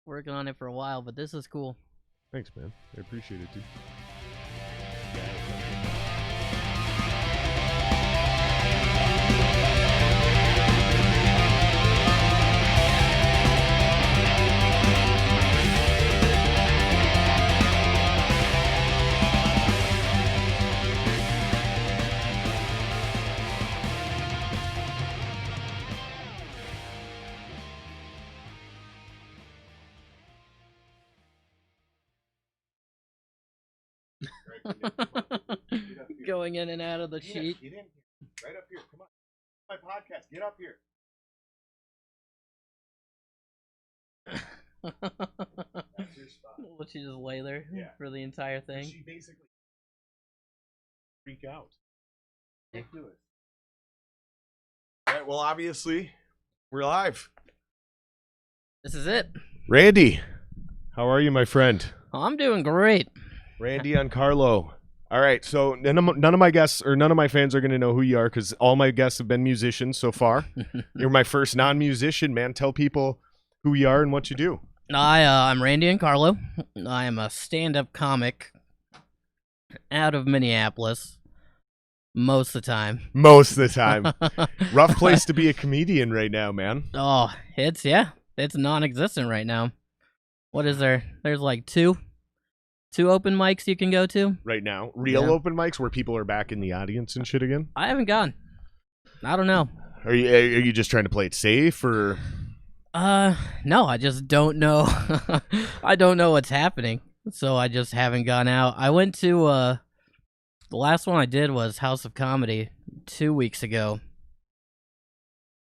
working on it for a while, but this is cool. Thanks, man. I appreciate it, dude. Going in and out of the sheet. Get in here. Right up here. Come on. My podcast. Get up here. That's your spot. Will she just lay there for the entire thing? She basically freak out. Yeah. Do it. All right, well, obviously, we're live. This is it. Randy, how are you, my friend? I'm doing great. Randy Ankarlo. All right, so none of my guests or none of my fans are going to know who you are because all my guests have been musicians so far. You're my first non-musician, man. Tell people who you are and what you do. I'm Randy Ankarlo. I am a stand-up comic out of Minneapolis most of the time. Most of the time. Rough place to be a comedian right now, man. Oh, it's non-existent right now. What is there? There's like two open mics you can go to right now. Real open mics where people are back in the audience and shit again. I haven't gone. I don't know. Are you just trying to play it safe or? No, I just don't know. I don't know what's happening, so I just haven't gone out. I went to the last one I did was House of Comedy 2 weeks ago,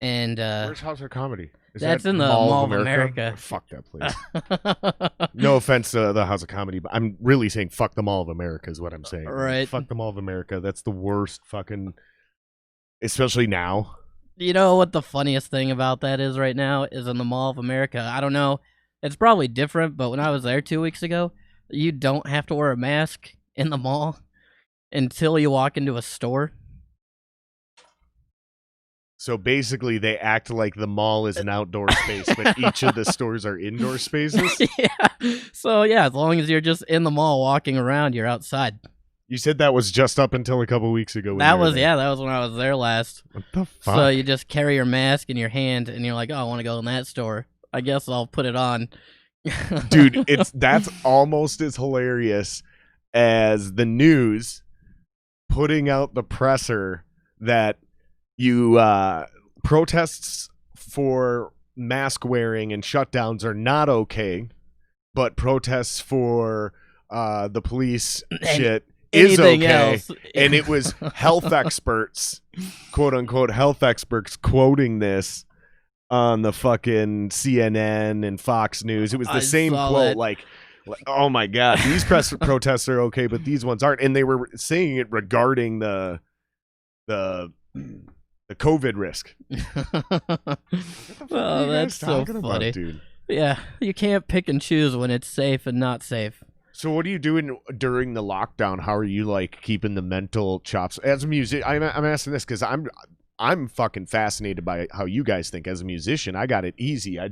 and where's House of Comedy? Is that's that in the Mall of America. Oh, fuck that place. No offense to the House of Comedy, but I'm really saying fuck the Mall of America is what I'm saying. Right. Fuck the Mall of America. That's the worst fucking, especially now. You know what the funniest thing about that is right now is in the Mall of America. I don't know. It's probably different, but when I was there 2 weeks ago, you don't have to wear a mask in the mall until you walk into a store. So basically, they act like the mall is an outdoor space, but each of the stores are indoor spaces? Yeah. So, yeah, as long as you're just in the mall walking around, you're outside. You said that was just up until a couple weeks ago. That was when I was there last. What the fuck? So you just carry your mask in your hand, and you're like, oh, I want to go in that store. I guess I'll put it on. Dude, that's almost as hilarious as the news putting out the presser that you protests for mask wearing and shutdowns are not okay, but protests for the police shit is okay. Else. And it was health experts, quote unquote health experts, quoting this on the fucking CNN and Fox News. It was the same quote, like, oh my god, these protests are okay, but these ones aren't. And they were saying it regarding the COVID risk. Oh, that's so funny, dude. Yeah, you can't pick and choose when it's safe and not safe. So what are you doing during the lockdown? How are you like keeping the mental chops as a musician? I'm asking this because I'm fucking fascinated by how you guys think as a musician. I got it easy. I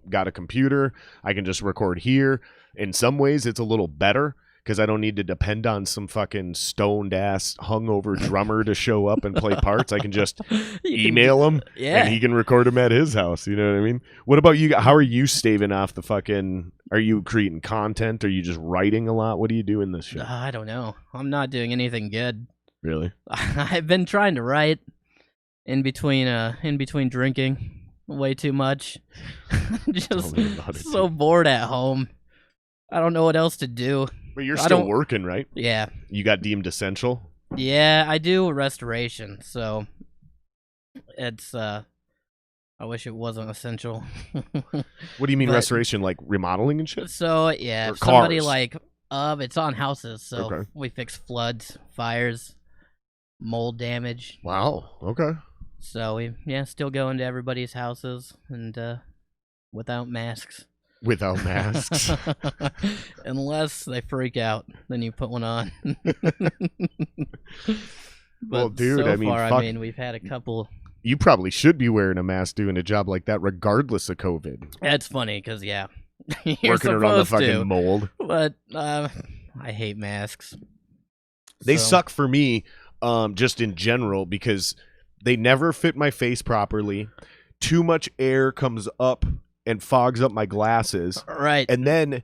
got a computer. I can just record here. In some ways, it's a little better because I don't need to depend on some fucking stoned ass hungover drummer to show up and play parts. I can just email him and he can record them at his house. You know what I mean? What about you? How are you staving off the fucking, are you creating content? Are you just writing a lot? What are you doing this shit? I don't know. I'm not doing anything good. Really? I've been trying to write in between drinking way too much. Just so bored at home. I don't know what else to do. But you're still working, right? Yeah. You got deemed essential? Yeah, I do restoration, so it's I wish it wasn't essential. What do you mean restoration? Like remodeling and shit? So yeah, or if somebody cars? like it's on houses, so Okay. we fix floods, fires, mold damage. Wow. Okay. So we still go into everybody's houses and without masks. Without masks. Unless they freak out, then you put one on. Well, dude, so I mean, far, fuck. We've had a couple. You probably should be wearing a mask doing a job like that regardless of COVID. It's funny because, You're working around the supposed fucking to, mold. but I hate masks. They So- suck for me, just in general, because they never fit my face properly. Too much air comes up and fogs up my glasses, Right. and then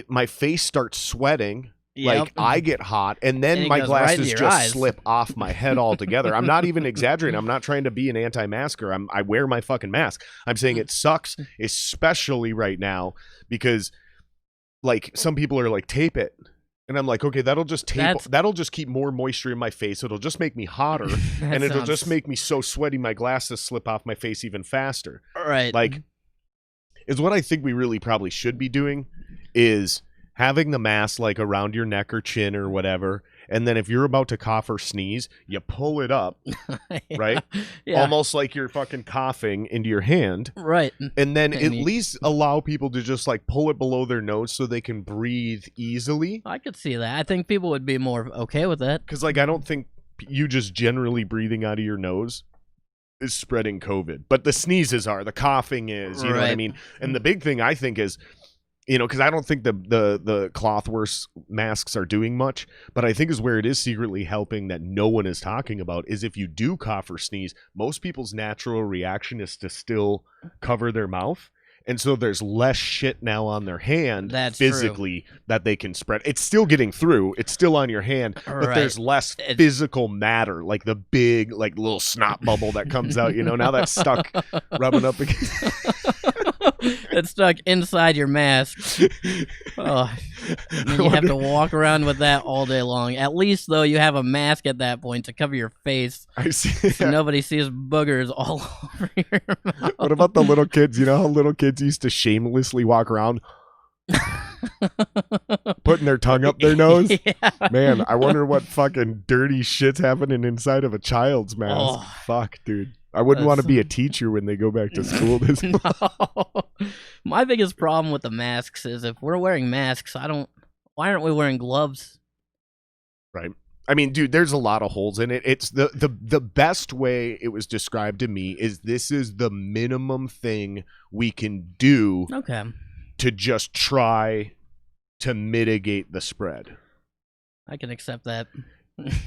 my face starts sweating. Yep. Like, I get hot, and then And it my goes right glasses into your just eyes. slip off my head altogether. I'm not even exaggerating. I'm not trying to be an anti-masker. I wear my fucking mask. I'm saying it sucks, especially right now, because like some people are like, tape it. And I'm like, okay, that'll just keep more moisture in my face. It'll just make me hotter, and it'll just make me so sweaty my glasses slip off my face even faster. Right. Like, is what I think we really probably should be doing is having the mask like around your neck or chin or whatever, and then if you're about to cough or sneeze, you pull it up, right? Yeah. Almost like you're fucking coughing into your hand. Right. And then And at least allow people to just like pull it below their nose so they can breathe easily. I could see that. I think people would be more okay with that. Because like I don't think you just generally breathing out of your nose is spreading COVID. But the sneezes are, the coughing is, you know what I Right. mean? And the big thing I think is, you know, because I don't think the cloth masks are doing much, but I think is where it is secretly helping that no one is talking about is if you do cough or sneeze, most people's natural reaction is to still cover their mouth. And so there's less shit now on their hand physically that they can spread. It's still getting through. It's still on your hand, but there's less physical matter, like the big, like little snot bubble that comes out, you know, now that's stuck rubbing up against. It's stuck inside your mask. Oh, and then you have to walk around with that all day long. At least, though, you have a mask at that point to cover your face. I see. So nobody sees boogers all over your mouth. What about the little kids? You know how little kids used to shamelessly walk around putting their tongue up their nose? Yeah. Man, I wonder what fucking dirty shit's happening inside of a child's mask. Oh. Fuck, dude. I wouldn't want to be a teacher when they go back to school. No. My biggest problem with the masks is if we're wearing masks, why aren't we wearing gloves? Right. I mean, dude, there's a lot of holes in it. It's the best way it was described to me is this is the minimum thing we can do to just try to mitigate the spread. I can accept that.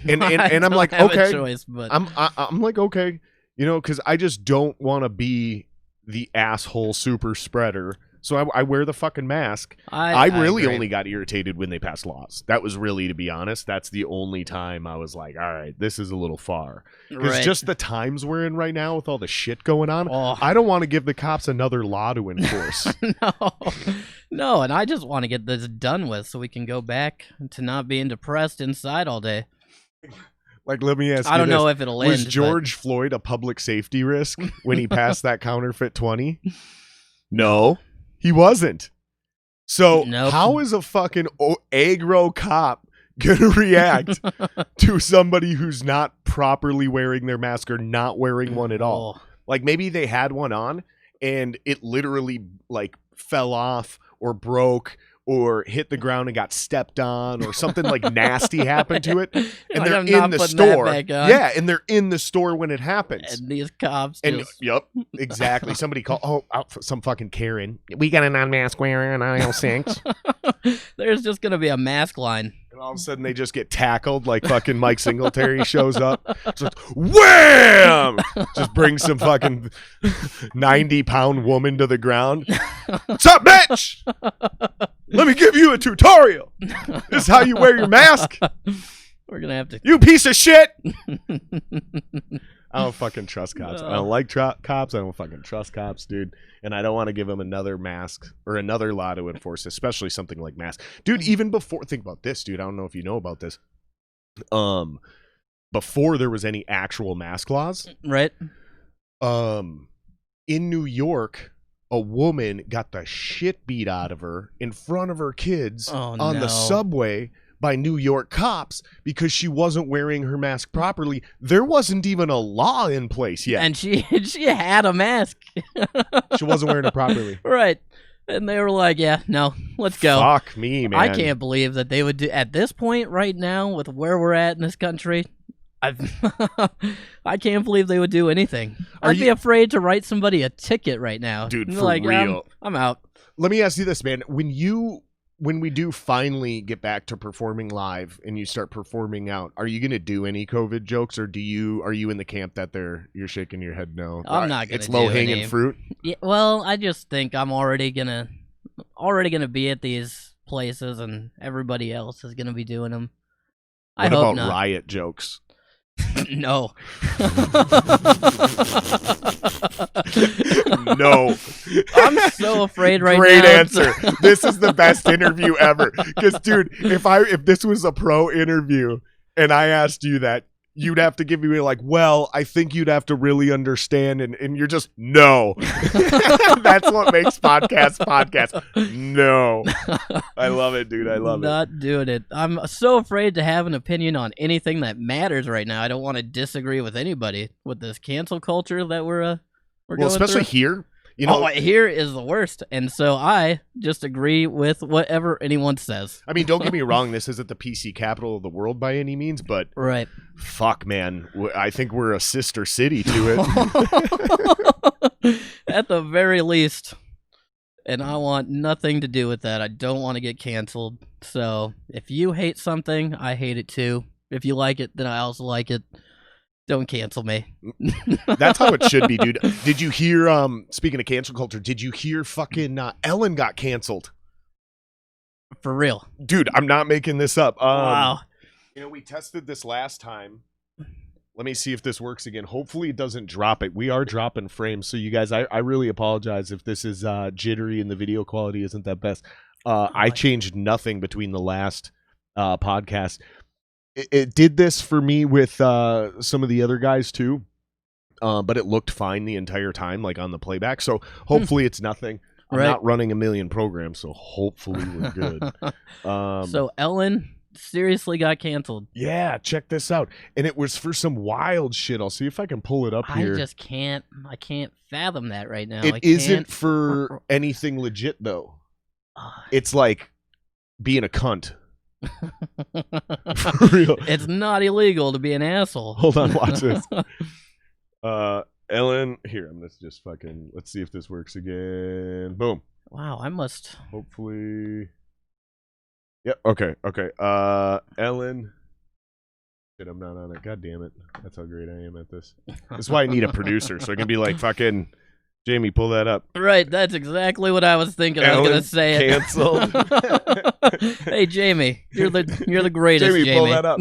And I'm like, have okay. a choice, but I'm like, okay, you know, because I just don't want to be the asshole super spreader. So I wear the fucking mask. I really only got irritated when they passed laws. That was really, to be honest, that's the only time I was like, all right, this is a little far. Because just the times we're in right now with all the shit going on, I don't want to give the cops another law to enforce. No, and I just want to get this done with so we can go back to not being depressed inside all day. Like, let me ask you I don't this. know if it'll end. Was George Floyd a public safety risk when he passed that counterfeit 20? No, he wasn't. So how is a fucking aggro cop gonna react to somebody who's not properly wearing their mask or not wearing one at all? Like, maybe they had one on and it literally like fell off or broke or hit the ground and got stepped on or something like nasty happened to it, and they're in the store. Yeah, and they're in the store when it happens. And these cops Yep, exactly. Somebody called, some fucking Karen. We got a non-mask wearer on aisle 6. There's just going to be a mask line. And all of a sudden they just get tackled like fucking Mike Singletary shows up. Just wham! Just brings some fucking 90-pound woman to the ground. What's up, bitch? Let me give you a tutorial. This is how you wear your mask. We're going to have to... You piece of shit! I don't fucking trust cops. I don't like cops. I don't fucking trust cops, dude. And I don't want to give them another mask or another law to enforce, especially something like masks. Dude, even before... Think about this, dude. I don't know if you know about this. Before there was any actual mask laws... Right. In New York... A woman got the shit beat out of her in front of her kids on the subway by New York cops because she wasn't wearing her mask properly. There wasn't even a law in place yet. And she had a mask. She wasn't wearing it properly. Right. And they were like, yeah, no, let's go. Fuck me, man. I can't believe that they would do, at this point right now, with where we're at in this country, I can't believe they would do anything. I'd be afraid to write somebody a ticket right now. Dude, for like, real. I'm out. let me ask you this, man. When we do finally get back to performing live and you start performing out, are you going to do any COVID jokes, or are you in the camp that you're shaking your head no? I'm not going to. It's low hanging fruit. Yeah, well, I just think I'm already gonna be at these places, and everybody else is gonna be doing them. I What hope about not. riot jokes? No. No. I'm so afraid right Great now. answer. This is the best interview ever. Because, dude, if this was a pro interview and I asked you that, you'd have to give me like, well, I think you'd have to really understand, and you're just no. That's what makes podcasts. No. I love it, dude. I love it. Not doing it. I'm so afraid to have an opinion on anything that matters right now. I don't want to disagree with anybody with this cancel culture that we're going especially through. here. You know, here is the worst, and so I just agree with whatever anyone says. I mean, don't get me wrong. This isn't the PC capital of the world by any means, but Right. fuck, man. I think we're a sister city to it. At the very least. And I want nothing to do with that. I don't want to get canceled. So if you hate something, I hate it too. If you like it, then I also like it. Don't cancel me. That's how it should be, dude. Did you hear, speaking of cancel culture, did you hear fucking Ellen got canceled? For real. Dude, I'm not making this up. Wow. You know, we tested this last time. Let me see if this works again. Hopefully it doesn't drop it. We are dropping frames. So you guys, I really apologize if this is jittery and the video quality isn't that best. I changed nothing between the last podcast. It did this for me with some of the other guys too, but it looked fine the entire time, like on the playback. So hopefully it's nothing. I'm not running a million programs, so hopefully we're good. So Ellen seriously got canceled. Yeah, check this out. And it was for some wild shit. I'll see if I can pull it up here. I can't fathom that right now. It isn't for anything legit though. It's like being a cunt. For real. It's not illegal to be an asshole. Hold on, watch this. Ellen, here, I'm gonna just let's see if this works again. Boom. Wow, I must hopefully. Yep, okay. Ellen. Shit, I'm not on it. God damn it. That's how great I am at this. That's why I need a producer, so I can be like, fucking Jamie, pull that up. Right, that's exactly what I was thinking. I was gonna say canceled. Hey Jamie, you're the greatest. Jamie, pull that up.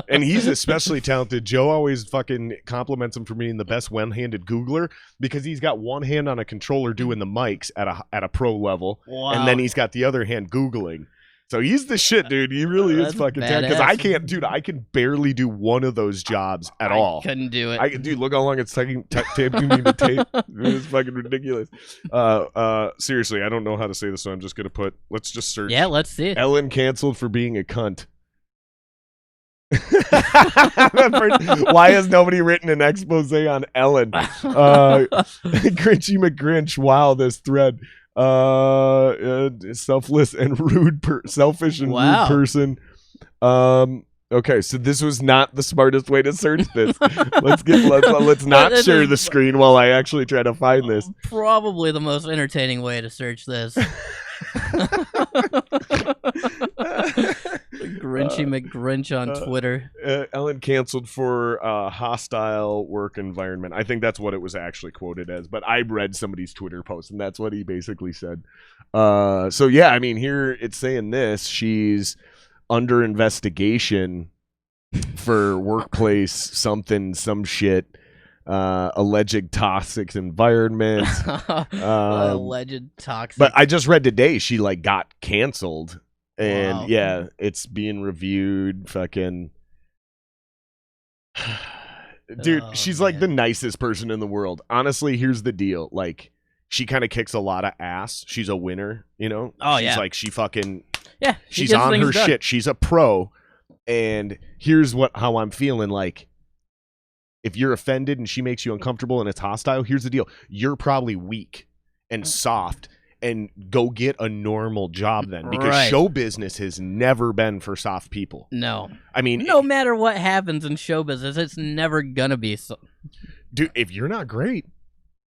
And he's especially talented. Joe always fucking compliments him for being the best one-handed Googler because he's got one hand on a controller doing the mics at a pro level, and then he's got the other hand Googling. So he's the shit, dude. He really is fucking talented. Because I can't, dude. I can barely do one of those jobs at all. Couldn't do it. Dude, look how long it's taking taping me to tape. It's fucking ridiculous. Seriously, I don't know how to say this, so I'm just gonna let's just search. Yeah, let's see. Ellen canceled for being a cunt. Why has nobody written an expose on Ellen? Grinchy McGrinch. Wow, this thread. Selfish and rude person. Okay, so this was not the smartest way to search this. Let's not share the screen while I actually try to find this. Probably the most entertaining way to search this. Grinchy McGrinch on Twitter. Ellen canceled for hostile work environment. I think that's what it was actually quoted as, but I read somebody's Twitter post, and that's what he basically said. So yeah, I mean, here it's saying this. She's under investigation for workplace some shit. Alleged toxic environment. Alleged toxic. But I just read today she got canceled. And yeah, it's being reviewed. Fucking dude, she's like the nicest person in the world. Honestly, here's the deal. She kind of kicks a lot of ass. She's a winner, you know? She's she's on her shit. She's a pro. And here's how I'm feeling. If you're offended and she makes you uncomfortable and it's hostile, here's the deal. You're probably weak and soft. And go get a normal job then, because show business has never been for soft people. No, I mean, no matter what happens in show business, it's never gonna be so. Dude, if you're not great,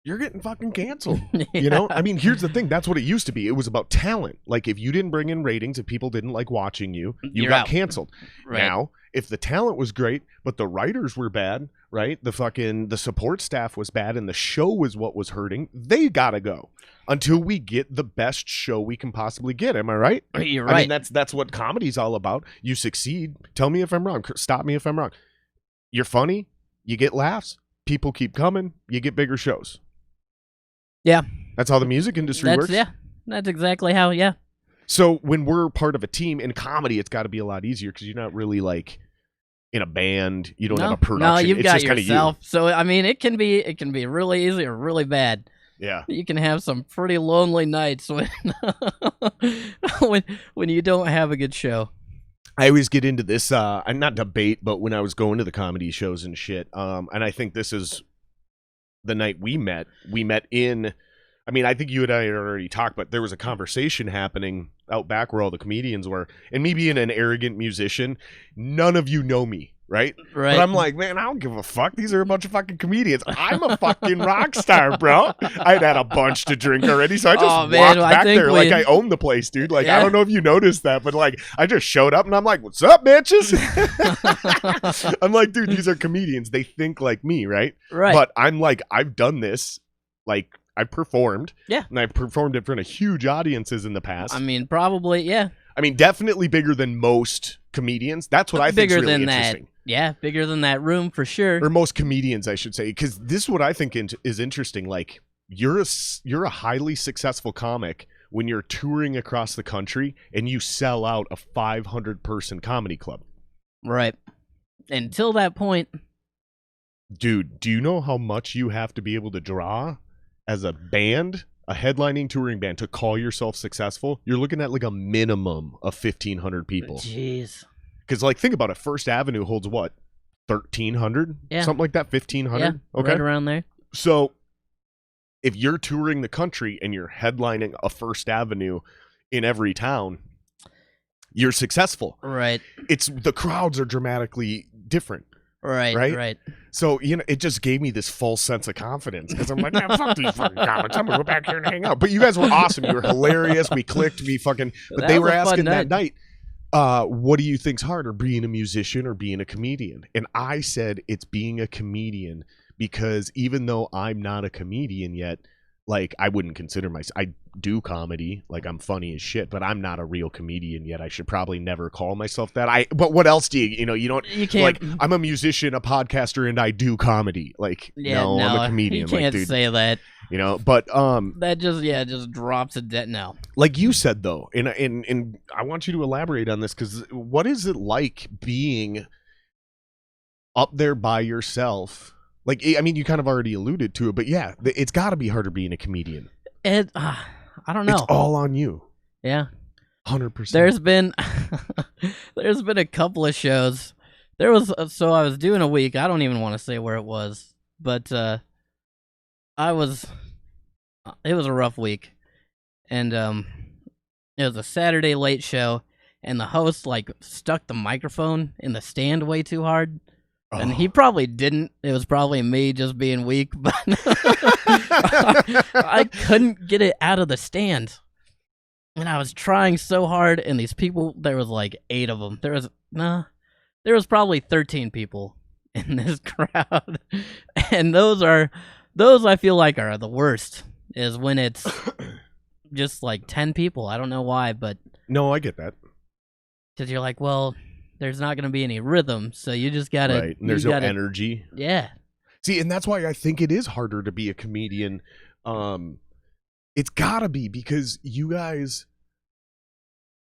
you're getting fucking canceled. Yeah. You know, I mean, here's the thing. That's what it used to be. It was about talent. Like, if you didn't bring in ratings, if people didn't like watching you, you You're got out. canceled. Right. Now, if the talent was great, but the writers were bad, right? The support staff was bad, and the show was what was hurting, they gotta go until we get the best show we can possibly get. Am I right? You're right. I mean, that's what comedy's all about. You succeed. Tell me if I'm wrong. Stop me if I'm wrong. You're funny. You get laughs. People keep coming. You get bigger shows. Yeah. That's how the music industry works. Yeah. That's exactly how. Yeah. So when we're part of a team in comedy, it's got to be a lot easier because you're not really like in a band. You don't have a production. No, you've it's got just yourself. You. So I mean, it can be really easy or really bad. Yeah. You can have some pretty lonely nights when when you don't have a good show. I always get into this, not debate, but when I was going to the comedy shows and shit, and I think this is the night we met in, I mean, I think you and I had already talked, but there was a conversation happening out back where all the comedians were, and me being an arrogant musician, none of you know me, right? Right. But I'm like, man, I don't give a fuck. These are a bunch of fucking comedians. I'm a fucking rock star, bro. I'd had a bunch to drink already, so I just walked back there like I own the place, dude. Like, I don't know if you noticed that, but like, I just showed up and I'm like, what's up, bitches? I'm like, dude, these are comedians. They think like me, right? Right. But I'm like, I've done this, like, I've performed. Yeah. And I've performed in front of huge audiences in the past. I mean, probably, yeah. I mean, definitely bigger than most comedians. That's what I think is really interesting. Yeah, bigger than that room for sure. Or most comedians, I should say, because this is what I think is interesting. Like, you're a highly successful comic when you're touring across the country and you sell out a 500-person comedy club. Right. Until that point. Dude, do you know how much you have to be able to draw as a band, a headlining touring band, to call yourself successful? You're looking at like a minimum of 1,500 people. Jeez. Because, like, think about it. First Avenue holds what? 1,300? Yeah. Something like that? 1,500? Yeah, Okay. right around there. So, if you're touring the country and you're headlining a First Avenue in every town, you're successful. Right. The crowds are dramatically different. Right. So, you know, it just gave me this false sense of confidence because I'm like, man, fuck these fucking comics. I'm going to go back here and hang out. But you guys were awesome. You were hilarious. We clicked. But they were asking that night, what do you think's harder, being a musician or being a comedian? And I said it's being a comedian because even though I'm not a comedian yet, like, I wouldn't consider myself. I do comedy, like, I'm funny as shit, but I'm not a real comedian yet. I should probably never call myself that. But what else do you can't, like, I'm a musician, a podcaster, and I do comedy. Like, no, I'm a comedian. You can't say that. You know, but that just drops a debt now. Like you said though, and I want you to elaborate on this, because what is it like being up there by yourself? Like, I mean, you kind of already alluded to it, but yeah, it's got to be harder being a comedian. I don't know. It's all on you. Yeah, 100%. There's been a couple of shows. I was doing a week. I don't even want to say where it was, but it was a rough week, and it was a Saturday late show, and the host like stuck the microphone in the stand way too hard. And he probably didn't. It was probably me just being weak, but I couldn't get it out of the stand. And I was trying so hard, and these people, there was like 8 of them. There was probably 13 people in this crowd. And those I feel like are the worst, is when it's just like 10 people. I don't know why, but no, I get that. Because you're like, well, there's not going to be any rhythm, so you just got to... Right, and there's no energy. Yeah. See, and that's why I think it is harder to be a comedian. It's got to be, because you guys,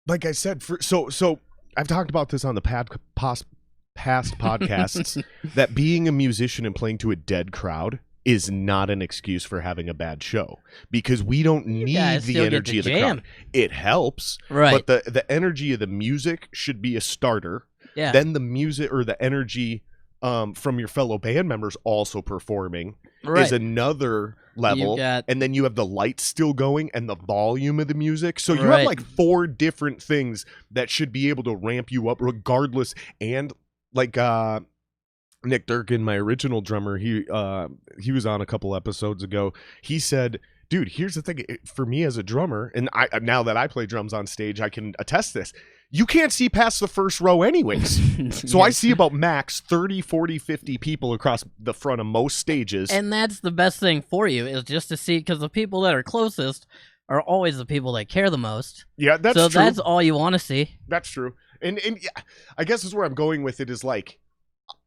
like I said, so I've talked about this on the past podcasts, that being a musician and playing to a dead crowd is not an excuse for having a bad show, because we don't need the energy of the crowd. It helps, right? But the energy of the music should be a starter. Yeah. Then the music or the energy from your fellow band members also performing is another level. And then you have the lights still going and the volume of the music. So you have like 4 different things that should be able to ramp you up regardless. And like Nick Durkin, my original drummer, he was on a couple episodes ago. He said, dude, here's the thing. For me as a drummer, and now that I play drums on stage, I can attest this. You can't see past the first row anyways. So I see about max 30, 40, 50 people across the front of most stages. And that's the best thing for you, is just to see, because the people that are closest are always the people that care the most. Yeah, that's true. So true. that's all you want to see. That's true. And yeah, I guess is where I'm going with it is like,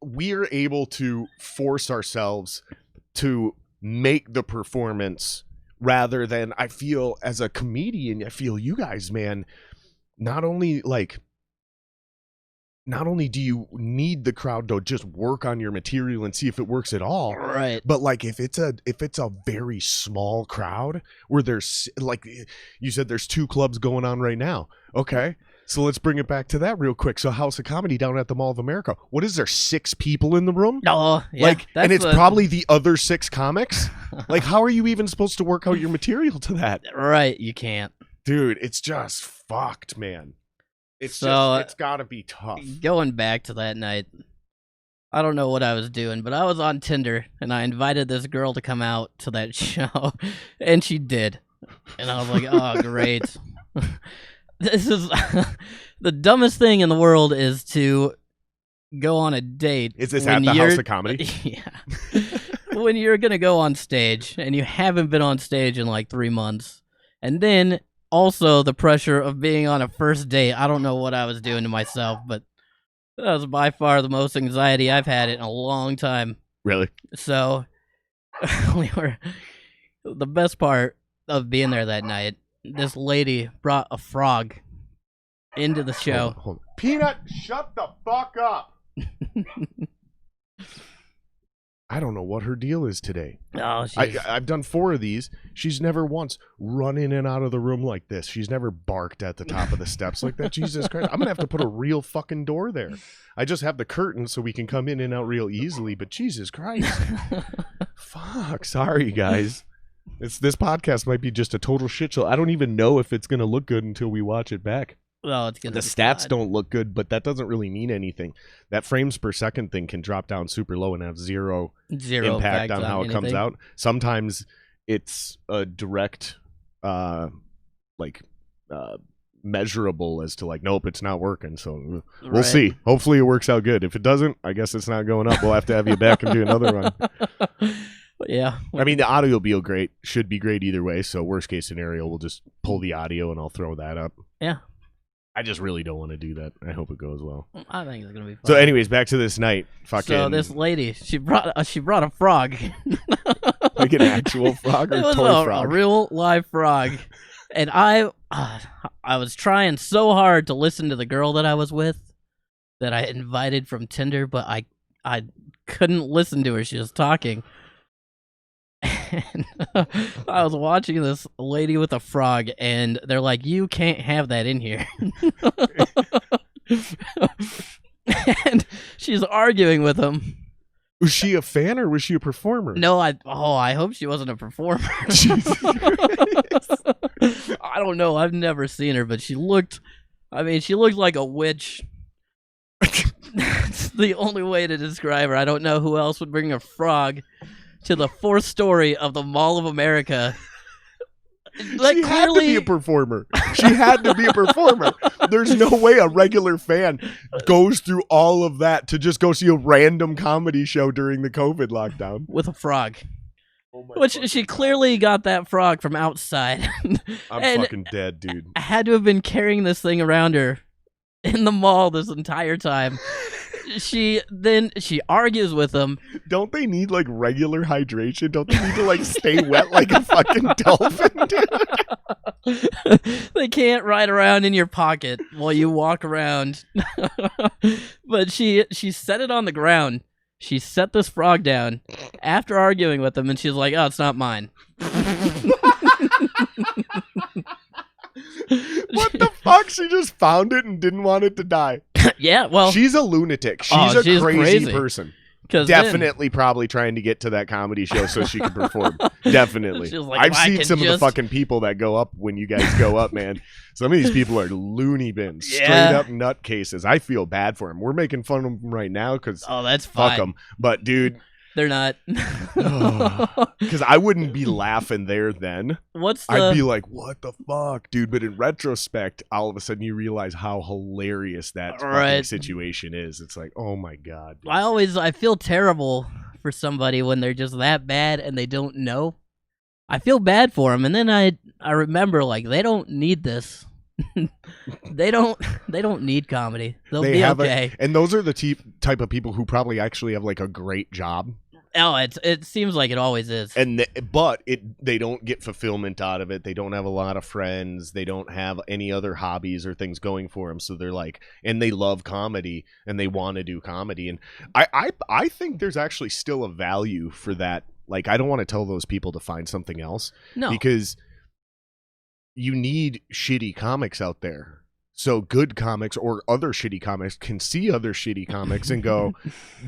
we're able to force ourselves to make the performance rather than, I feel as a comedian, I feel you guys, man, not only do you need the crowd to just work on your material and see if it works at all, right? But like if it's a very small crowd where there's, like you said, there's 2 clubs going on right now. Okay, so let's bring it back to that real quick. So House of Comedy down at the Mall of America. What is there? 6 people in the room? Oh, yeah. And it's probably the other 6 comics. Like, how are you even supposed to work out your material to that? Right, you can't. Dude, it's just fucked, man. It's got to be tough. Going back to that night, I don't know what I was doing, but I was on Tinder, and I invited this girl to come out to that show, and she did. And I was like, oh, great. This is the dumbest thing in the world, is to go on a date. Is this at the House of Comedy? Yeah. When you're going to go on stage, and you haven't been on stage in like 3 months, and then also the pressure of being on a first date. I don't know what I was doing to myself, but that was by far the most anxiety I've had in a long time. Really? So the best part of being there that night, this lady brought a frog into the show. Hold on. Peanut, shut the fuck up. I don't know what her deal is today. Oh, I've done 4 of these. She's never once run in and out of the room like this. She's never barked at the top of the steps like that. Jesus Christ. I'm going to have to put a real fucking door there. I just have the curtain so we can come in and out real easily, but Jesus Christ. Fuck. Sorry, guys. This podcast might be just a total shit show. I don't even know if it's going to look good until we watch it back. Well, it's gonna the stats don't look good, but that doesn't really mean anything. That frames per second thing can drop down super low and have zero impact on how it comes out. Sometimes it's a direct, measurable as to like, nope, it's not working. So we'll see. Hopefully it works out good. If it doesn't, I guess it's not going up. We'll have to have you back and do another one. Yeah. I mean, the audio will be great. Should be great either way. So worst case scenario, we'll just pull the audio and I'll throw that up. Yeah. I just really don't want to do that. I hope it goes well. I think it's gonna be fun. So, anyways, back to this night. So this lady, she brought a frog, like an actual frog or it was toy frog? A real live frog, and I was trying so hard to listen to the girl that I was with, that I invited from Tinder, but I couldn't listen to her. She was talking. And I was watching this lady with a frog, and they're like, you can't have that in here. And she's arguing with him. Was she a fan or was she a performer? No, I hope she wasn't a performer. I don't know. I've never seen her, but she looked like a witch. That's the only way to describe her. I don't know who else would bring a frog to the 4th story of the Mall of America. Like, she had to be a performer. She had to be a performer. There's no way a regular fan goes through all of that to just go see a random comedy show during the COVID lockdown. With a frog. Which she clearly got that frog from outside. I'm fucking dead, dude. I had to have been carrying this thing around her in the mall this entire time. She argues with him. Don't they need like regular hydration? Don't they need to like stay wet like a fucking dolphin, dude? They can't ride around in your pocket while you walk around. But she set it on the ground. She set this frog down after arguing with him, and she's like, "Oh, it's not mine." What the fuck? She just found it and didn't want it to die. Yeah, well, she's a lunatic. She's a crazy person. 'Cause definitely probably trying to get to that comedy show so she can perform. Definitely. She was like, I've "If I seen could some of the just-" fucking people that go up when you guys go up, man. Some of these people are loony bins, straight Yeah. up nutcases. I feel bad for them. We're making fun of them right now because Oh, that's fuck fine. them. But dude, They're not. because I wouldn't be laughing there then. What's the? I'd be like, what the fuck, dude? But in retrospect, all of a sudden you realize how hilarious that fucking Right. situation is. It's like, oh my God. Dude. I feel terrible for somebody when they're just that bad and they don't know. I feel bad for them, and then I remember like they don't need this. they don't need comedy. They'll They be have okay. and those are the type of people who probably actually have like a great job. Oh, it seems like it always is. And they don't get fulfillment out of it. They don't have a lot of friends. They don't have any other hobbies or things going for them. So they're like, and they love comedy and they want to do comedy. And I think there's actually still a value for that. Like, I don't want to tell those people to find something else. No. Because you need shitty comics out there. So good comics or other shitty comics can see other shitty comics and go,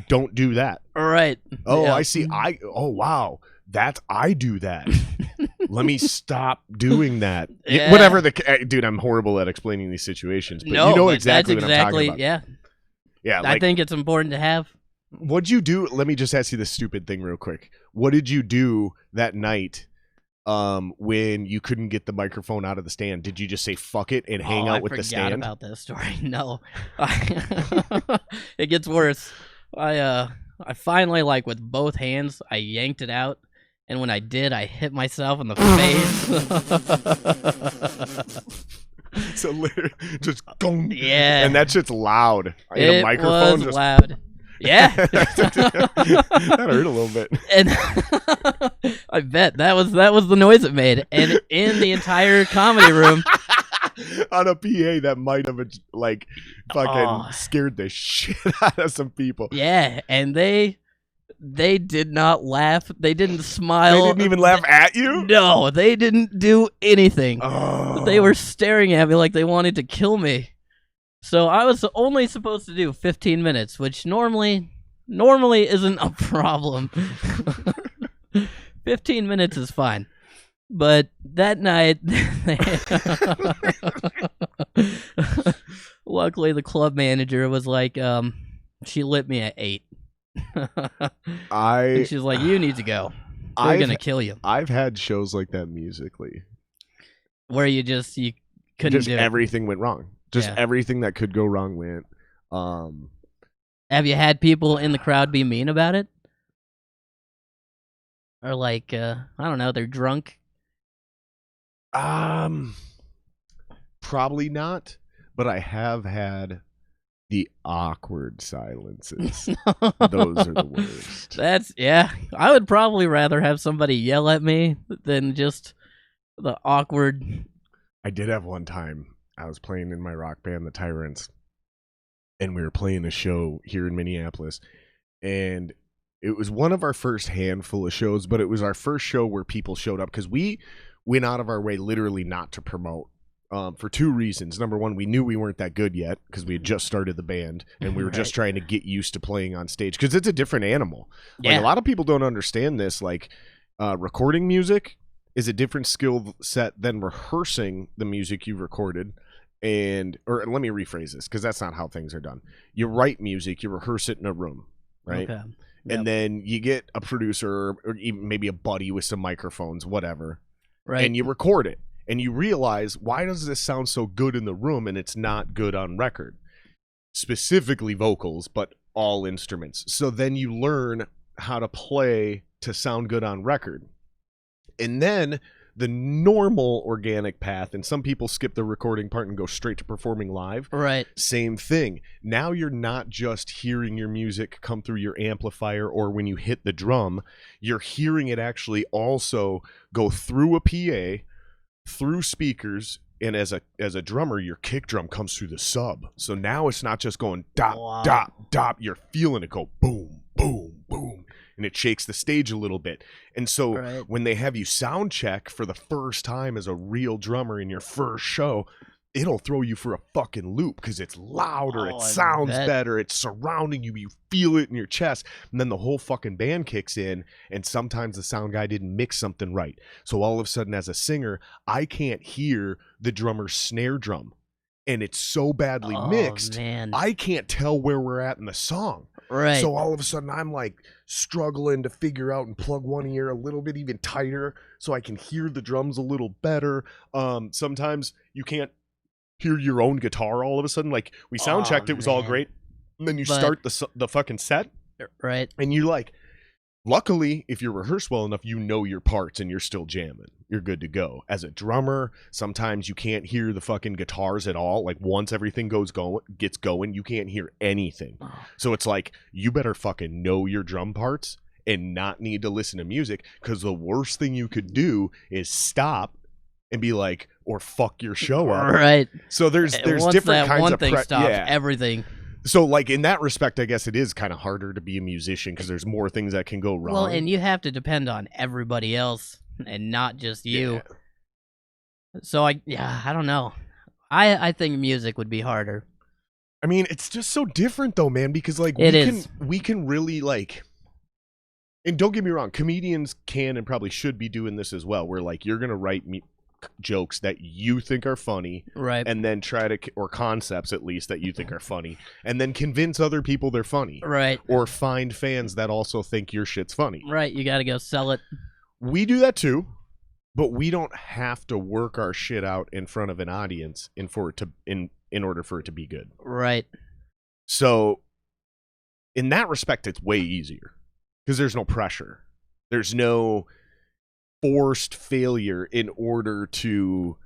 don't do that. Right. Oh, Yeah. I see. Oh, wow. I do that. Let me stop doing that. Yeah. Whatever dude, I'm horrible at explaining these situations, but No, you know but exactly that's what I'm talking about. Yeah. Yeah. I think it's important to have. What'd you do? Let me just ask you this stupid thing real quick. What did you do that night when you couldn't get the microphone out of the stand? Did you just say fuck it and hang out with the stand? I forgot about this story. No. It gets worse. I finally, like, with both hands, I yanked it out, and when I did, I hit myself in the face. So literally just gong. Yeah. And that shit's loud. In It a microphone was just loud. Yeah. That hurt a little bit. And I bet that was the noise it made. And in the entire comedy room, on a PA that might have like fucking scared the shit out of some people. Yeah, and they did not laugh. They didn't smile. They didn't even laugh at you? No, they didn't do anything. Oh. They were staring at me like they wanted to kill me. So I was only supposed to do 15 minutes, which normally isn't a problem. 15 minutes is fine. But that night, luckily the club manager was like, she lit me at 8. And she's like, you need to go. They're going to kill you. I've had shows like that musically. Where you couldn't do it. Everything went wrong. Everything that could go wrong went. Have you had people in the crowd be mean about it? Or like, I don't know, they're drunk? Probably not, but I have had the awkward silences. Those are the worst. I would probably rather have somebody yell at me than just the awkward. I did have one time. I was playing in my rock band, the Tyrants, and we were playing a show here in Minneapolis, and it was one of our first handful of shows, but it was our first show where people showed up because we went out of our way literally not to promote for two reasons. Number one, we knew we weren't that good yet because we had just started the band, and we were just trying to get used to playing on stage because it's a different animal. Yeah. Like, a lot of people don't understand this. Like, recording music is a different skill set than rehearsing the music you've recorded. Or let me rephrase this because that's not how things are done. You write music, you rehearse it in a room, right? Okay. Yep. And then you get a producer or even maybe a buddy with some microphones, whatever, Right. and you record it. And you realize, why does this sound so good in the room and it's not good on record? Specifically vocals, but all instruments. So then you learn how to play to sound good on record. And then the normal organic path, and some people skip the recording part and go straight to performing live. Right. Same thing. Now you're not just hearing your music come through your amplifier or when you hit the drum. You're hearing it actually also go through a PA, through speakers, and as a drummer, your kick drum comes through the sub. So now it's not just going dop, dop, dop. You're feeling it go boom, boom, boom. And it shakes the stage a little bit. And so when they have you sound check for the first time as a real drummer in your first show, it'll throw you for a fucking loop because it's louder, it Oh, I sounds bet. better, it's surrounding you, you feel it in your chest, and then the whole fucking band kicks in, and sometimes the sound guy didn't mix something right. So all of a sudden, as a singer, I can't hear the drummer's snare drum, and it's so badly Oh, mixed, man. I can't tell where we're at in the song. Right. So all of a sudden, I'm like struggling to figure out and plug one ear a little bit even tighter so I can hear the drums a little better. Sometimes you can't hear your own guitar all of a sudden. Like, we sound checked, it was all man. great. And then you But- start the fucking set, Right. and you like, luckily, if you're rehearsed well enough, you know your parts and you're still jamming. You're good to go. As a drummer, sometimes you can't hear the fucking guitars at all. Like, once everything gets going, you can't hear anything. Oh. So it's like, you better fucking know your drum parts and not need to listen to music, because the worst thing you could do is stop and be like, or fuck your show up. Right. So there's Once different that kinds one of thing stops, yeah. everything. So like, in that respect, I guess it is kind of harder to be a musician because there's more things that can go wrong. Well, and you have to depend on everybody else and not just you. Yeah. So I don't know. I think music would be harder. I mean, it's just so different though, man, because like we can really like, and don't get me wrong, comedians can and probably should be doing this as well, where like, you're gonna write jokes that you think are funny, Right. and then try to, or concepts at least that you think are funny, and then convince other people they're funny, Right. or find fans that also think your shit's funny. Right. You got to go sell it. We do that too, but we don't have to work our shit out in front of an audience in order for it to be good. Right. So in that respect, it's way easier because there's no pressure. There's no forced failure in order to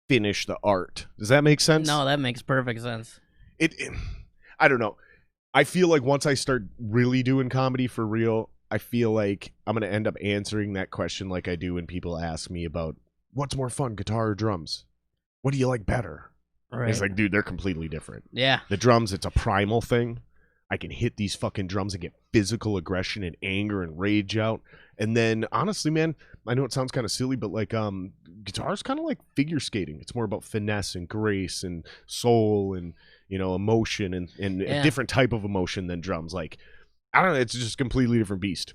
finish the art. Does that make sense? No, that makes perfect sense. I don't know. I feel like once I start really doing comedy for real, I feel like I'm going to end up answering that question like I do when people ask me about what's more fun, guitar or drums? What do you like better? Right. It's like, dude, they're completely different. Yeah. The drums, it's a primal thing. I can hit these fucking drums and get physical aggression and anger and rage out. And then, honestly, man, I know it sounds kind of silly, but like, guitar's kind of like figure skating. It's more about finesse and grace and soul and, you know, emotion and a different type of emotion than drums. Like, I don't know, it's just a completely different beast.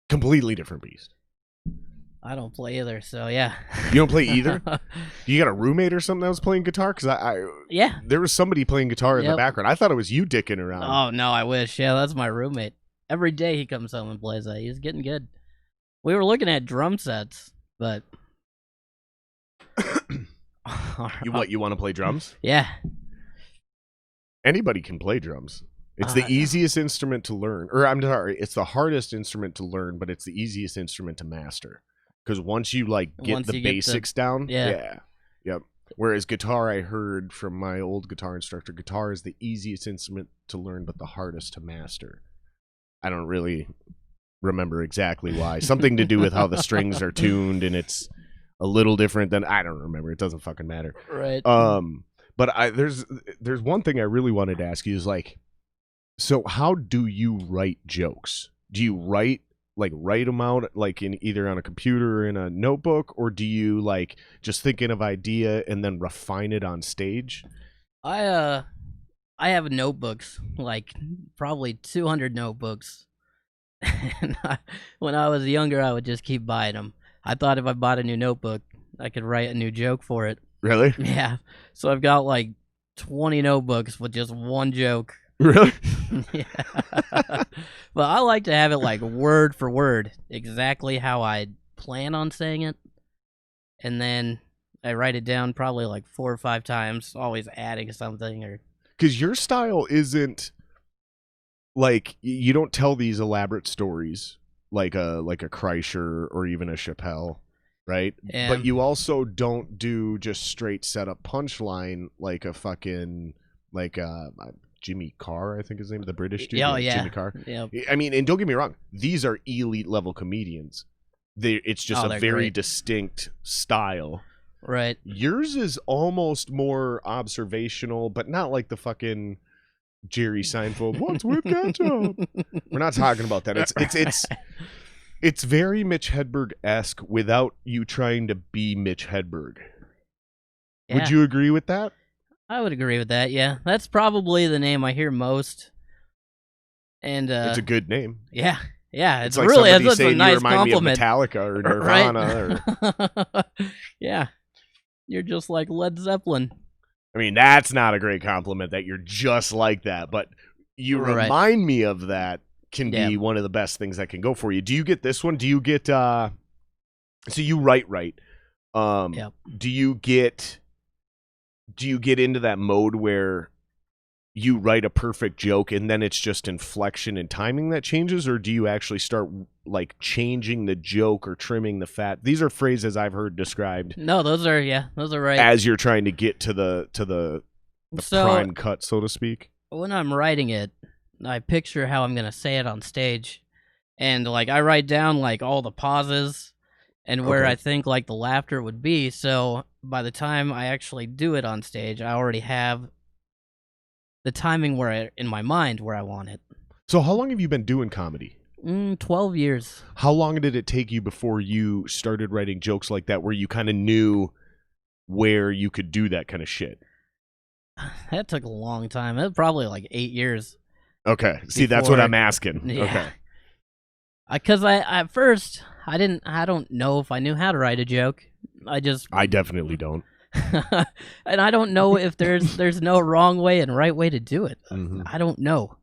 Completely different beast. I don't play either, so yeah. You don't play either? You got a roommate or something that was playing guitar? Because Yeah. there was somebody playing guitar in the Yep. background. I thought it was you dicking around. Oh, no, I wish. Yeah, that's my roommate. Every day he comes home and plays that. He's getting good. We were looking at drum sets, but... You want to play drums? Yeah. Anybody can play drums. It's the easiest instrument to learn. Or I'm sorry, it's the hardest instrument to learn, but it's the easiest instrument to master. Because once you like get the basics down, yep. Whereas guitar, I heard from my old guitar instructor, guitar is the easiest instrument to learn, but the hardest to master. I don't really remember exactly why. Something to do with how the strings are tuned, and it's a little different than, I don't remember. It doesn't fucking matter. Right. But there's one thing I really wanted to ask you is like, so how do you write jokes? Do you write them out like in either on a computer or in a notebook, or do you like just think of an idea and then refine it on stage? I have notebooks, like probably 200 notebooks. And when I was younger, I would just keep buying them. I thought if I bought a new notebook, I could write a new joke for it. Really? Yeah. So I've got like 20 notebooks with just one joke. Really? Yeah. But I like to have it like word for word, exactly how I plan on saying it. And then I write it down probably like 4 or 5 times, always adding something. Or because your style isn't like, you don't tell these elaborate stories like a Kreischer or even a Chappelle, right? Yeah. But you also don't do just straight setup punchline like a fucking like Jimmy Carr, I think his name is, the British dude. Oh, yeah. Jimmy Carr. Yeah. I mean, and don't get me wrong, these are elite level comedians. It's just a very great. distinct style. Right. Yours is almost more observational, but not like the fucking Jerry Seinfeld. What's with ketchup? We're not talking about that. It's very Mitch Hedberg-esque without you trying to be Mitch Hedberg. Would Yeah, you agree with that? I would agree with that. Yeah, that's probably the name I hear most. And It's a good name. yeah, yeah, It's it's like really somebody it's a saying you nice remind me of compliment, Metallica or right? Nirvana or Yeah, you're just like Led Zeppelin, I mean, that's not a great compliment that you're just like that, but you right? remind me of that can Yeah, be one of the best things that can go for you. Do you get this one? Do you get so you write right. yeah. Do you get into that mode where you write a perfect joke and then it's just inflection and timing that changes, or do you actually start like changing the joke or trimming the fat? These are phrases I've heard described No, those are right. as you're trying to get to the So prime cut, so to speak. when I'm writing it, I picture how I'm gonna say it on stage, and like I write down like all the pauses and where Okay. I think like the laughter would be. So by the time I actually do it on stage, I already have the timing in my mind where I want it. So how long have you been doing comedy? 12 years. How long did it take you before you started writing jokes like that where you kind of knew where you could do that kind of shit? That took a long time. It was probably like 8 years. Okay. See, that's what Before- I'm asking. Yeah. Okay. Because I at first I don't know if I knew how to write a joke. I definitely don't. And I don't know if there's no wrong way and right way to do it. Mhm. I don't know.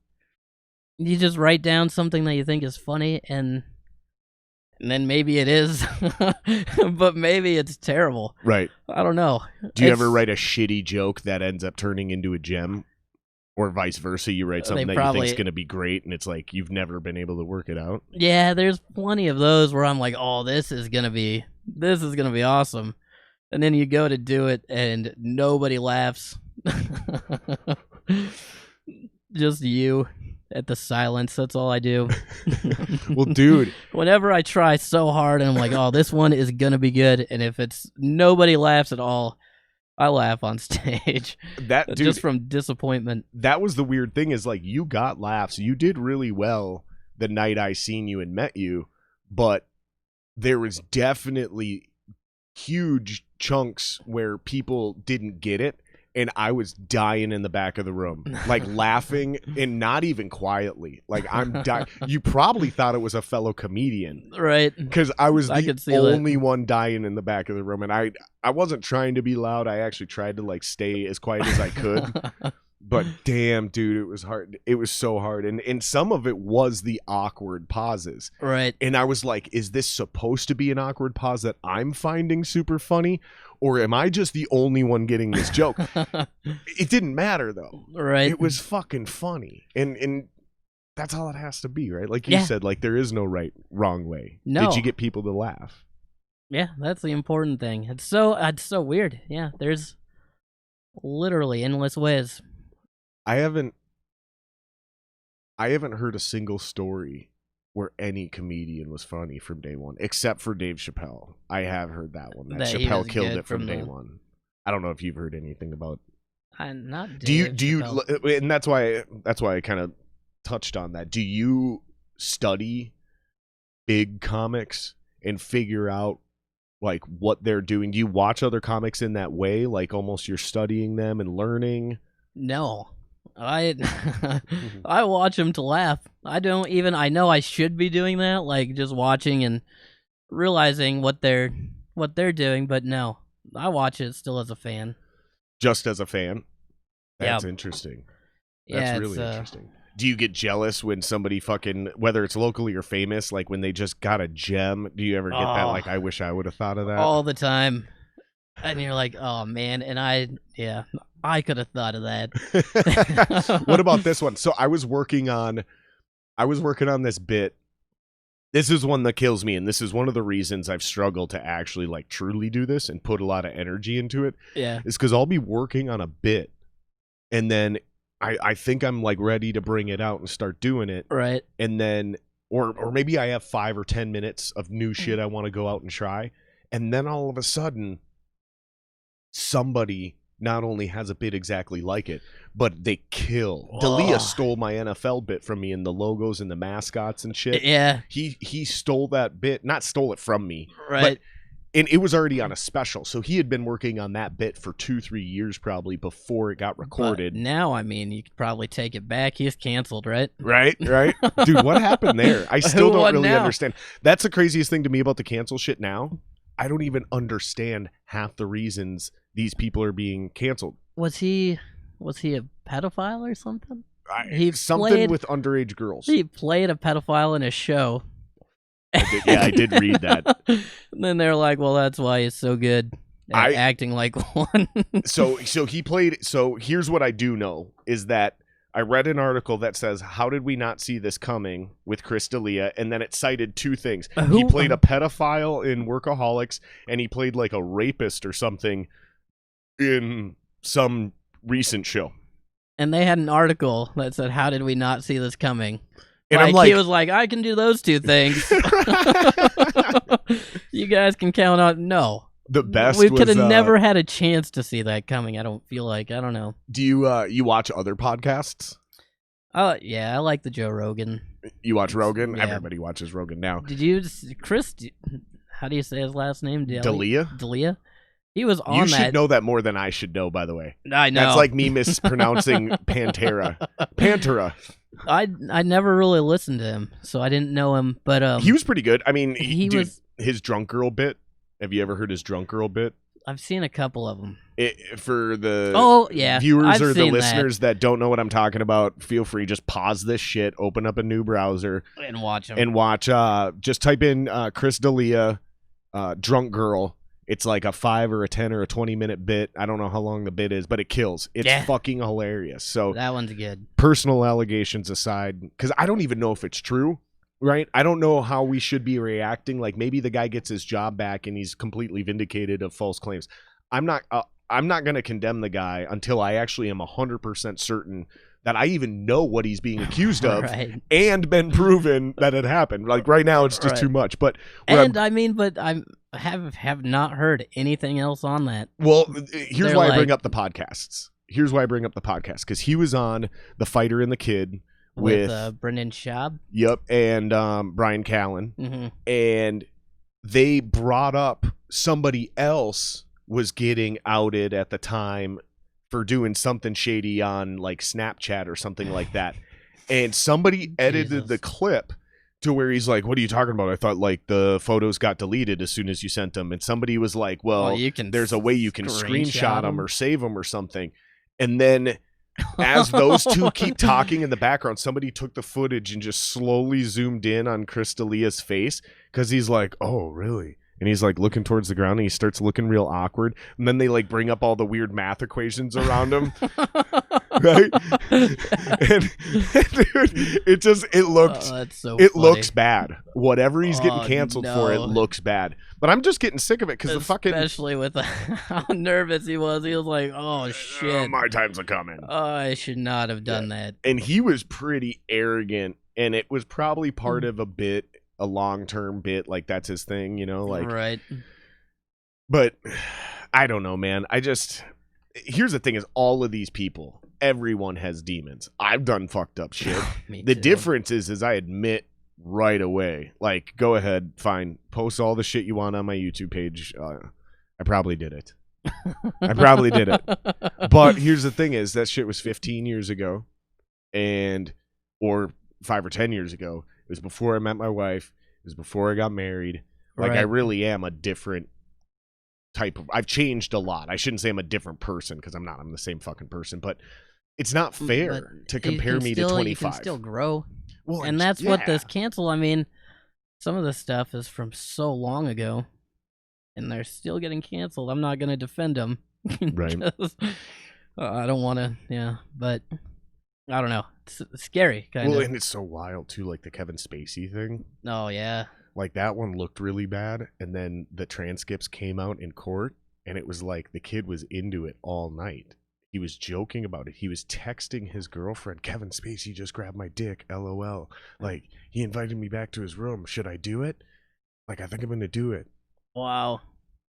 You just write down something that you think is funny, and then maybe it is, but maybe it's terrible. Right. I don't know. Do you It's- ever write a shitty joke that ends up turning into a gem? Or vice versa, you write something that you think is going to be great, and it's like you've never been able to work it out? Yeah, there's plenty of those where I'm like, oh, this is gonna be awesome, and then you go to do it and nobody laughs. Just you at the silence. That's all I do. Well, dude. Whenever I try so hard and I'm like, oh, this one is gonna be good, and if it's nobody laughs at all, I laugh on stage. That dude, Just from disappointment. that was the weird thing is like you got laughs. You did really well the night I seen you and met you, but there was definitely huge chunks where people didn't get it, and I was dying in the back of the room, like laughing, and not even quietly. Like I'm dying. You probably thought it was a fellow comedian, Right. because I was I the could see that. only one dying in the back of the room, and I wasn't trying to be loud. I actually tried to like stay as quiet as I could. But damn, dude, it was hard. It was so hard. And some of it was the awkward pauses. Right. And I was like, is this supposed to be an awkward pause that I'm finding super funny? Or am I just the only one getting this joke? It didn't matter, though. Right. It was fucking funny. And that's all it has to be, right? Like you Yeah. said, like there is no wrong way. No. Did you get people to laugh? Yeah, that's the important thing. It's so weird. Yeah, there's literally endless ways. I haven't heard a single story where any comedian was funny from day one, except for Dave Chappelle. I have heard that one. That That he Chappelle was killed good it from from day the- one. I don't know if you've heard anything about. I'm not. Do you Chappelle. and that's why I kind of touched on that. Do you study big comics and figure out like what they're doing? Do you watch other comics in that way, like almost you're studying them and learning? No, I I watch them to laugh. I don't even. I know I should be doing that, like just watching and realizing what they're doing. But no, I watch it still as a fan. Just as a fan? That's Yeah. interesting. Yeah, That's really interesting. Do you get jealous when somebody fucking, whether it's locally or famous, like when they just got a gem? Do you ever get that? Oh. Like, I wish I would have thought of that. all the time, and you're like, oh man, and I could have thought of that. What about this one? So I was working on this bit. This is one that kills me, and this is one of the reasons I've struggled to actually like truly do this and put a lot of energy into it. Yeah, Is because I'll be working on a bit, and then I think I'm like ready to bring it out and start doing it, right. and then or maybe I have 5 or 10 minutes of new shit I want to go out and try, and then all of a sudden somebody not only has a bit exactly like it, but they kill. Dalia stole my NFL bit from me, and the logos and the mascots and shit. Yeah, He stole that bit, not stole it from me, right. And it was already on a special, so he had been working on that bit for 2-3 years probably before it got recorded. But now, I mean, you could probably take it back. He's canceled, right? Right. Dude, what happened there? I still don't really now? understand. That's the craziest thing to me about the cancel shit now. I don't even understand half the reasons these people are being canceled. Was he a pedophile or something? Something with underage girls. He played a pedophile in a show. I did read that. And then they're like, well, that's why he's so good at acting like one. So he played. So here's what I do know is that I read an article that says, how did we not see this coming with Chris D'Elia? And then it cited two things. He played a pedophile in Workaholics, and he played like a rapist or something in some recent show. And they had an article that said, how did we not see this coming? And I'm like, he was like, I can do those two things. You guys can count on no. The best. We could have never had a chance to see that coming. I don't feel like. I don't know. Do you watch other podcasts? Yeah, I like the Joe Rogan. You watch Rogan? Yeah. Everybody watches Rogan now. Did you, Chris? How do you say his last name? D'Elia. D'Elia. He was on You that. should know that more than I should know, by the way. I know. That's like me mispronouncing Pantera. Pantera. I never really listened to him, so I didn't know him. But he was pretty good. I mean, was his drunk girl bit. Have you ever heard his drunk girl bit? I've seen a couple of them. For the viewers I've or the seen listeners that don't know what I'm talking about, feel free, just pause this shit, open up a new browser, and watch them. And watch. Just type in Chris D'Elia, drunk girl. It's like a 5 or a 10 or a 20-minute bit. I don't know how long the bit is, but it kills. It's fucking hilarious. So that one's good. Personal allegations aside, because I don't even know if it's true. Right? I don't know how we should be reacting. Like maybe the guy gets his job back and he's completely vindicated of false claims. I'm not going to condemn the guy until I actually am 100% certain that I even know what he's being accused of and been proven that it happened. Like right now it's just too much. But I have not heard anything else on that. Well, here's why I bring up the podcasts. Because he was on The Fighter and the Kid. With Brendan Schaub. Yep, and Brian Callen. Mm-hmm. And they brought up somebody else was getting outed at the time for doing something shady on like Snapchat or something like that. And somebody edited the clip to where he's like, what are you talking about? I thought like the photos got deleted as soon as you sent them. And somebody was like, well there's a way you can screenshot them or save them or something. And then as those two keep talking in the background, somebody took the footage and just slowly zoomed in on Chris D'Elia's face because he's like, oh, really? And he's like looking towards the ground and he starts looking real awkward. And then they like bring up all the weird math equations around him. Right? and dude, it looks bad. Whatever he's getting canceled for, it looks bad. But I'm just getting sick of it because especially with how nervous he was like, oh shit, my time's a coming. Oh, I should not have done that. And he was pretty arrogant, and it was probably part of a long-term bit, like that's his thing, you know, like right. But I don't know, man. Here's the thing: is all of these people, everyone has demons. I've done fucked up shit. The difference is I admit right away, like, go ahead, fine, post all the shit you want on my YouTube page. I probably did it. But here's the thing: is that shit was 15 years ago, or 5 or 10 years ago. It was before I met my wife. It was before I got married. Like, I really am a different type of... I've changed a lot. I shouldn't say I'm a different person, because I'm not. I'm the same fucking person. But it's not fair to compare me to 25. You can still grow. Well, and that's what this cancel... I mean, some of this stuff is from so long ago, and they're still getting canceled. I'm not going to defend them. Right. I don't want to... but... I don't know. It's scary, kind of. Well, and it's so wild, too, like the Kevin Spacey thing. Oh, yeah. Like, that one looked really bad, and then the transcripts came out in court, and it was like the kid was into it all night. He was joking about it. He was texting his girlfriend, Kevin Spacey just grabbed my dick, LOL. Like, he invited me back to his room. Should I do it? Like, I think I'm going to do it. Wow.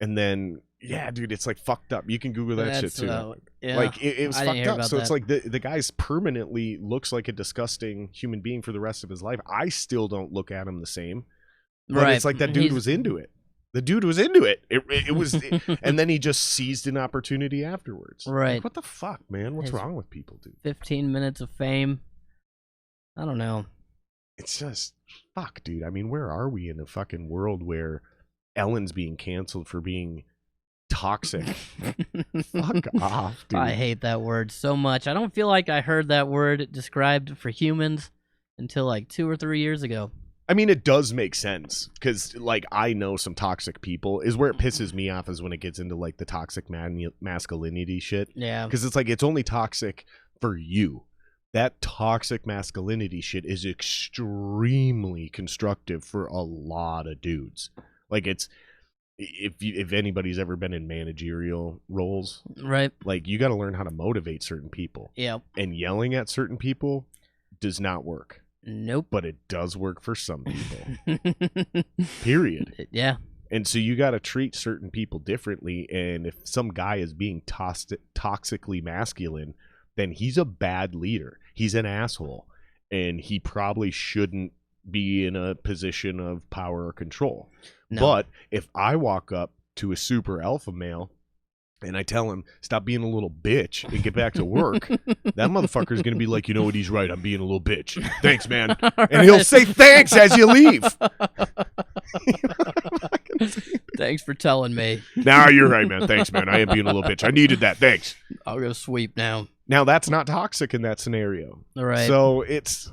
And then... yeah, dude, it's like fucked up. You can Google that shit too. Yeah. Like it was fucked up. So that. it's like the guy's permanently looks like a disgusting human being for the rest of his life. I still don't look at him the same. But it's like that dude was into it. The dude was into it. It was, and then he just seized an opportunity afterwards. Right. Like, what the fuck, man? What's wrong with people, dude? 15 minutes of fame. I don't know. It's just, fuck, dude. I mean, where are we in a fucking world where Ellen's being canceled for being toxic? Fuck off, dude. I hate that word so much. I don't feel like I heard that word described for humans until like 2 or 3 years ago. I mean, it does make sense because, like, I know some toxic people. Is where it pisses me off is when it gets into like the toxic masculinity shit. Yeah, because it's like it's only toxic for you. That toxic masculinity shit is extremely constructive for a lot of dudes. Like, it's if anybody's ever been in managerial roles, right? Like, you got to learn how to motivate certain people. Yeah, and yelling at certain people does not work. Nope. But it does work for some people. Period. Yeah. And so you got to treat certain people differently. And if some guy is being toxically masculine, then he's a bad leader. He's an asshole. And he probably shouldn't be in a position of power or control. No. But if I walk up to a super alpha male and I tell him, stop being a little bitch and get back to work, that motherfucker's going to be like, you know what, he's right. I'm being a little bitch. Thanks, man. And he'll say thanks as you leave. Thanks for telling me. Nah, you're right, man. Thanks, man. I am being a little bitch. I needed that. Thanks. I'll go sweep now. Now, that's not toxic in that scenario. All right. So it's...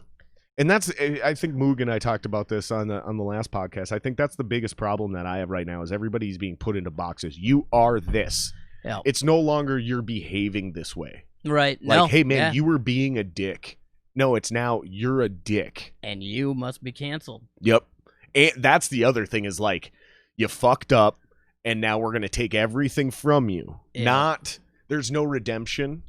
And that's, I think Moog and I talked about this on the last podcast. I think that's the biggest problem that I have right now is everybody's being put into boxes. You are this. Yeah. It's no longer you're behaving this way. Right. Like, no, hey, man, you were being a dick. No, it's now you're a dick. And you must be canceled. Yep. And that's the other thing is like, you fucked up, and now we're going to take everything from you. Yeah. There's no redemption.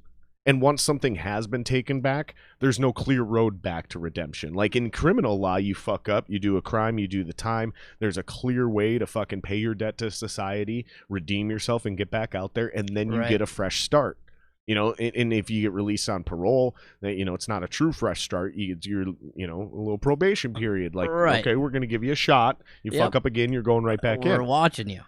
And once something has been taken back, there's no clear road back to redemption. Like in criminal law, you fuck up, you do a crime, you do the time. There's a clear way to fucking pay your debt to society, redeem yourself, and get back out there, and then you get a fresh start. You know, and if you get released on parole, you know, it's not a true fresh start. You're, you know, a little probation period. Like, okay, we're going to give you a shot. You fuck up again, you're going right back in. We're watching you.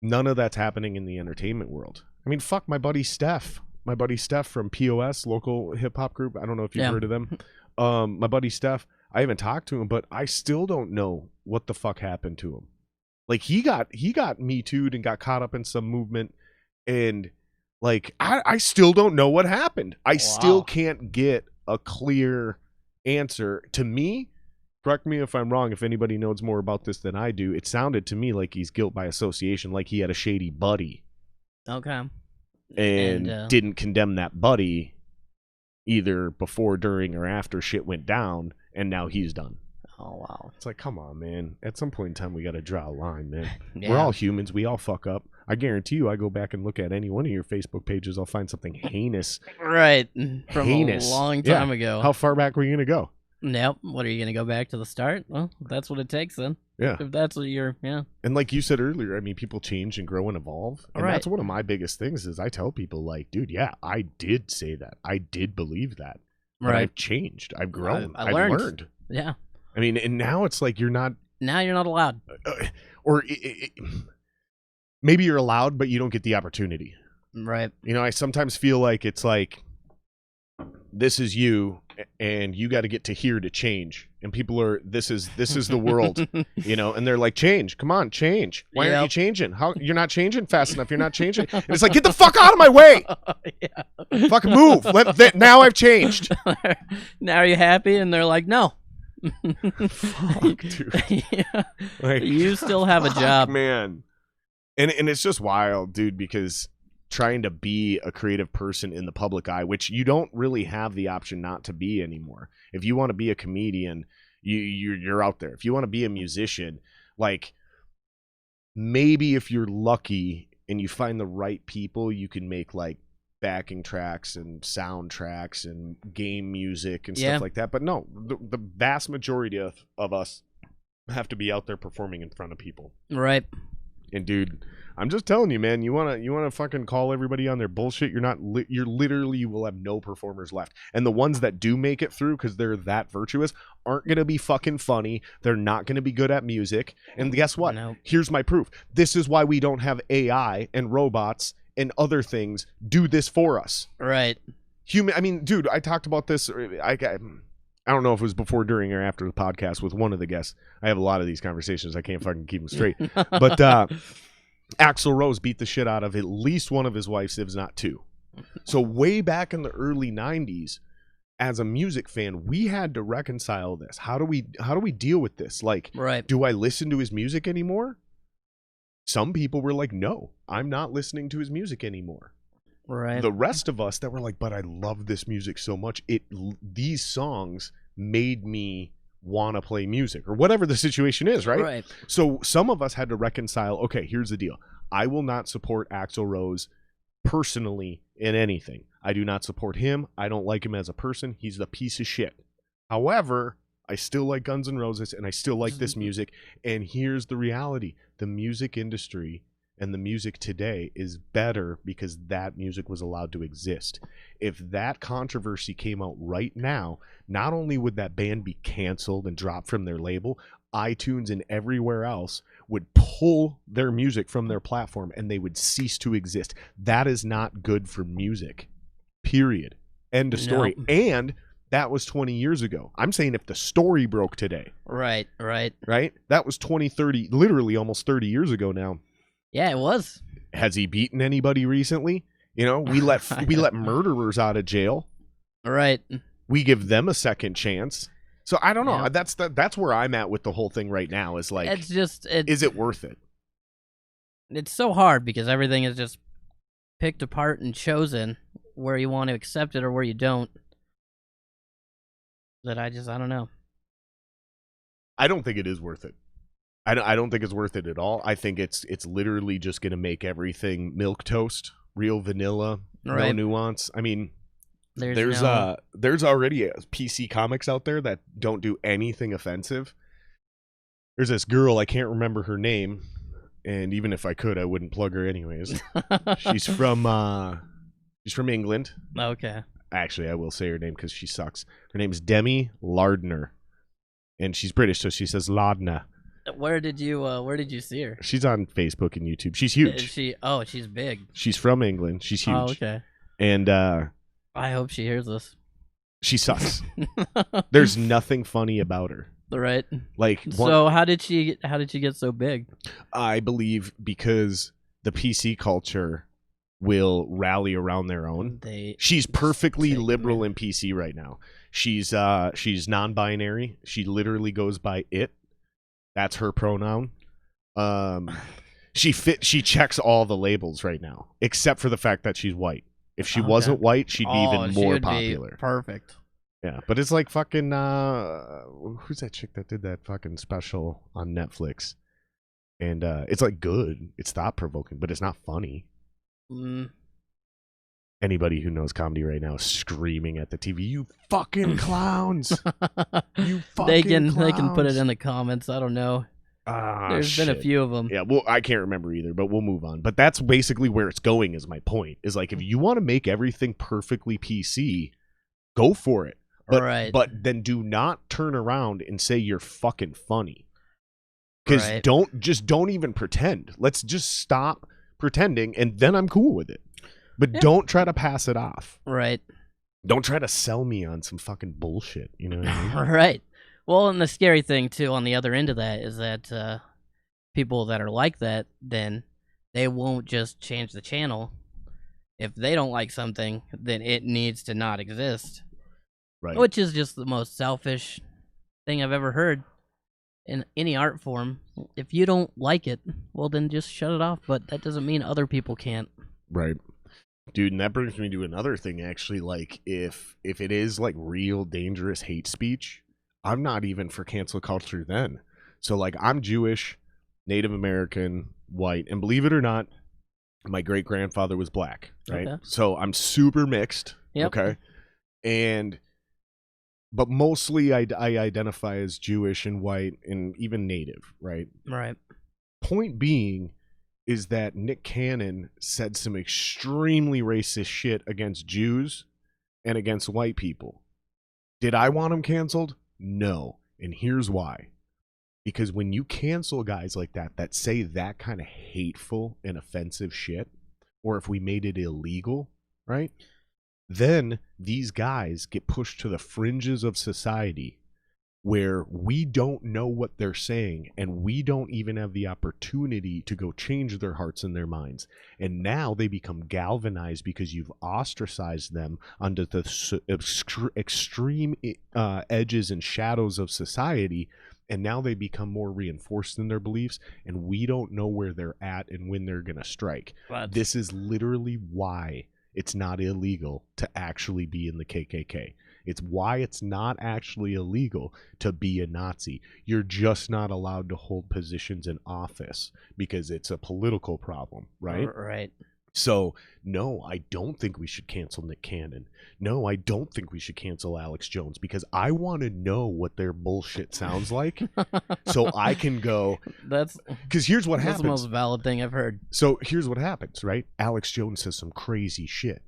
None of that's happening in the entertainment world. I mean, fuck my buddy Steph. My buddy Steph from POS, local hip-hop group. I don't know if you've heard of them. My buddy Steph, I haven't talked to him, but I still don't know what the fuck happened to him. Like, he got Me Too'd and got caught up in some movement, and, like, I still don't know what happened. I still can't get a clear answer. To me, correct me if I'm wrong, if anybody knows more about this than I do, it sounded to me like he's guilt by association, like he had a shady buddy. Okay. And didn't condemn that buddy either before, during, or after shit went down, and now he's done. Oh, wow. It's like, come on, man. At some point in time, we got to draw a line, man. Yeah. We're all humans. We all fuck up. I guarantee you, I go back and look at any one of your Facebook pages, I'll find something heinous. Right. From a long time ago. How far back were you going to go? Nope. What, are you going to go back to the start? Well, that's what it takes then. Yeah. If that's what you're, And like you said earlier, I mean, people change and grow and evolve. And that's one of my biggest things is I tell people, like, dude, yeah, I did say that. I did believe that. But I've changed. I've grown. I've learned. Yeah. I mean, and now it's like you're not. Now you're not allowed. Maybe you're allowed, but you don't get the opportunity. Right. You know, I sometimes feel like it's like, this is you, and you got to get to here to change. And people are, this is the world, you know, and they're like, change, come on, change. Why aren't you changing? How you're not changing fast enough? You're not changing. And it's like, get the fuck out of my way. Fucking move. Now I've changed. Now are you happy? And they're like, no. Fuck, dude. Like, you still have a job, man. And it's just wild, dude, because trying to be a creative person in the public eye, which you don't really have the option not to be anymore. If you want to be a comedian, you're out there. If you want to be a musician, like, maybe if you're lucky and you find the right people, you can make like backing tracks and soundtracks and game music and stuff like that. But no, the vast majority of us have to be out there performing in front of people. Right. And dude, I'm just telling you, man, you wanna fucking call everybody on their bullshit. You're literally, you will have no performers left. And the ones that do make it through because they're that virtuous aren't gonna be fucking funny. They're not gonna be good at music. And guess what? Nope. Here's my proof. This is why we don't have AI and robots and other things do this for us. Right. I mean, dude, I talked about this. I don't know if it was before, during, or after the podcast with one of the guests. I have a lot of these conversations. I can't fucking keep them straight. But Axl Rose beat the shit out of at least one of his wives, if not two. So way back in the early 90s, as a music fan, we had to reconcile this. How do we deal with this? Like, right. Do I listen to his music anymore? Some people were like, no, I'm not listening to his music anymore. Right. The rest of us that were like, but I love this music so much. These songs made me want to play music, or whatever the situation is, right? Right. So some of us had to reconcile, okay, here's the deal. I will not support Axl Rose personally in anything. I do not support him. I don't like him as a person. He's the piece of shit. However, I still like Guns N' Roses, and I still like this music. And here's the reality. The music industry and the music today is better because that music was allowed to exist. If that controversy came out right now, not only would that band be canceled and dropped from their label, iTunes and everywhere else would pull their music from their platform and they would cease to exist. That is not good for music. Period. End of story. No. And that was 20 years ago. I'm saying if the story broke today. Right. That was 20, 30, literally almost 30 years ago now. Yeah, it was. Has he beaten anybody recently? You know, we let murderers out of jail. Right. We give them a second chance. So I don't know. Yeah. That's where I'm at with the whole thing right now. Is like, is it worth it? It's so hard because everything is just picked apart and chosen where you want to accept it or where you don't. That I don't know. I don't think it is worth it. I don't think it's worth it at all. I think it's literally just going to make everything milquetoast, real vanilla, right. No nuance. I mean, there's no... already PC comics out there that don't do anything offensive. There's this girl, I can't remember her name, and even if I could, I wouldn't plug her anyways. She's from England. Okay. Actually, I will say her name because she sucks. Her name is Demi Lardner, and she's British, so she says Lardner. Where did you see her? She's on Facebook and YouTube. She's huge. She's big. She's from England. She's huge. Oh, okay. And I hope she hears this. She sucks. There's nothing funny about her. Right. Like, so how did she get so big? I believe because the PC culture will rally around their own. She's perfectly liberal in PC right now. She's non-binary. She literally goes by it. That's her pronoun. She checks all the labels right now, except for the fact that she's white. If she wasn't white, she'd be even more popular. Perfect. Yeah, but it's like fucking who's that chick that did that fucking special on Netflix? And it's like good. It's thought provoking, but it's not funny. Anybody who knows comedy right now is screaming at the TV, "You fucking clowns! You fucking clowns!" They can put it in the comments. I don't know. There's been a few of them. Yeah, well, I can't remember either, but we'll move on. But that's basically where it's going. Is my point? Is like, if you want to make everything perfectly PC, go for it. But then do not turn around and say you're fucking funny. Because don't even pretend. Let's just stop pretending, and then I'm cool with it. But don't try to pass it off. Right. Don't try to sell me on some fucking bullshit. You know what I mean? Right. Well, and the scary thing, too, on the other end of that is that people that are like that, then they won't just change the channel. If they don't like something, then it needs to not exist. Right. Which is just the most selfish thing I've ever heard in any art form. If you don't like it, well, then just shut it off. But that doesn't mean other people can't. Right. Dude, and that brings me to another thing, actually. Like, if it is, like, real dangerous hate speech, I'm not even for cancel culture then. So, like, I'm Jewish, Native American, white, and believe it or not, my great-grandfather was black, right? Okay. So I'm super mixed, okay? But mostly I identify as Jewish and white and even Native, right? Right. Point being, is that Nick Cannon said some extremely racist shit against Jews and against white people. Did I want him canceled? No. And here's why. Because when you cancel guys like that say that kind of hateful and offensive shit, or if we made it illegal, right? Then these guys get pushed to the fringes of society where we don't know what they're saying and we don't even have the opportunity to go change their hearts and their minds. And now they become galvanized because you've ostracized them under the extreme edges and shadows of society. And now they become more reinforced in their beliefs, and we don't know where they're at and when they're going to strike. This is literally why it's not illegal to actually be in the KKK. It's why it's not actually illegal to be a Nazi. You're just not allowed to hold positions in office because it's a political problem, right? Right. So, no, I don't think we should cancel Nick Cannon. No, I don't think we should cancel Alex Jones because I want to know what their bullshit sounds like so I can go. Because here's what happens. That's the most valid thing I've heard. So here's what happens, right? Alex Jones says some crazy shit.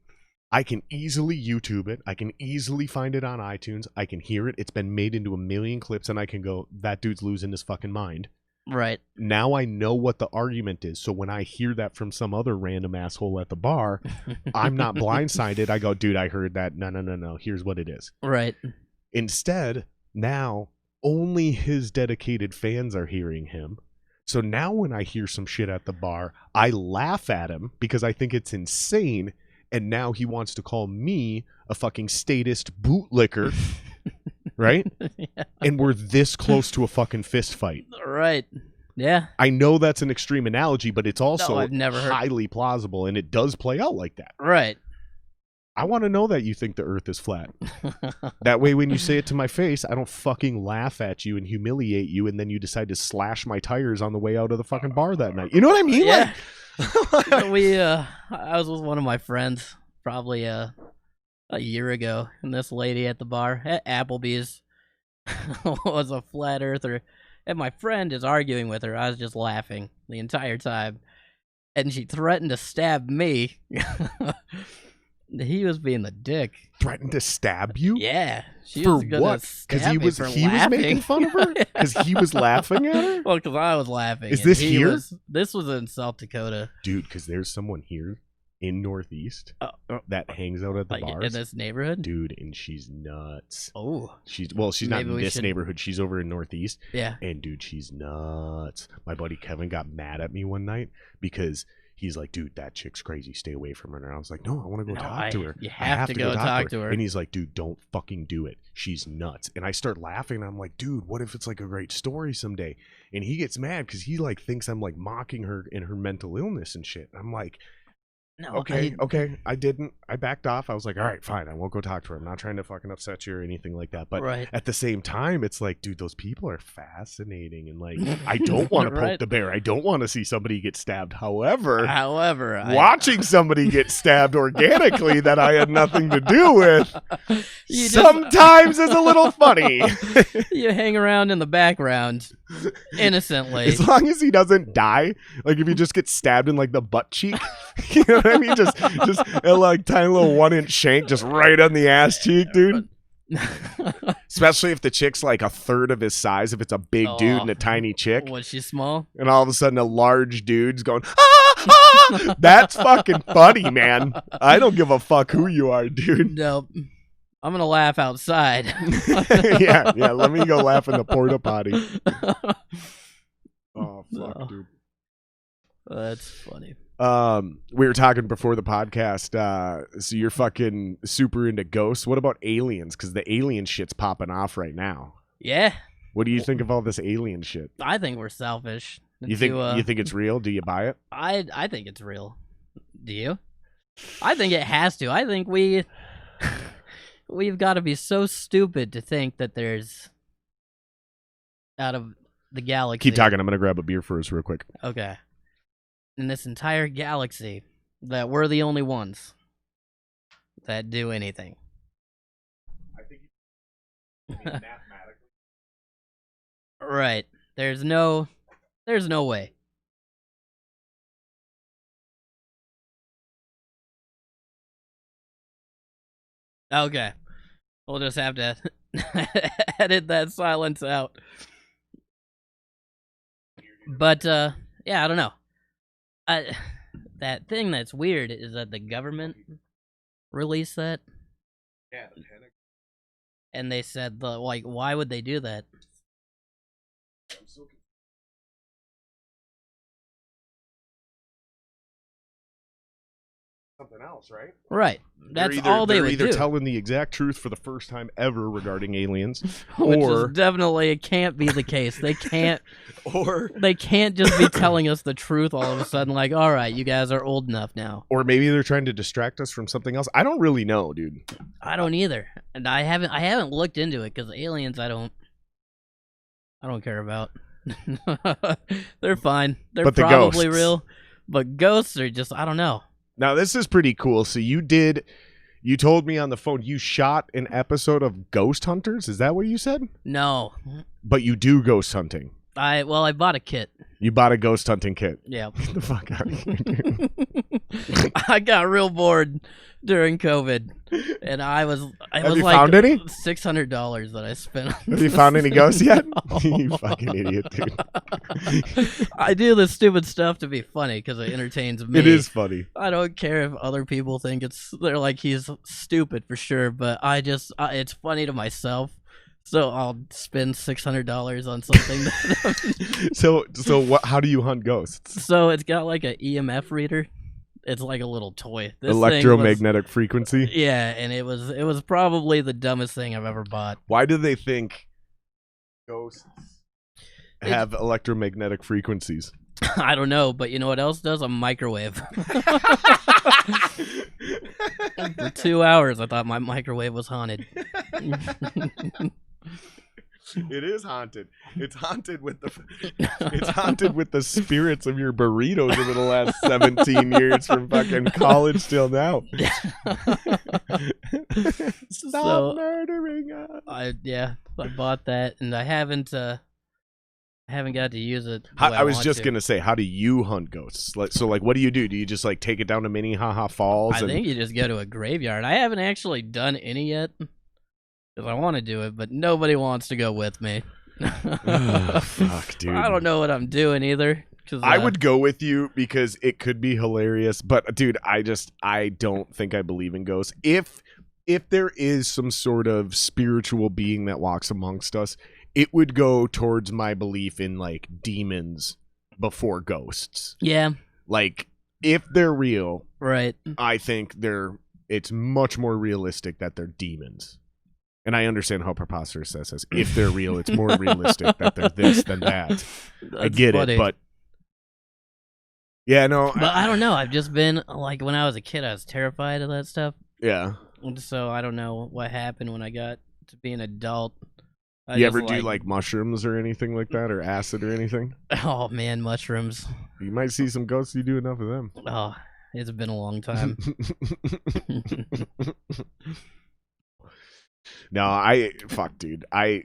I can easily YouTube it. I can easily find it on iTunes. I can hear it. It's been made into a million clips, and I can go, that dude's losing his fucking mind. Right. Now I know what the argument is. So when I hear that from some other random asshole at the bar, I'm not blindsided. I go, dude, I heard that. No. Here's what it is. Right. Instead, now only his dedicated fans are hearing him. So now when I hear some shit at the bar, I laugh at him because I think it's insane. And now he wants to call me a fucking statist bootlicker. Right? Yeah. And we're this close to a fucking fist fight. Right. Yeah. I know that's an extreme analogy, but it's also I've never heard. Highly plausible, and it does play out like that. Right. I want to know that you think the earth is flat. That way, when you say it to my face, I don't fucking laugh at you and humiliate you, and then you decide to slash my tires on the way out of the fucking bar that night. You know what I mean? Yeah. I was with one of my friends probably a year ago, and this lady at the bar at Applebee's was a flat earther, and my friend is arguing with her. I was just laughing the entire time, and she threatened to stab me. He was being the dick. Threatened to stab you? Yeah. She for was gonna what? Because he was making fun of her? Because he was laughing at her? Well, because I was laughing. Is this here? This was in South Dakota. Dude, because there's someone here in Northeast that hangs out at the bars. In this neighborhood? Dude, and she's nuts. Oh. She's not in this neighborhood. She's over in Northeast. Yeah. And dude, she's nuts. My buddy Kevin got mad at me one night because he's like, dude, that chick's crazy. Stay away from her. And I was like, no, I want to go talk to her. You have to go talk to her. And he's like, dude, don't fucking do it. She's nuts. And I start laughing. And I'm like, dude, what if it's like a great story someday? And he gets mad because he like thinks I'm like mocking her in her mental illness and shit. I'm like, no, okay. I didn't. I backed off. I was like, all right, fine. I won't go talk to her. I'm not trying to fucking upset you or anything like that. But at the same time, it's like, dude, those people are fascinating. And like, I don't want to poke the bear. I don't want to see somebody get stabbed. However, watching somebody get stabbed organically that I had nothing to do with sometimes is a little funny. You hang around in the background innocently. As long as he doesn't die. Like if he just gets stabbed in like the butt cheek. You know what I mean? Just a like tiny little 1-inch shank just right on the ass cheek, dude. Especially if the chick's like a third of his size, if it's a big dude and a tiny chick. Was she small? And all of a sudden a large dude's going, ah! That's fucking funny, man. I don't give a fuck who you are, dude. Nope. I'm gonna laugh outside. yeah, let me go laugh in the porta potty. Oh fuck, dude. That's funny. We were talking before the podcast, so you're fucking super into ghosts. What about aliens? Because the alien shit's popping off right now. Yeah. What do you think of all this alien shit? I think we're selfish. You think it's real? Do you buy it? I think it's real. Do you? I think it has to. I think we've got to be so stupid to think that there's out of the galaxy. Keep talking. I'm gonna grab a beer first, real quick. Okay. In this entire galaxy, that we're the only ones that do anything. I think mathematically. Right. There's no way. Okay. We'll just have to edit that silence out. But yeah, I don't know. That thing that's weird is that the government released that, Yeah, the panic. and they said like, why would they do that? I'm so confused. Something else, right? Right. That's They're all they they're would either do. telling the exact truth for the first time ever regarding aliens, Which or is definitely it can't be the case. They can't or just be telling us the truth all of a sudden. Like, all right, you guys are old enough now. or maybe they're trying to distract us from something else. I don't really know, dude. I don't either, and I haven't looked into it because aliens I don't care about. They're fine. They're But the probably ghosts. real, but ghosts are just I don't know. Now this is pretty cool. So you told me on the phone you shot an episode of Ghost Hunters. Is that what you said? No, But you do ghost hunting. I bought a kit. You bought a ghost hunting kit. Yeah. Get the fuck out of here, dude. I got real bored during COVID, and I was Have you like found any? $600 that I spent. Have you found any ghosts yet? No. You fucking idiot, dude. I do this stupid stuff to be funny because it entertains me. It is funny. I don't care if other people think they're like he's stupid for sure, but it's funny to myself. So I'll spend $600 on something. So what? How do you hunt ghosts? So it's got like an EMF reader. It's like a little toy. This thing Electromagnetic frequency. yeah, and it was probably the dumbest thing I've ever bought. Why do they think ghosts have electromagnetic frequencies? I don't know, but you know what else does? A microwave. For 2 hours, I thought my microwave was haunted. It is haunted. It's haunted with the spirits of your burritos over the last 17 years from fucking college till now. Stop murdering us. I bought that, and I haven't got to use it. I was just gonna say, how do you hunt ghosts? What do you do? Do you just like take it down to Minnehaha Falls? I think you just go to a graveyard. I haven't actually done any yet. Because I want to do it, but nobody wants to go with me. Fuck, dude. I don't know what I'm doing either. I would go with you because it could be hilarious, but dude, I don't think I believe in ghosts. If there is some sort of spiritual being that walks amongst us, it would go towards my belief in like demons before ghosts. Yeah. Like if they're real, right. I think it's much more realistic that they're demons. And I understand how preposterous that is. If they're real, it's more realistic that they're this than that. I get it, but yeah, no. But I don't know. I've just been like when I was a kid, I was terrified of that stuff. Yeah. And so I don't know what happened when I got to be an adult. You ever do like mushrooms or anything like that, or acid or anything? Oh man, mushrooms. You might see some ghosts. You do enough of them. Oh, it's been a long time. No, fuck, dude. I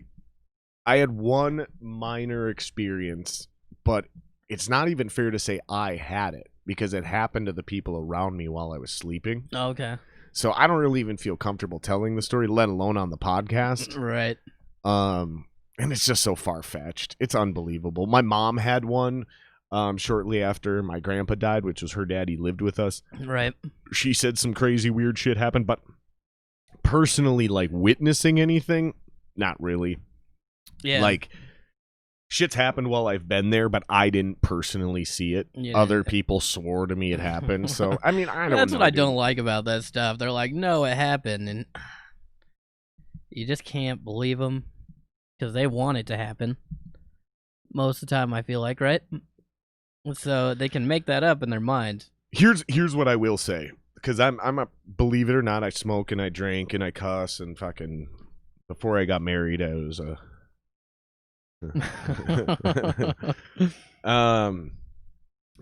had one minor experience, but it's not even fair to say I had it because it happened to the people around me while I was sleeping. Okay. So I don't really even feel comfortable telling the story, let alone on the podcast. Right. And it's just so far-fetched. It's unbelievable. My mom had one shortly after my grandpa died, which was her dad. He lived with us. Right. She said some crazy weird shit happened, but personally, like witnessing anything, not really. Yeah. Like shit's happened while I've been there, but I didn't personally see it. Yeah. Other people swore to me it happened. So I mean, I don't That's know, what I dude. don't like about that stuff. They're like, no, it happened, and you just can't believe them because they want it to happen. Most of the time, I feel like, right? So they can make that up in their mind. Here's what I will say, because I'm a, believe it or not, I smoke and I drink and I cuss and fucking. Before I got married, I was a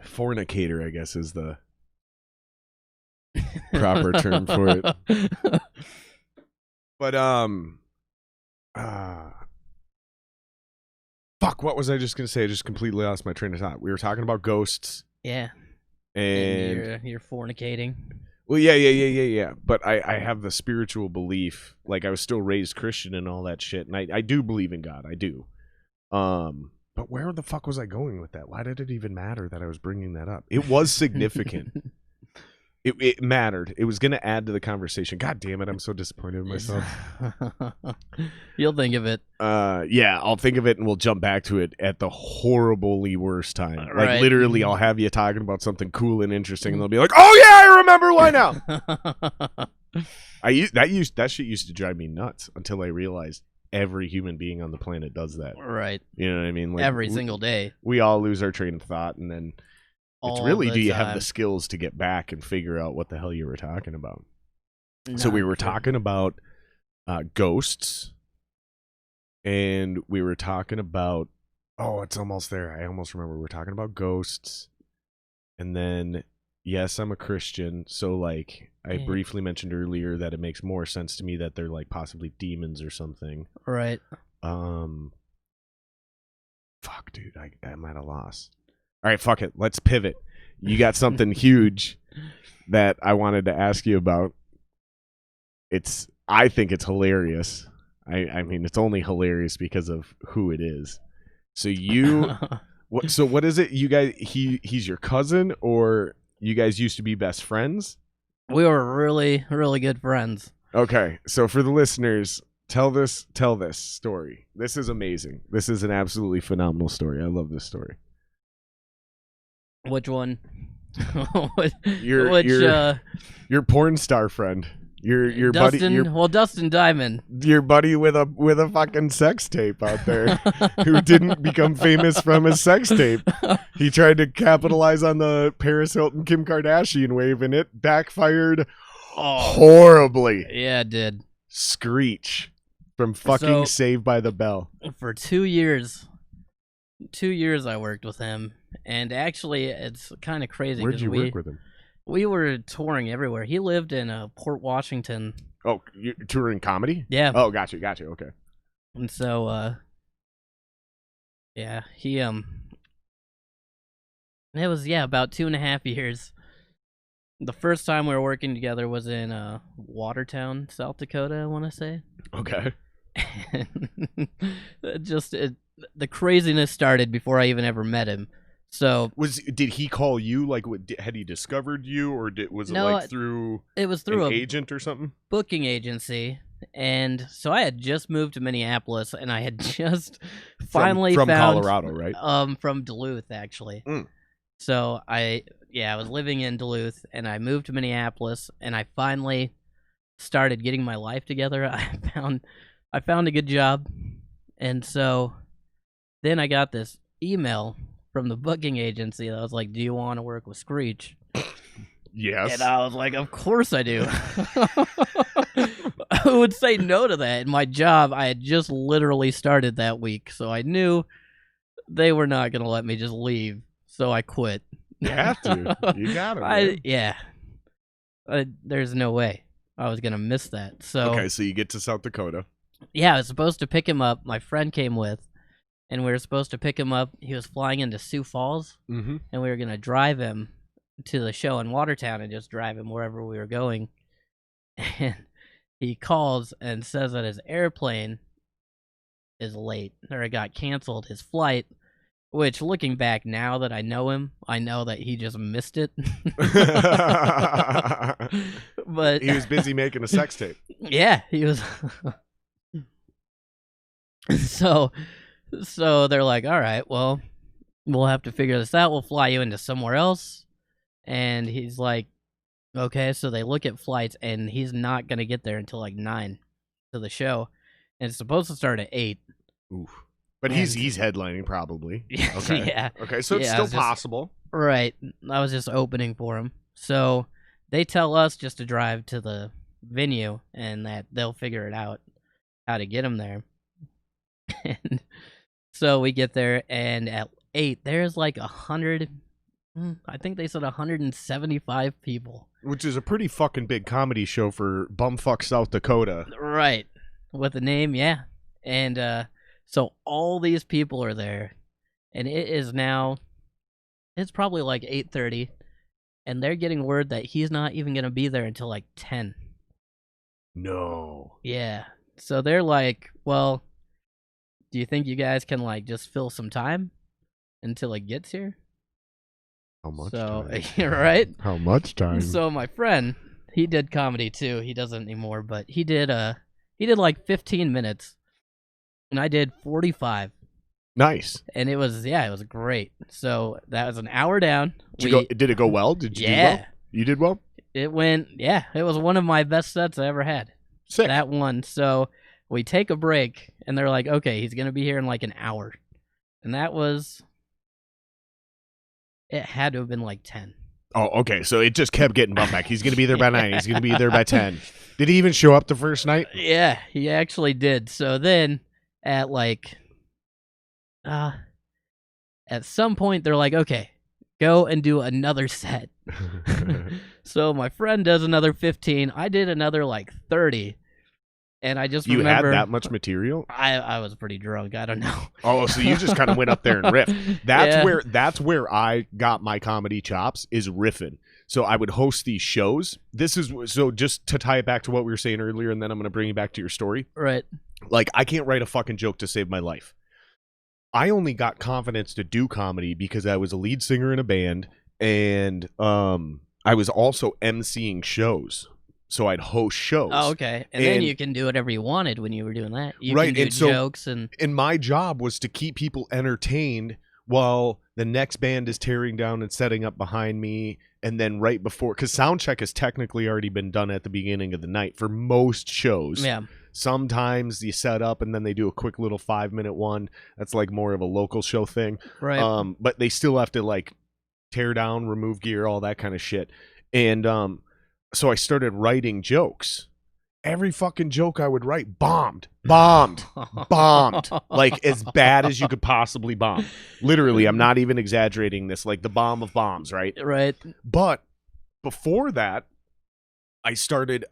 fornicator, I guess is the proper term for it. But fuck, what was I just gonna say? I just completely lost my train of thought. We were talking about ghosts. Yeah. And you're fornicating. Well, yeah. But I have the spiritual belief. Like, I was still raised Christian and all that shit, and I do believe in God. I do. But where the fuck was I going with that? Why did it even matter that I was bringing that up? It was significant. It mattered. It was going to add to the conversation. God damn it! I'm so disappointed in myself. You'll think of it. Yeah, I'll think of it, and we'll jump back to it at the horribly worst time. Like, Right. literally, I'll have you talking about something cool and interesting, and they'll be like, "Oh yeah, I remember. Why now?" That shit used to drive me nuts until I realized every human being on the planet does that. Right. You know what I mean? Like, Every single day. we all lose our train of thought, and then it's All really, the do you have time. the skills to get back and figure out what the hell you were talking about? So Not we were true. talking about ghosts, and we were talking about, oh, it's almost there. I almost remember. We're talking about ghosts, and then, yes, I'm a Christian, so, like, I Yeah. briefly mentioned earlier that it makes more sense to me that they're, like, possibly demons or something. Right. Fuck, dude, I'm at a loss. All right, fuck it. Let's pivot. You got something huge that I wanted to ask you about. I think it's hilarious. I mean, it's only hilarious because of who it is. So what is it? You guys, he's your cousin, or you guys used to be best friends? We were really, really good friends. Okay, so for the listeners, tell this story. This is amazing. This is an absolutely phenomenal story. I love this story. Which one? Your porn star friend. Your Dustin. buddy. Dustin Diamond. Your buddy with a fucking sex tape out there, who didn't become famous from his sex tape. He tried to capitalize on the Paris Hilton Kim Kardashian wave, and it backfired horribly. Yeah, it did. Screech from fucking So- Saved by the Bell. For 2 years. 2 years I worked with him, and actually it's kind of crazy. Where'd 'cause you work with him? We were touring everywhere. He lived in Port Washington. Oh, you're touring comedy? Yeah. Oh, gotcha. Okay. And so, yeah, he, it was, about 2.5 years. The first time we were working together was in, Watertown, South Dakota, I want to say. Okay. The craziness started before I even ever met him. So Did he call you? Like, had he discovered you, or was it No, like through it was through an a agent or something? booking agency. And so I had just moved to Minneapolis, and I had just finally from found Colorado, right? from Duluth, actually. Mm. So I was living in Duluth, and I moved to Minneapolis, and I finally started getting my life together. I found a good job, and so then I got this email from the booking agency that was like, "Do you want to work with Screech?" Yes. And I was like, "Of course I do." Who would say no to that? In my job, I had just literally started that week, so I knew they were not going to let me just leave, so I quit. You have to. You got it. Yeah. There's no way I was going to miss that. So Okay, so you get to South Dakota. yeah, I was supposed to pick him up. My friend came with, and we were supposed to pick him up. He was flying into Sioux Falls, Mm-hmm. and we were going to drive him to the show in Watertown and just drive him wherever we were going. And he calls and says that his airplane is late, or it got canceled, his flight, which, looking back now that I know him, I know that he just missed it. But He was busy making a sex tape. yeah, he was. So they're like, all right, well, we'll have to figure this out. We'll fly you into somewhere else. And he's like, okay. So they look at flights, and he's not going to get there until like 9 to the show. And it's supposed to start at 8. Oof. But he's headlining probably. Okay. Yeah. Okay, so it's Yeah, still it's just- possible. Right. I was just opening for him. So they tell us just to drive to the venue and that they'll figure it out how to get him there. And so we get there, and at 8, there's like 100, I think they said 175 people. Which is a pretty fucking big comedy show for bumfuck South Dakota. Right. With the name, yeah. And so all these people are there, and it's probably like 8:30, and they're getting word that he's not even gonna be there until like 10. No. Yeah. So they're like, well, do you think you guys can like just fill some time until it gets here? How much So time? right? How much time? So my friend, he did comedy too. He doesn't anymore, but he did like 15 minutes, and I did 45. Nice. And it was great. So that was an hour down. Did it go well? Did you do well? You did well? It went, it was one of my best sets I ever had. Sick. That one. So we take a break, and they're like, okay, he's going to be here in like an hour. And it had to have been like 10. Oh, okay. So it just kept getting bumped back. He's going to be there by 9. He's going to be there by 10. Did he even show up the first night? Yeah, he actually did. So then at like, at some point, they're like, okay, go and do another set. So my friend does another 15. I did another like 30. And I just remember... You had that much material? I was pretty drunk. I don't know. Oh, so you just kind of went up there and riffed. That's where I got my comedy chops, is riffing. So I would host these shows. So just to tie it back to what we were saying earlier, and then I'm going to bring you back to your story. Right. Like, I can't write a fucking joke to save my life. I only got confidence to do comedy because I was a lead singer in a band, and I was also emceeing shows. So I'd host shows. Oh, okay. And then you can do whatever you wanted when you were doing that. You right, can do jokes and my job was to keep people entertained while the next band is tearing down and setting up behind me, and then right before, because sound check has technically already been done at the beginning of the night for most shows. Yeah. Sometimes you set up and then they do a quick little 5-minute one. That's like more of a local show thing. Right. But they still have to like tear down, remove gear, all that kind of shit. And so I started writing jokes. Every fucking joke I would write bombed. Like as bad as you could possibly bomb. Literally, I'm not even exaggerating this. Like the bomb of bombs, right? Right. But before that, I started,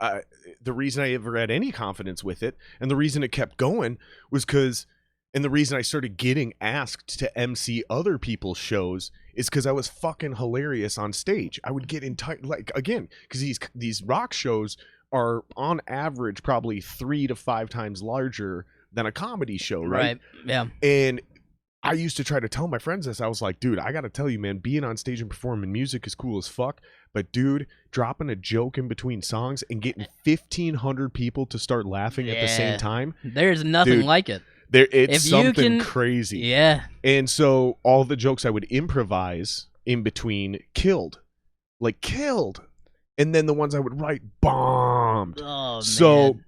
the reason I ever had any confidence with it, and the reason it kept going was because, and the reason I started getting asked to MC other people's shows is because I was fucking hilarious on stage. I would get like, again, because these rock shows are on average probably 3 to 5 times larger than a comedy show, right? Right, yeah. And I used to try to tell my friends this. I was like, dude, I got to tell you, man, being on stage and performing music is cool as fuck. But, dude, dropping a joke in between songs and getting 1,500 people to start laughing at the same time. There's nothing like it. It's something crazy. Yeah. And so all the jokes I would improvise in between killed. And then the ones I would write bombed. Oh, so man.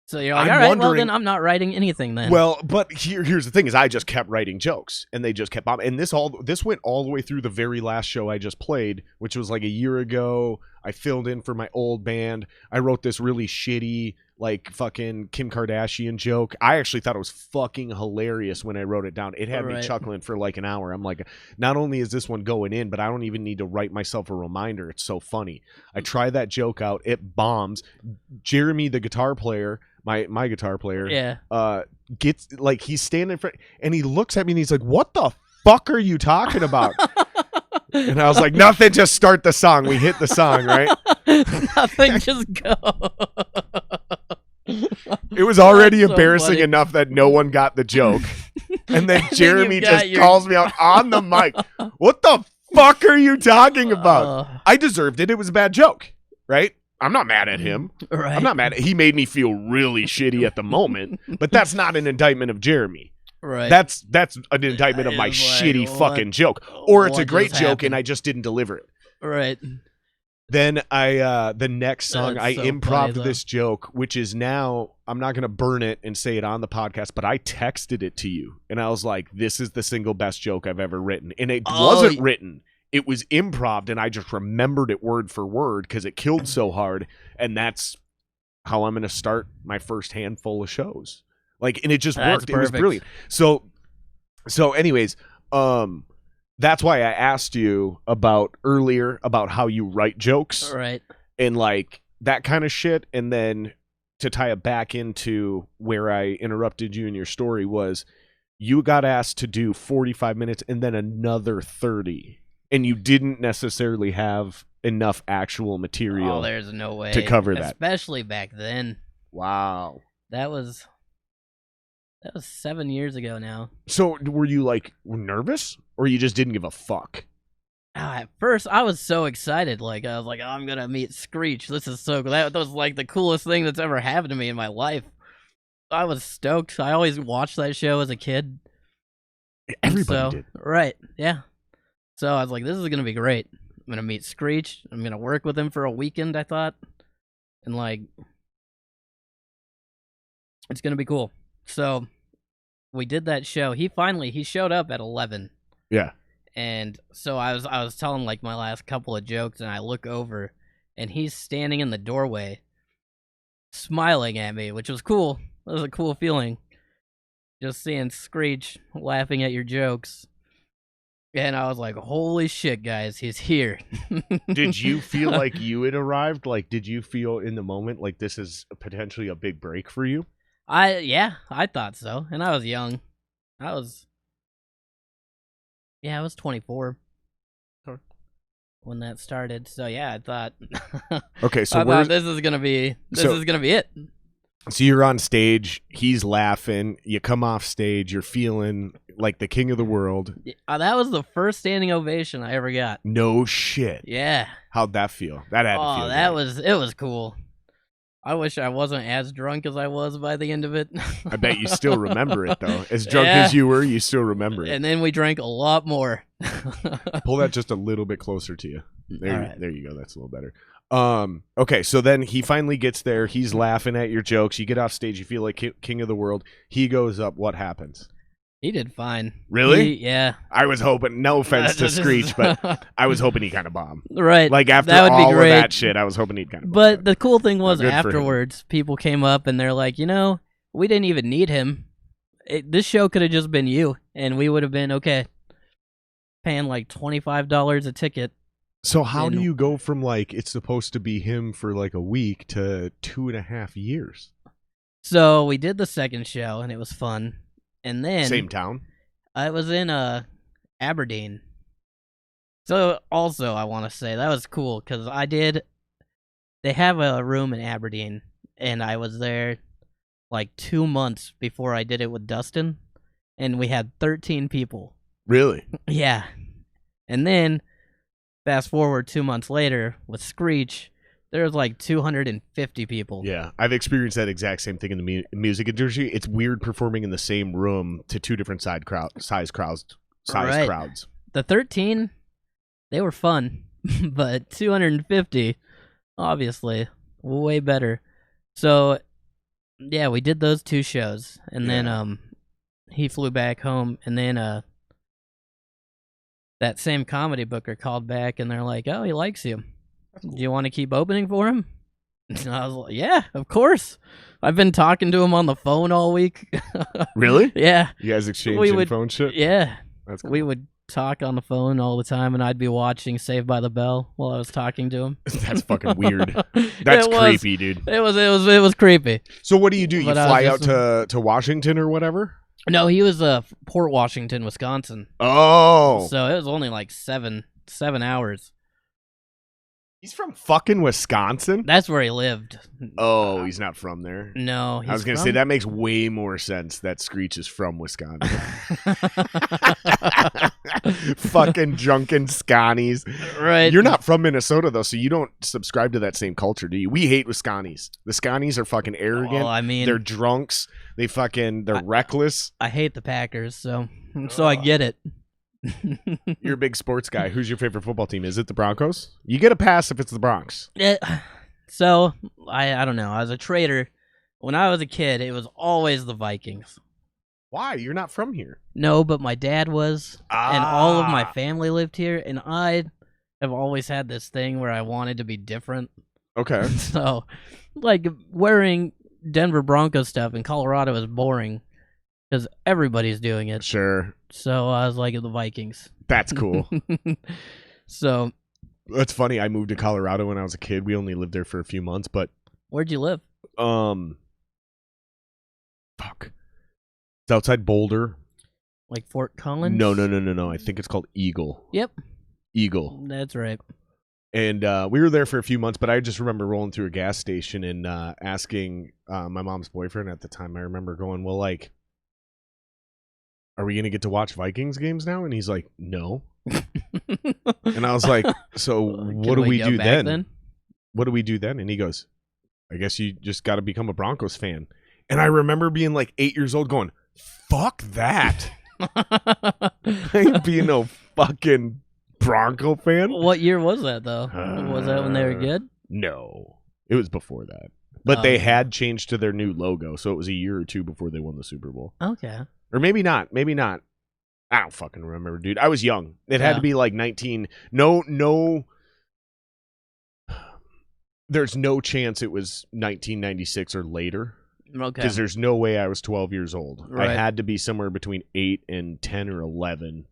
So you're like, all right, well, then I'm not writing anything then. Well, but here's the thing is I just kept writing jokes, and they just kept bombing. And this went all the way through the very last show I just played, which was like a year ago. I filled in for my old band. I wrote this really shitty, like fucking Kim Kardashian joke. I actually thought it was fucking hilarious when I wrote it down. It had me chuckling for like an hour. I'm like, not only is this one going in, but I don't even need to write myself a reminder. It's so funny. I try that joke out. It bombs. Jeremy, the guitar player, my guitar player, gets like, he's standing in front and he looks at me and he's like, what the fuck are you talking about? And I was like, nothing, just start the song. We hit the song, right? Nothing, just go. It was already embarrassing enough that no one got the joke. And then Jeremy just calls me out on the mic. What the fuck are you talking about? I deserved it. It was a bad joke, right? I'm not mad at him. Right. I'm not mad. He made me feel really shitty at the moment, but that's not an indictment of Jeremy. Right. That's an indictment of my shitty fucking joke. Or it's a great joke and I just didn't deliver it. Right. Then the next song, I improv'd funny, this joke, which is now, I'm not going to burn it and say it on the podcast, but I texted it to you. And I was like, this is the single best joke I've ever written. And it wasn't written. It was improv, and I just remembered it word for word because it killed so hard. And that's how I'm going to start my first handful of shows. Like, and it just worked. It was brilliant. So anyways, that's why I asked you earlier about how you write jokes. Right. And like that kind of shit. And then to tie it back into where I interrupted you in your story was you got asked to do 45 minutes and then another 30. And you didn't necessarily have enough actual material Oh, there's no way to cover that. Especially back then. Wow. That was 7 years ago now. So were you like nervous, or you just didn't give a fuck? At first, I was so excited. Like I was like, oh, I'm gonna meet Screech. This is so cool. That was like the coolest thing that's ever happened to me in my life. I was stoked. I always watched that show as a kid. Everybody did. Right, yeah. So I was like, this is gonna be great. I'm gonna meet Screech. I'm gonna work with him for a weekend, I thought. And like it's gonna be cool. So we did that show. He showed up at 11. Yeah. And so I was telling like my last couple of jokes, and I look over, and he's standing in the doorway, smiling at me, which was cool. It was a cool feeling, just seeing Screech laughing at your jokes. And I was like, "Holy shit, guys, he's here!" Did you feel like you had arrived? Like, did you feel in the moment like this is potentially a big break for you? I thought so, and I was young. I was 24 when that started. So yeah, I thought. Okay, so I thought this is gonna be it. So you're on stage. He's laughing. You come off stage. You're feeling like the king of the world. That was the first standing ovation I ever got. No shit. Yeah. How'd that feel? That had to feel it was cool. I wish I wasn't as drunk as I was by the end of it. I bet you still remember it, though. As drunk as you were, you still remember it. And then we drank a lot more. Pull that just a little bit closer to you. Right. There you go. That's a little better. Okay, so then he finally gets there. He's laughing at your jokes. You get off stage. You feel like king of the world. He goes up. What happens? He did fine. Really? Yeah. I was hoping, no offense to Screech, but I was hoping he kind of bombed. Right. Like after that would all be great. of that shit, I was hoping he'd kind of bomb. But the cool thing was Good for him. afterwards, people came up and they're like, we didn't even need him. This show could have just been you, and we would have been okay. Paying like $25 a ticket. So how do you go from like it's supposed to be him for like a week to 2.5 years? So we did the second show and it was fun, and then Same town. I was in Aberdeen. So also I want to say that was cool because they have a room in Aberdeen, and I was there like 2 months before I did it with Dustin, and we had 13 people. Really? Yeah. And then fast forward 2 months later with Screech, there was like 250 people. Yeah, I've experienced that exact same thing in the music industry. It's weird performing in the same room to two different size crowds. The 13, they were fun, but 250, obviously, way better. So, yeah, we did those 2 shows, and then he flew back home, and then that same comedy booker called back, and they're like, "Oh, he likes you. Do you want to keep opening for him?" And I was like, "Yeah, of course. I've been talking to him on the phone all week." Really? Yeah. You guys exchanging phone shit? Yeah. That's cool. We would talk on the phone all the time, and I'd be watching Saved by the Bell while I was talking to him. That's fucking weird. That's creepy, dude. It was creepy. So what do? You fly out to Washington or whatever? No, he was Port Washington, Wisconsin. Oh. So it was only like 7 hours. He's from fucking Wisconsin? That's where he lived. Oh, he's not from there? No. I was going to say, that makes way more sense that Screech is from Wisconsin. Fucking drunken Scotties. Right. You're not from Minnesota, though, so you don't subscribe to that same culture, do you? We hate Wisconnies. The Scotties are fucking arrogant. Well, I mean, they're drunks. They're reckless. I hate the Packers, so I get it. You're a big sports guy. Who's your favorite football team? Is it the Broncos? You get a pass if it's the Bronx. So I don't know. As a trader, when I was a kid, it was always the Vikings. Why? You're not from here. No, but my dad was, and all of my family lived here, and I have always had this thing where I wanted to be different. Okay. So, like, wearing Denver Broncos stuff in Colorado is boring because everybody's doing it. Sure. So I was like, the Vikings. That's cool. So. That's funny. I moved to Colorado when I was a kid. We only lived there for a few months, but. Where'd you live? Fuck. It's outside Boulder. Like Fort Collins? No. I think it's called Eagle. Yep. Eagle. That's right. And we were there for a few months, but I just remember rolling through a gas station and asking my mom's boyfriend at the time. I remember going, well, like, are we going to get to watch Vikings games now? And he's like, no. And I was like, so what do we do then? What do we do then? And he goes, I guess you just got to become a Broncos fan. And I remember being like 8 years old going, fuck that. I ain't being no fucking Bronco fan. What year was that, though? Was that when they were good? No. It was before that. But they had changed to their new logo, so it was a year or two before they won the Super Bowl. Okay. Or maybe not. Maybe not. I don't fucking remember, dude. I was young. It had to be like 19. No. There's no chance it was 1996 or later. Okay. Because there's no way I was 12 years old. Right. I had to be somewhere between 8 and 10 or 11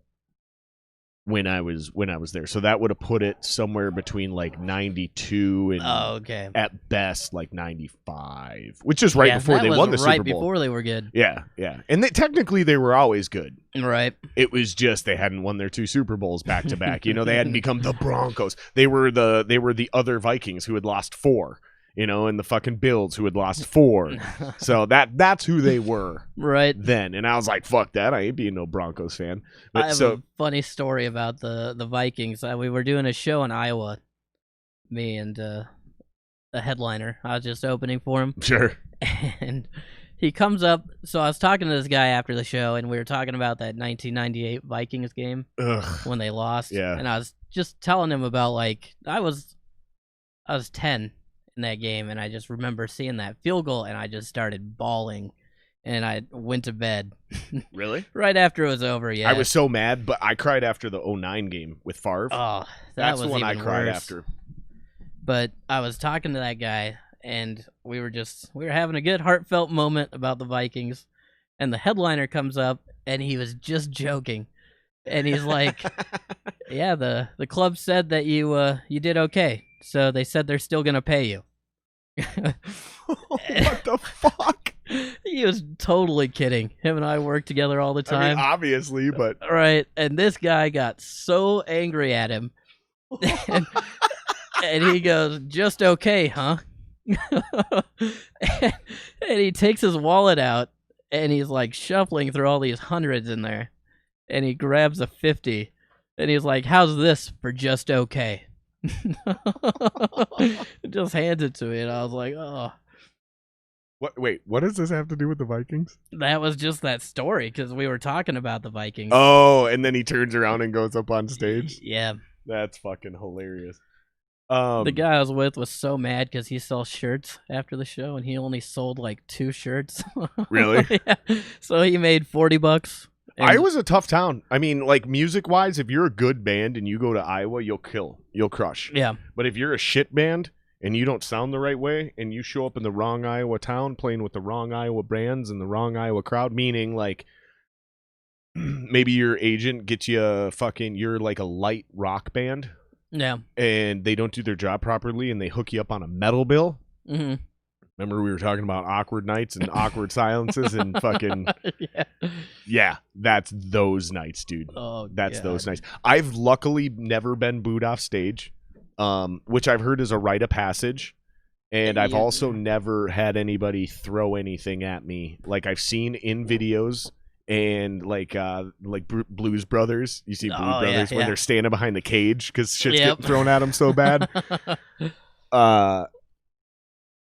when I was there. So that would have put it somewhere between like 92 and at best like 95, which is right before they won the Super Bowl. Right before they were good. Yeah. And technically they were always good. Right. It was just they hadn't won their 2 Super Bowls back to back. You know, they hadn't become the Broncos. They were the other Vikings who had lost 4. You know, and the fucking Bills who had lost 4. So that's who they were then. And I was like, fuck that. I ain't being no Broncos fan. But I have a funny story about the Vikings. We were doing a show in Iowa, me and the headliner. I was just opening for him. Sure. And he comes up. So I was talking to this guy after the show, and we were talking about that 1998 Vikings game when they lost. Yeah. And I was just telling him about, like, I was 10 in that game, and I just remember seeing that field goal, and I just started bawling, and I went to bed. Really? Right after it was over. Yeah, I was so mad, but I cried after the 2009 game with Favre. Oh, that's was the one I cried worse. after. But I was talking to that guy, and we were having a good heartfelt moment about the Vikings, and the headliner comes up, and he was just joking, and he's like, "Yeah, the club said that you did okay, so they said they're still gonna pay you." What the fuck? He was totally kidding. Him and I work together all the time. I mean, obviously, but right. And this guy got so angry at him, and he goes, "Just okay, huh?" and he takes his wallet out, and he's like shuffling through all these hundreds in there, and he grabs a 50, and he's like, "How's this for just okay?" Just hands it to me, and I was like, "Oh." Wait, what does this have to do with the Vikings? That was just that story, because we were talking about the Vikings. Oh, and then he turns around and goes up on stage? Yeah. That's fucking hilarious. The guy I was with was so mad because he sells shirts after the show, and he only sold like 2 shirts. Really? Yeah. So he made $40. Iowa's a tough town. I mean, like, music-wise, if you're a good band and you go to Iowa, you'll kill. You'll crush. Yeah. But if you're a shit band and you don't sound the right way and you show up in the wrong Iowa town playing with the wrong Iowa brands and the wrong Iowa crowd, meaning, like, maybe your agent gets you you're like a light rock band. Yeah. And they don't do their job properly and they hook you up on a metal bill. Mm-hmm. Remember we were talking about awkward nights and awkward silences and fucking... Yeah, that's those nights, dude. Oh, that's God. those nights. I've luckily never been booed off stage, which I've heard is a rite of passage. And I've also never had anybody throw anything at me. Like, I've seen in videos and like Blues Brothers. You see Blues Brothers when they're standing behind the cage because shit's getting thrown at them so bad.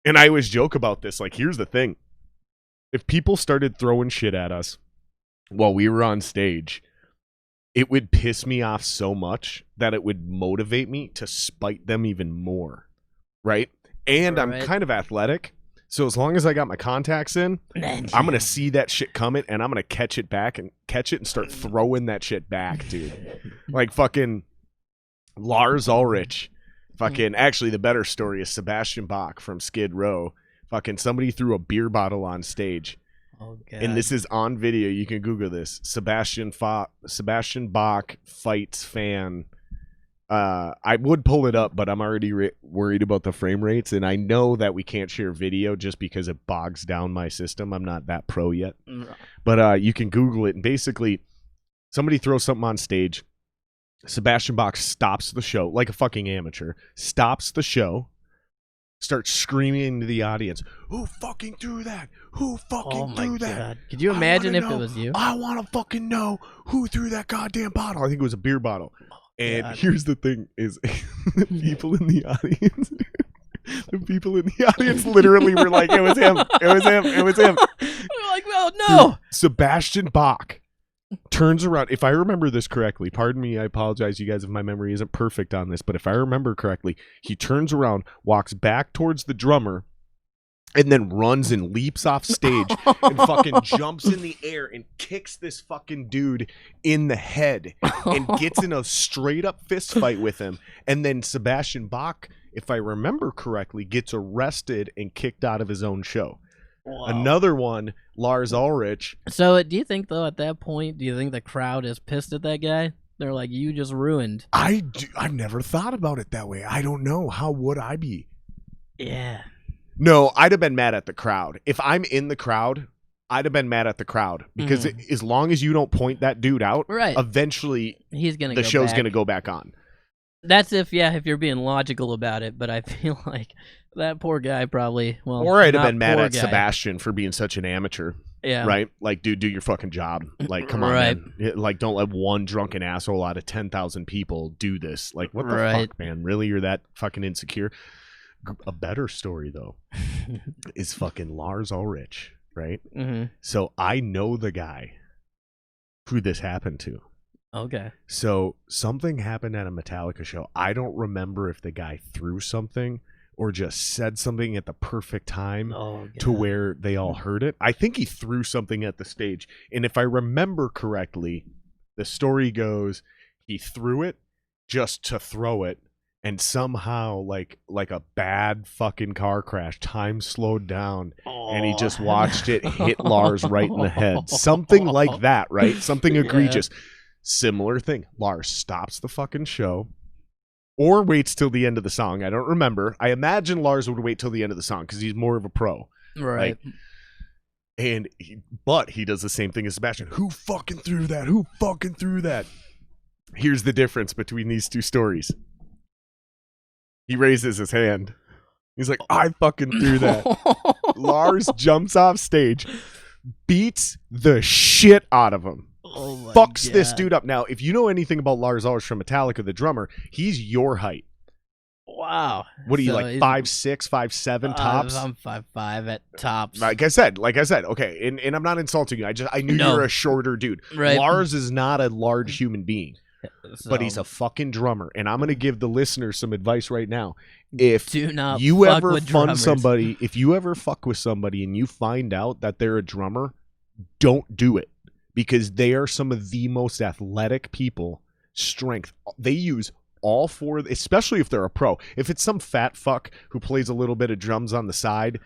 And I always joke about this. Like, here's the thing. If people started throwing shit at us while we were on stage, it would piss me off so much that it would motivate me to spite them even more. Right? And I'm kind of athletic. So as long as I got my contacts in, I'm going to see that shit coming and I'm going to catch it and start throwing that shit back, dude. Like fucking Lars Ulrich. Fucking, actually, the better story is Sebastian Bach from Skid Row. Fucking somebody threw a beer bottle on stage. Oh, God. And this is on video. You can Google this. Sebastian Bach fights fan. I would pull it up, but I'm already worried about the frame rates. And I know that we can't share video just because it bogs down my system. I'm not that pro yet. But you can Google it. And basically, somebody throws something on stage. Sebastian Bach stops the show like a fucking amateur, stops the show, starts screaming into the audience, "Who fucking threw that? Who fucking threw that? God. Could you imagine if it was you? I want to fucking know who threw that goddamn bottle." I think it was a beer bottle. And God. here's the thing is the people in the audience, the people in the audience literally were like, it was him. It was him. It was him. We're like, well, no. Dude, Sebastian Bach turns around. If I remember this correctly, pardon me, I apologize, you guys, if my memory isn't perfect on this, but if I remember correctly, he turns around, walks back towards the drummer, and then runs and leaps off stage and fucking jumps in the air and kicks this fucking dude in the head and gets in a straight up fist fight with him. And then Sebastian Bach, if I remember correctly, gets arrested and kicked out of his own show. Wow. Another one, Lars Ulrich. So do you think, though, at that point, do you think the crowd is pissed at that guy? They're like, you just ruined. I've never thought about it that way. I don't know. How would I be? Yeah. No, I'd have been mad at the crowd. If I'm in the crowd, I'd have been mad at the crowd because as long as you don't point that dude out, right, eventually the show's going to go back on. That's if you're being logical about it, but I feel like that poor guy probably, or I'd have been mad at Sebastian for being such an amateur. Yeah. Right? Like, dude, do your fucking job. Like, come on, man. Like, don't let one drunken asshole out of 10,000 people do this. Like, what the fuck, man? Really? You're that fucking insecure? A better story, though, is fucking Lars Ulrich, right? Mm-hmm. So I know the guy who this happened to. Okay. So something happened at a Metallica show. I don't remember if the guy threw something or just said something at the perfect time to where they all heard it. I think he threw something at the stage. And if I remember correctly, the story goes he threw it just to throw it. And somehow, like a bad fucking car crash, time slowed down, and he just watched it hit Lars right in the head. Something like that, right? Something egregious. Yeah. Similar thing. Lars stops the fucking show, or waits till the end of the song. I don't remember. I imagine Lars would wait till the end of the song because he's more of a pro, right? But he does the same thing as Sebastian. Who fucking threw that? Who fucking threw that? Here's the difference between these two stories. He raises his hand. He's like, I fucking threw that. Lars jumps off stage, beats the shit out of him. Fucks this dude up. Now, if you know anything about Lars Ulrich from Metallica, the drummer, he's your height. Wow. What are you, like 5'6", 5'7" tops? I'm 5'5" at tops. Like I said, okay, and I'm not insulting you. I knew you were a shorter dude. Right. Lars is not a large human being. But he's a fucking drummer, and I'm gonna give the listeners some advice right now. If you ever if you ever fuck with somebody and you find out that they're a drummer, don't do it, because they are some of the most athletic people. Strength, they use all four, especially if they're a pro. If it's some fat fuck who plays a little bit of drums on the side,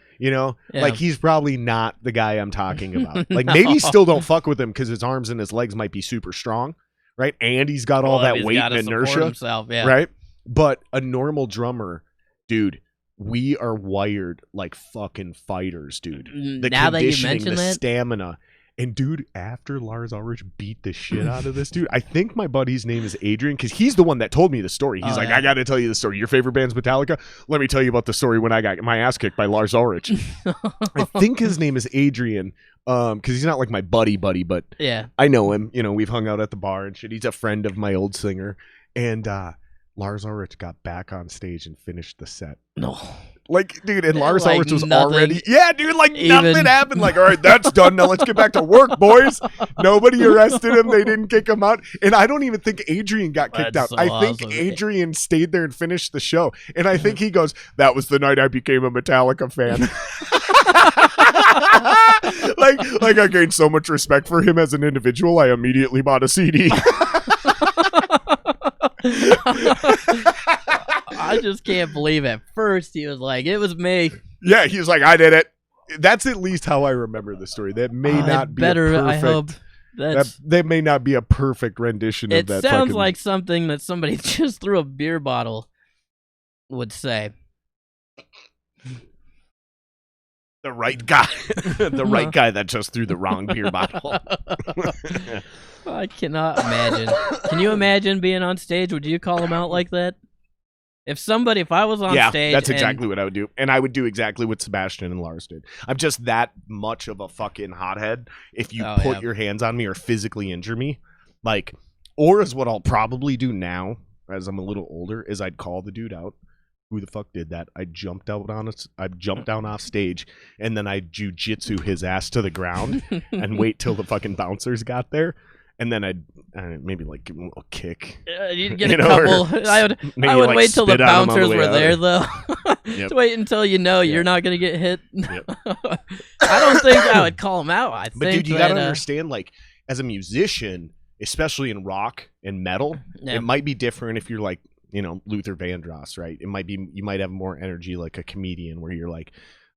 like he's probably not the guy I'm talking about. Like maybe still don't fuck with him because his arms and his legs might be super strong. Right, and he's got all that weight and inertia, himself, right? But a normal drummer, dude, we are wired like fucking fighters, dude. The now conditioning, that you mention the stamina, and dude, after Lars Ulrich beat the shit out of this dude, I think my buddy's name is Adrian because he's the one that told me the story. He's like, I got to tell you the story. Your favorite band's Metallica? Let me tell you about the story when I got my ass kicked by Lars Ulrich. I think his name is Adrian. Because he's not like my buddy, but yeah, I know him. We've hung out at the bar and shit. He's a friend of my old singer. And Lars Ulrich got back on stage and finished the set. No. Like, dude, and Lars Ulrich was already... Yeah, dude, like nothing happened. Like, all right, that's done. Now let's get back to work, boys. Nobody arrested him. They didn't kick him out. And I don't even think Adrian got kicked out. I think awesome. Adrian stayed there and finished the show. And I think he goes, that was the night I became a Metallica fan. like I gained so much respect for him as an individual, I immediately bought a CD. I just can't believe at first he was like, it was me. Yeah, he was like, I did it. That's at least how I remember the story. That may not be better. A perfect, I hope that may not be a perfect rendition of that. It sounds like something that somebody just threw a beer bottle would say. The right guy. The right guy that just threw the wrong beer bottle. I cannot imagine. Can you imagine being on stage? Would you call him out like that? If I was on stage, that's exactly what I would do. And I would do exactly what Sebastian and Lars did. I'm just that much of a fucking hothead. If you put your hands on me or physically injure me, like, or is what I'll probably do now, as I'm a little older, is I'd call the dude out. Who the fuck did that? I jumped down off stage, and then I jujitsu his ass to the ground and wait till the fucking bouncers got there. And then I'd maybe like give him a little kick. You'd get a couple. I would wait till the bouncers were there, though. Yep. Wait until you're not gonna get hit. Yep. I don't think I would call him out. But dude, you gotta understand, like, as a musician, especially in rock and metal, it might be different if you're like, Luther Vandross, right? It might be, you might have more energy like a comedian where you're like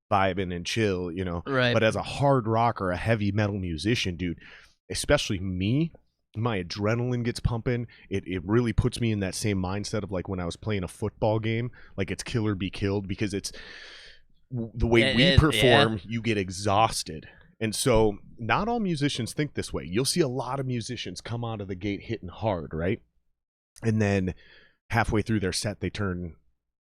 vibing and chill, Right. But as a hard rock or a heavy metal musician, dude, especially me, my adrenaline gets pumping. It really puts me in that same mindset of like when I was playing a football game, like it's kill or be killed, because it's the way we perform, you get exhausted. And so not all musicians think this way. You'll see a lot of musicians come out of the gate hitting hard, right? And then halfway through their set, they turn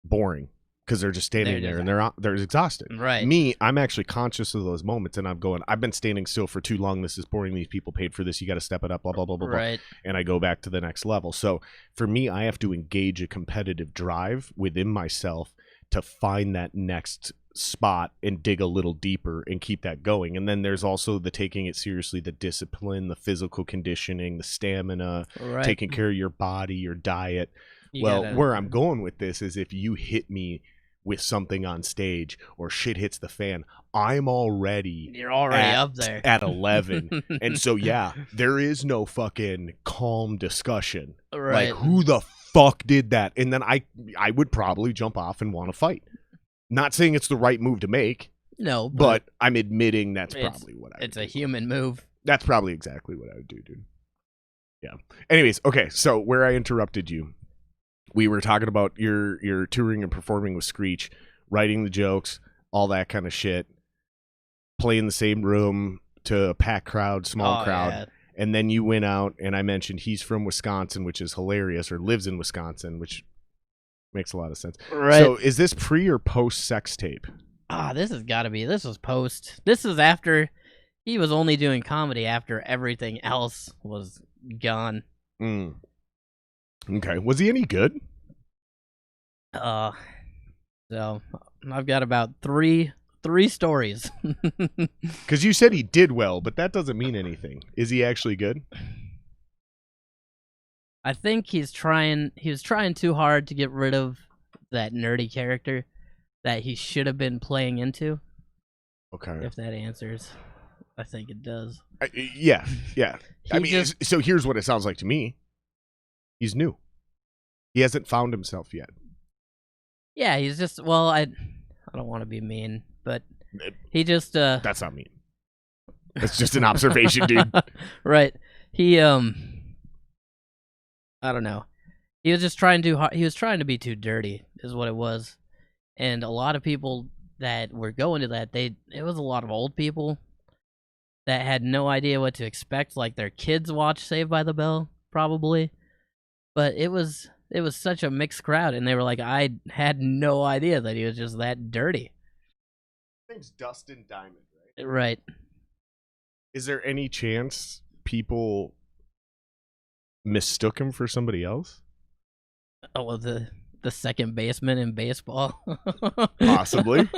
boring because they're just standing there and they're exhausted. Right. Me, I'm actually conscious of those moments, and I'm going, I've been standing still for too long. This is boring. These people paid for this. You got to step it up, blah, blah, blah, blah, right. blah. And I go back to the next level. So for me, I have to engage a competitive drive within myself to find that next spot and dig a little deeper and keep that going. And then there's also the taking it seriously, the discipline, the physical conditioning, the stamina, taking care of your body, your diet. Where I'm going with this is if you hit me with something on stage or shit hits the fan, you're already up there at 11. And so, there is no fucking calm discussion. Right. Like, who the fuck did that? And then I would probably jump off and want to fight. Not saying it's the right move to make. No, but I'm admitting that's probably what I would do. It's a human move. That's probably exactly what I would do, dude. Yeah. Anyways, okay, so where I interrupted you, we were talking about your touring and performing with Screech, writing the jokes, all that kind of shit, playing the same room to a packed crowd, small crowd. Yeah. And then you went out, and I mentioned he's from Wisconsin, which is hilarious, or lives in Wisconsin, which makes a lot of sense. Right. So is this pre or post sex tape? This has got to be. This was post. This is after he was only doing comedy after everything else was gone. Okay. Was he any good? So I've got about three stories. Because you said he did well, but that doesn't mean anything. Is he actually good? I think he was trying too hard to get rid of that nerdy character that he should have been playing into. Okay. If that answers. I think it does. Yeah. I mean, so here's what it sounds like to me. He's new. He hasn't found himself yet. Yeah, he's just, I don't want to be mean, but he just... That's not mean. That's just an observation, dude. Right. He, I don't know. He was just trying to be too dirty, is what it was. And a lot of people that were going to that, it was a lot of old people that had no idea what to expect, like their kids watched Saved by the Bell, probably. But it was such a mixed crowd, and they were like, I had no idea that he was just that dirty. His name's Dustin Diamond, right? Right. Is there any chance people mistook him for somebody else? Oh, well, the second baseman in baseball. Possibly.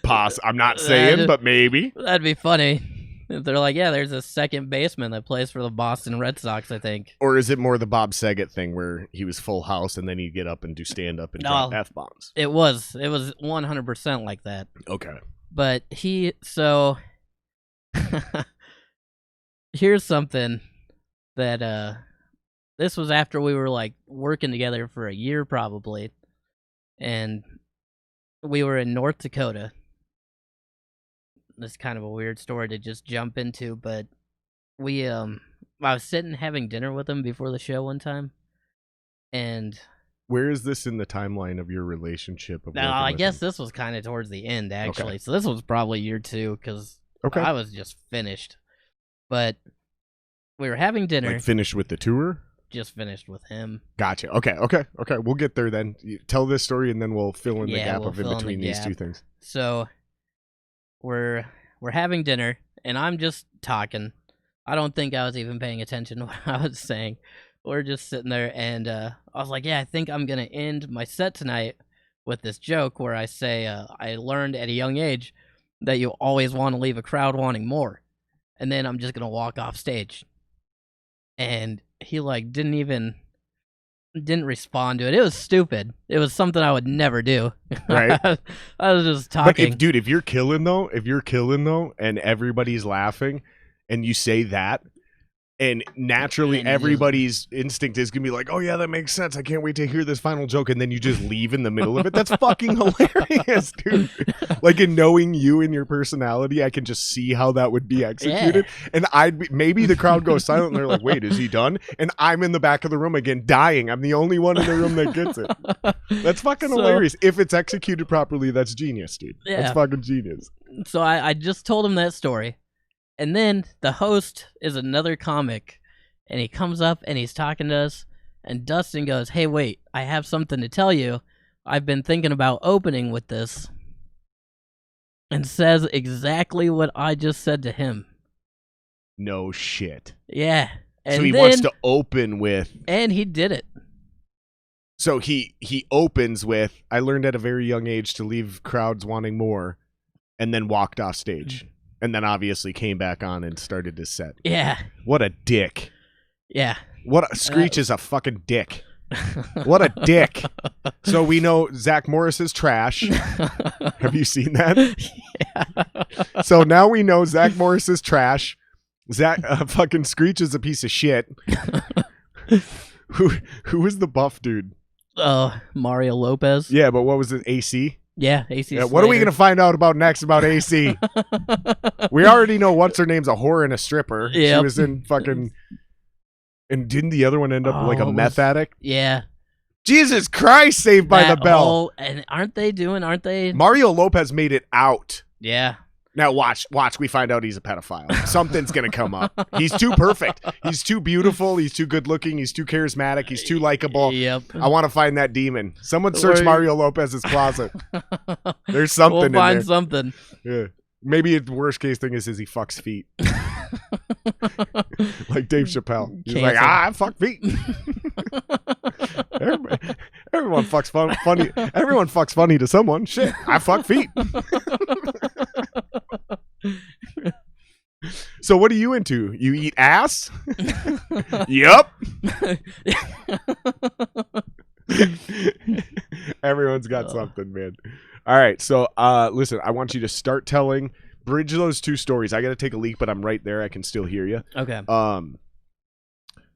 I'm not saying, but maybe. That'd be funny. If they're like, yeah, there's a second baseman that plays for the Boston Red Sox, I think. Or is it more the Bob Saget thing where he was full house and then he'd get up and do stand-up and drop F-bombs? It was 100% like that. Okay. But here's something that, this was after we were, like, working together for a year, probably. And we were in North Dakota. This is kind of a weird story to just jump into, but I was sitting having dinner with him before the show one time, and Where is this in the timeline of your relationship of Now, working I with guess him? this was kind of towards the end, actually. Okay. So this was probably year 2 because Okay. I was just finished. But we were having dinner. Like finished with the tour? Just finished with him. Gotcha. Okay. We'll get there then. You tell this story and then we'll fill in the gap we'll of in fill between the these gap. two things. So we're having dinner, and I'm just talking. I don't think I was even paying attention to what I was saying. We're just sitting there, and I was like, yeah, I think I'm going to end my set tonight with this joke where I say, I learned at a young age that you always want to leave a crowd wanting more. And then I'm just going to walk off stage. And he, like, didn't respond to it. It was stupid. It was something I would never do. Right. I was just talking. But if you're killing though, and everybody's laughing and you say that, and naturally And then everybody's instinct is gonna be like, oh yeah, that makes sense, I can't wait to hear this final joke, and then you just leave in the middle of it. That's fucking hilarious, dude. Like, in knowing you and your personality, I can just see how that would be executed. And maybe the crowd goes silent and they're like, wait, is he done? And I'm in the back of the room again dying. I'm the only one in the room that gets it. That's fucking hilarious. If it's executed properly, that's genius, dude. Yeah. That's fucking genius. So I just told him that story. And then the host is another comic, and he comes up and he's talking to us, and Dustin goes, hey, wait, I have something to tell you. I've been thinking about opening with this, and says exactly what I just said to him. No shit. Yeah. And so he wants to open with... And he did it. So he opens with, I learned at a very young age to leave crowds wanting more, and then walked off stage. And then obviously came back on and started his set. Yeah. What a dick. Yeah. Screech is a fucking dick. What a dick. So we know Zach Morris is trash. Have you seen that? Yeah. So now we know Zach Morris is trash. Fucking Screech is a piece of shit. Who was the buff dude? Mario Lopez. Yeah, but what was it? AC? Yeah, AC. Yeah, what are we going to find out about next about AC? We already know what's her name's a whore and a stripper. Yep. She was in fucking... And didn't the other one end up like a meth addict? Yeah. Jesus Christ, Saved by the Bell. And aren't they? Mario Lopez made it out. Yeah. Now watch, we find out he's a pedophile. Something's going to come up. He's too perfect. He's too beautiful. He's too good looking. He's too charismatic. He's too likable. Yep. I want to find that demon. Someone search Mario Lopez's closet. There's something in there. We'll find something. Yeah. Maybe the worst case thing is he fucks feet. Like Dave Chappelle. He's like, I fuck feet. Everyone fucks funny. Everyone fucks funny to someone. Shit, I fuck feet. So what are you into? You eat ass? Yep. Everyone's got something, man. All right, so listen, I want you to start telling, bridge those two stories. I got to take a leak, but I'm right there. I can still hear you. Okay.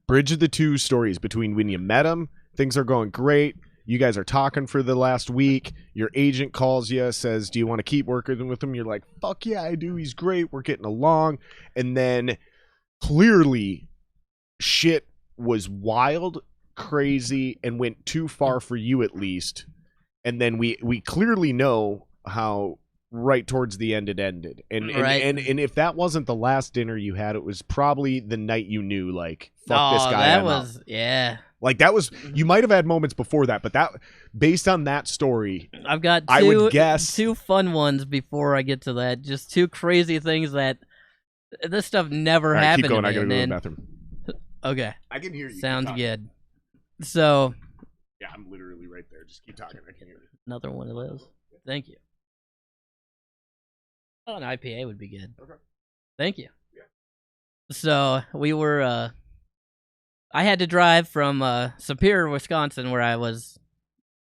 Bridge the two stories between when you met him, things are going great. You guys are talking for the last week. Your agent calls you, says, do you want to keep working with him? You're like, fuck yeah, I do. He's great. We're getting along. And then clearly shit was wild, crazy, and went too far for you at least. And then we clearly know how right towards the end it ended. And if that wasn't the last dinner you had, it was probably the night you knew, like, fuck this guy. That was, yeah. Like, that was, you might have had moments before that, but that, based on that story, I've got I would guess 2 fun ones before I get to that. Just 2 crazy things that this stuff never happened. Keep going. To me. I gotta go to the bathroom. Okay. I can hear you. Sounds good. So. Yeah, I'm literally right there. Just keep talking. I can hear you. Another one of those. Thank you. Oh, an IPA would be good. Okay. Thank you. Yeah. So we were. I had to drive from Superior, Wisconsin, where I was.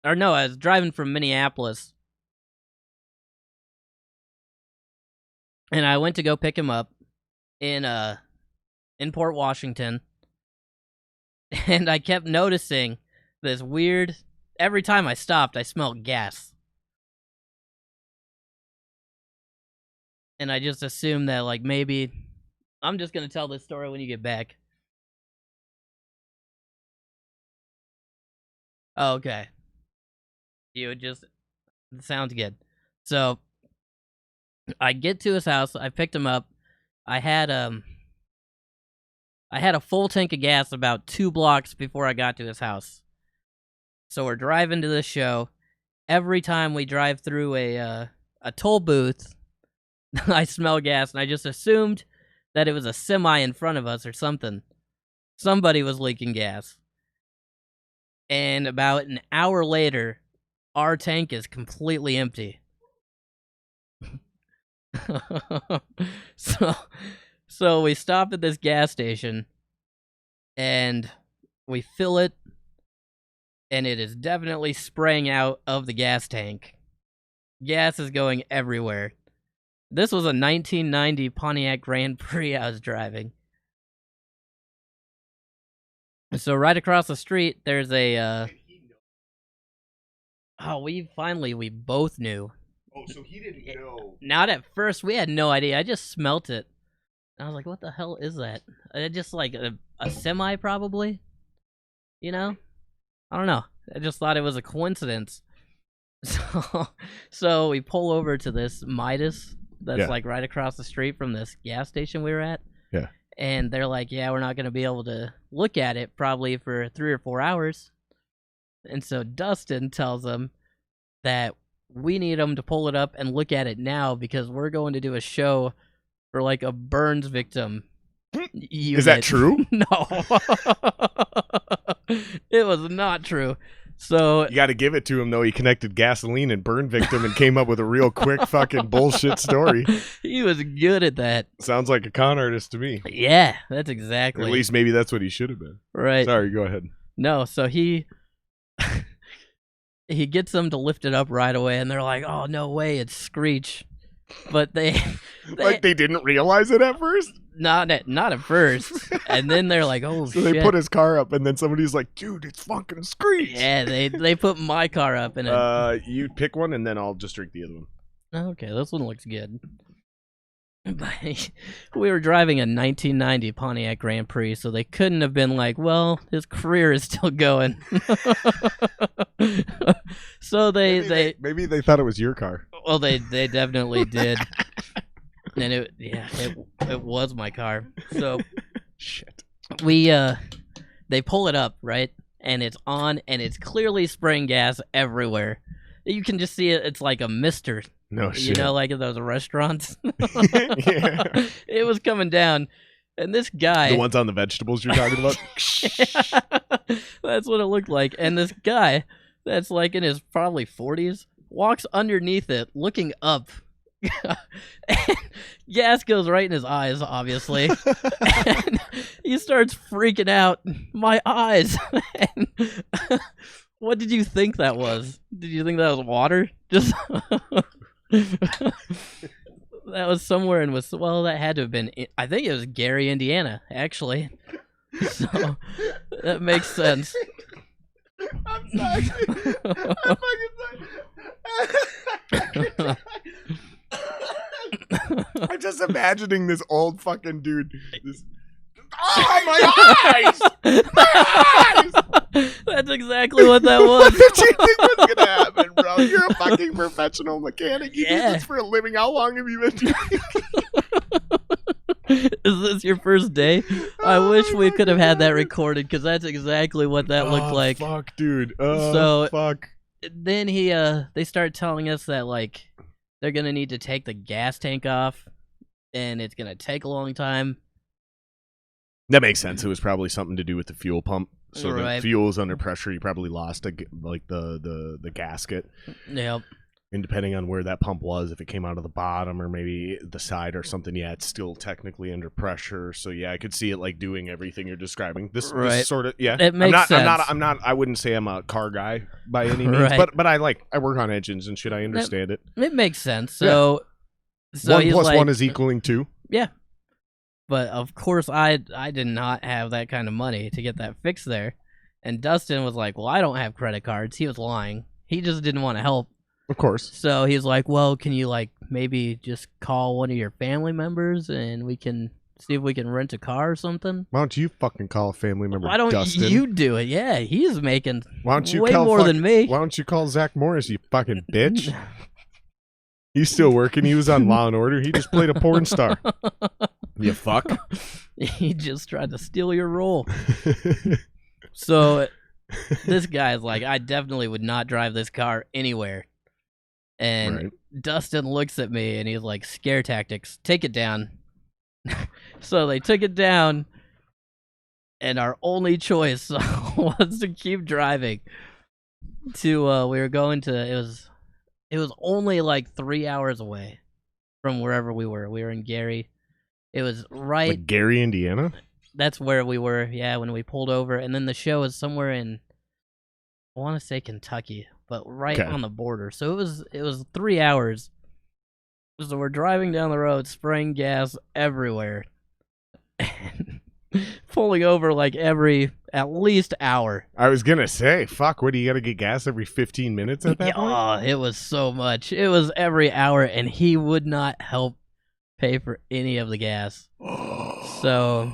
Or no, I was driving from Minneapolis. And I went to go pick him up in Port Washington. And I kept noticing this weird... Every time I stopped, I smelled gas. And I just assumed that, like, maybe... I'm just going to tell this story when you get back. Oh, okay. You would just sounds good. So I get to his house. I picked him up. I had I had a full tank of gas about 2 blocks before I got to his house. So we're driving to this show. Every time we drive through a toll booth, I smell gas, and I just assumed that it was a semi in front of us or something. Somebody was leaking gas. And about an hour later, our tank is completely empty. so we stop at this gas station, and we fill it, and it is definitely spraying out of the gas tank. Gas is going everywhere. This was a 1990 Pontiac Grand Prix I was driving. So right across the street, there's a. We both knew. Oh, so he didn't know. Not at first. We had no idea. I just smelt it. I was like, what the hell is that? Just like a semi, probably? You know? I don't know. I just thought it was a coincidence. So we pull over to this Midas that's like right across the street from this gas station we were at. Yeah. And they're like, yeah, we're not going to be able to look at it probably for 3 or 4 hours. And so Dustin tells them that we need them to pull it up and look at it now because we're going to do a show for like a burns victim unit. Is that true? No. It was not true. So you got to give it to him, though. He connected gasoline and burn victim and came up with a real quick fucking bullshit story. He was good at that. Sounds like a con artist to me. Yeah, that's exactly. Or at least maybe that's what he should have been. Right. Sorry, go ahead. No, so he gets them to lift it up right away, and they're like, "Oh, no way, it's Screech." But they like they didn't realize it at first. Not at first, and then they're like, "Oh, so shit!" They put his car up, and then somebody's like, "Dude, it's fucking Screech." Yeah, they put my car up, and you pick one, and then I'll just drink the other one. Okay, this one looks good. We were driving a 1990 Pontiac Grand Prix, so they couldn't have been like, "Well, his career is still going." So maybe they thought it was your car. Well, they definitely did. And it was my car. So shit. They pull it up, right? And it's on, and it's clearly spraying gas everywhere. You can just see it. It's like a mister. No shit. You know, like at those restaurants. Yeah. It was coming down, and this guy. The ones on the vegetables you're talking about. That's what it looked like. And this guy, that's like in his probably 40s, walks underneath it, looking up. And gas goes right in his eyes, obviously. And he starts freaking out. My eyes. And what did you think that was? Did you think that was water? Just that was somewhere in that had to have been. I think it was Gary, Indiana, actually. So that makes sense. I'm sorry. I'm fucking sorry. I'm just imagining this old fucking dude. Oh, my eyes! My eyes! That's exactly what that was. What did you think was gonna happen, bro? You're a fucking professional mechanic. You do this for a living. How long have you been doing it? Is this your first day? I wish we could have had that recorded because that's exactly what that looked like. Fuck, dude. Fuck. Then they start telling us that like they're gonna need to take the gas tank off, and it's gonna take a long time. That makes sense. It was probably something to do with the fuel pump. So right. The fuel is under pressure. You probably lost the gasket. Yep. And depending on where that pump was, if it came out of the bottom or maybe the side or something, yeah, it's still technically under pressure. So yeah, I could see it like doing everything you're describing. This sort of It makes sense. I'm not. I wouldn't say I'm a car guy by any means, Right. but I work on engines and shit. I understand it. It makes sense. So 1 plus 1 is equaling 2. Yeah. But of course, I did not have that kind of money to get that fixed there. And Dustin was like, "Well, I don't have credit cards." He was lying. He just didn't want to help. Of course. So he's like, "Well, can you like maybe just call one of your family members and we can see if we can rent a car or something. Why don't you fucking call a family member? Why don't Dustin? you do it? Yeah, he's making Why don't you way call more than me. Why don't you call Zach Morris, you fucking bitch? He's still working. He was on Law and Order. He just played a porn star. You fuck. He just tried to steal your role. So this guy's like, I definitely would not drive this car anywhere. And Right. Dustin looks at me and he's like, scare tactics, take it down. So they took it down, and our only choice was to keep driving to we were going to it was only like 3 hours away from wherever we were. We were in Gary. It was right Like Gary, Indiana? that's where we were, yeah, when we pulled over. And then the show is somewhere in, I want to say Kentucky, but right Okay. on the border. So it was 3 hours. So we're driving down the road, spraying gas everywhere, and pulling over like every at least hour. I was gonna say, fuck, what do you gotta get gas every 15 minutes at that point? Oh, it was so much. It was every hour, and he would not help pay for any of the gas. So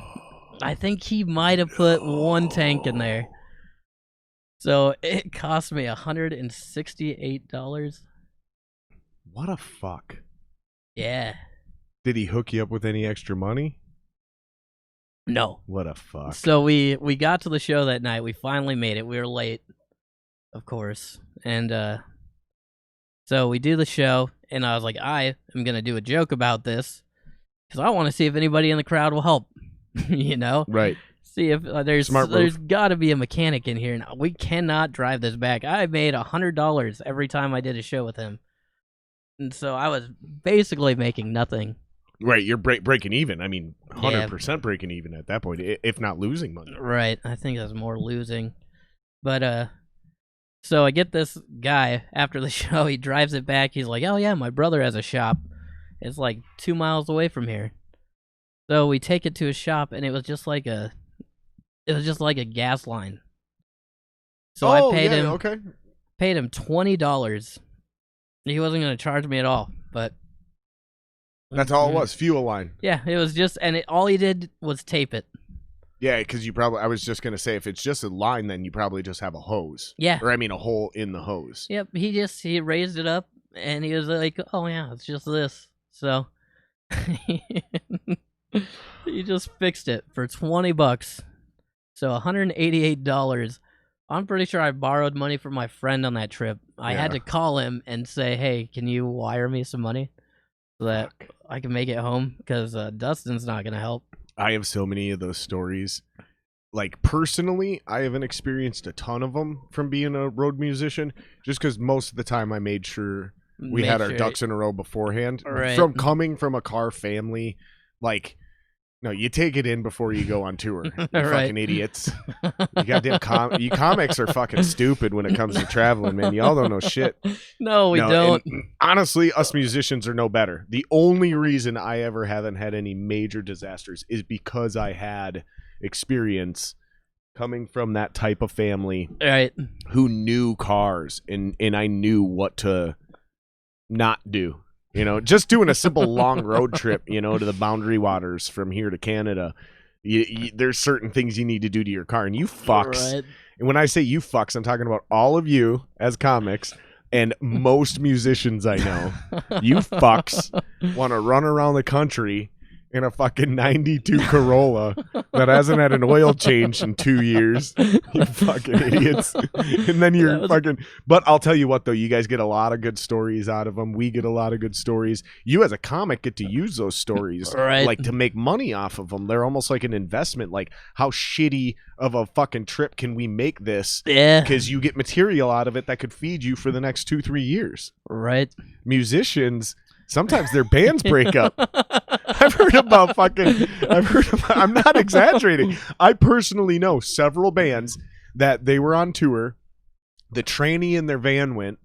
I think he might have put one tank in there. So it cost me $168. What a fuck. Yeah. Did he hook you up with any extra money? No. What a fuck. So we got to the show that night. We finally made it. We were late, of course. And so we do the show, and I was like, I am going to do a joke about this because I want to see if anybody in the crowd will help, you know? Right. See if there's Smart move. got to be a mechanic in here. Now, we cannot drive this back. I made $100 every time I did a show with him. And so I was basically making nothing. Right, you're breaking even. I mean, 100% breaking even at that point, if not losing money. Right. I think that's more losing. But so I get this guy after the show. He drives it back. He's like, "Oh yeah, my brother has a shop. It's like 2 miles away from here." So we take it to his shop, and it was just like a gas line. So I paid him Okay. paid him $20. He wasn't going to charge me at all, but That's all it was. Fuel line. yeah, it was just, and all he did was tape it. Yeah, because I was just gonna say, if it's just a line, then you probably just have a hose. Yeah. Or I mean, a hole in the hose. Yep, he raised it up, and he was like, "Oh yeah, it's just this." So he just fixed it for $20. So $188. I'm pretty sure I borrowed money from my friend on that trip. I had to call him and say, "Hey, can you wire me some money so that I can make it home?" Because Dustin's not gonna help. I have so many of those stories. Like, personally, I haven't experienced a ton of them from being a road musician, just because most of the time I made sure we had our ducks in a row beforehand. Right. From coming from a car family, like, no, you take it in before you go on tour. You Right. fucking idiots. You goddamn you comics are fucking stupid when it comes to traveling, man. Y'all don't know shit. No, we No, don't. and honestly, us musicians are no better. The only reason I ever haven't had any major disasters is because I had experience coming from that type of family Right. who knew cars, and I knew what to not do. You know, just doing a simple long road trip, you know, to the boundary waters from here to Canada. There's certain things you need to do to your car, and you fucks. Right. And when I say you fucks, I'm talking about all of you as comics and most musicians I know. You fucks want to run around the country in a fucking 92 Corolla that hasn't had an oil change in 2 years. You fucking idiots. And then you're fucking... But I'll tell you what, though. You guys get a lot of good stories out of them. We get a lot of good stories. You as a comic get to use those stories Right. like to make money off of them. They're almost like an investment. Like, how shitty of a fucking trip can we make this? Yeah. Because you get material out of it that could feed you for the next 2-3 years. Right. Musicians... Sometimes their bands break up. I'm not exaggerating. I personally know several bands that they were on tour. The tranny in their van went,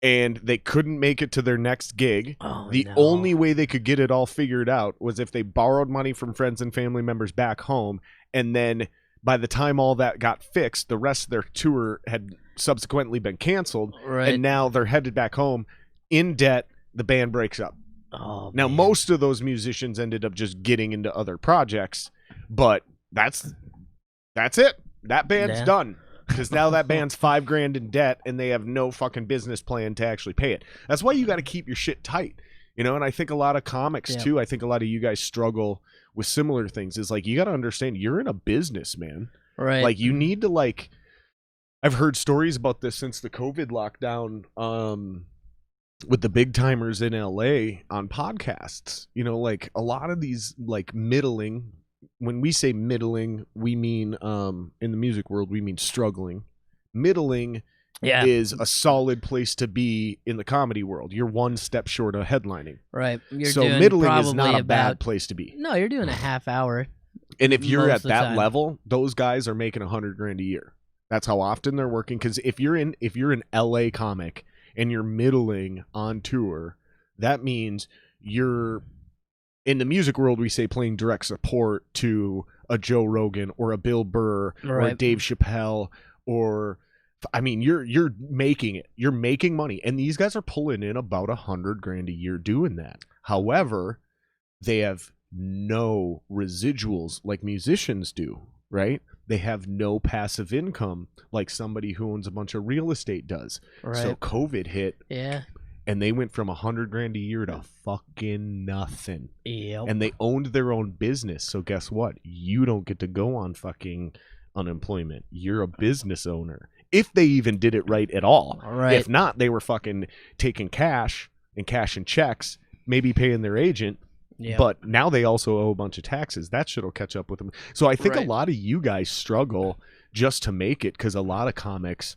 and they couldn't make it to their next gig. The only way they could get it all figured out was if they borrowed money from friends and family members back home, and then by the time all that got fixed, the rest of their tour had subsequently been canceled, Right. and now they're headed back home in debt. The band breaks up. Oh, Now, man. most of those musicians ended up just getting into other projects, but that's it. That band's Yeah. done. Because now that band's $5,000 in debt and they have no fucking business plan to actually pay it. That's why you got to keep your shit tight. You know, and I think a lot of comics too, I think a lot of you guys struggle with similar things. Is like, you got to understand you're in a business, man. Right. Like, you need to, like, I've heard stories about this since the COVID lockdown, with the big timers in LA on podcasts. You know, like a lot of these like middling, when we say middling, we mean in the music world we mean struggling. Middling is a solid place to be in the comedy world. You're one step short of headlining. Right. So middling is not a bad place to be. No, you're doing a half hour. And if you're at that time. level, those guys are making $100,000 a year. That's how often they're working. Because if you're an LA comic and you're middling on tour, that means you're, in the music world, we say playing direct support to a Joe Rogan or a Bill Burr or a Dave Chappelle, or, I mean, you're making it. You're making money. And these guys are pulling in about $100,000 a year doing that. However, they have no residuals like musicians do, right? They have no passive income like somebody who owns a bunch of real estate does. Right. So COVID hit. Yeah. And they went from $100,000 a year to fucking nothing. Yep. And they owned their own business. So guess what? You don't get to go on fucking unemployment. You're a business owner. If they even did it right at all. Right. If not, they were fucking taking cash and cashing checks, maybe paying their agent. Yep. But now they also owe a bunch of taxes. That shit will catch up with them. So I think a lot of you guys struggle just to make it because a lot of comics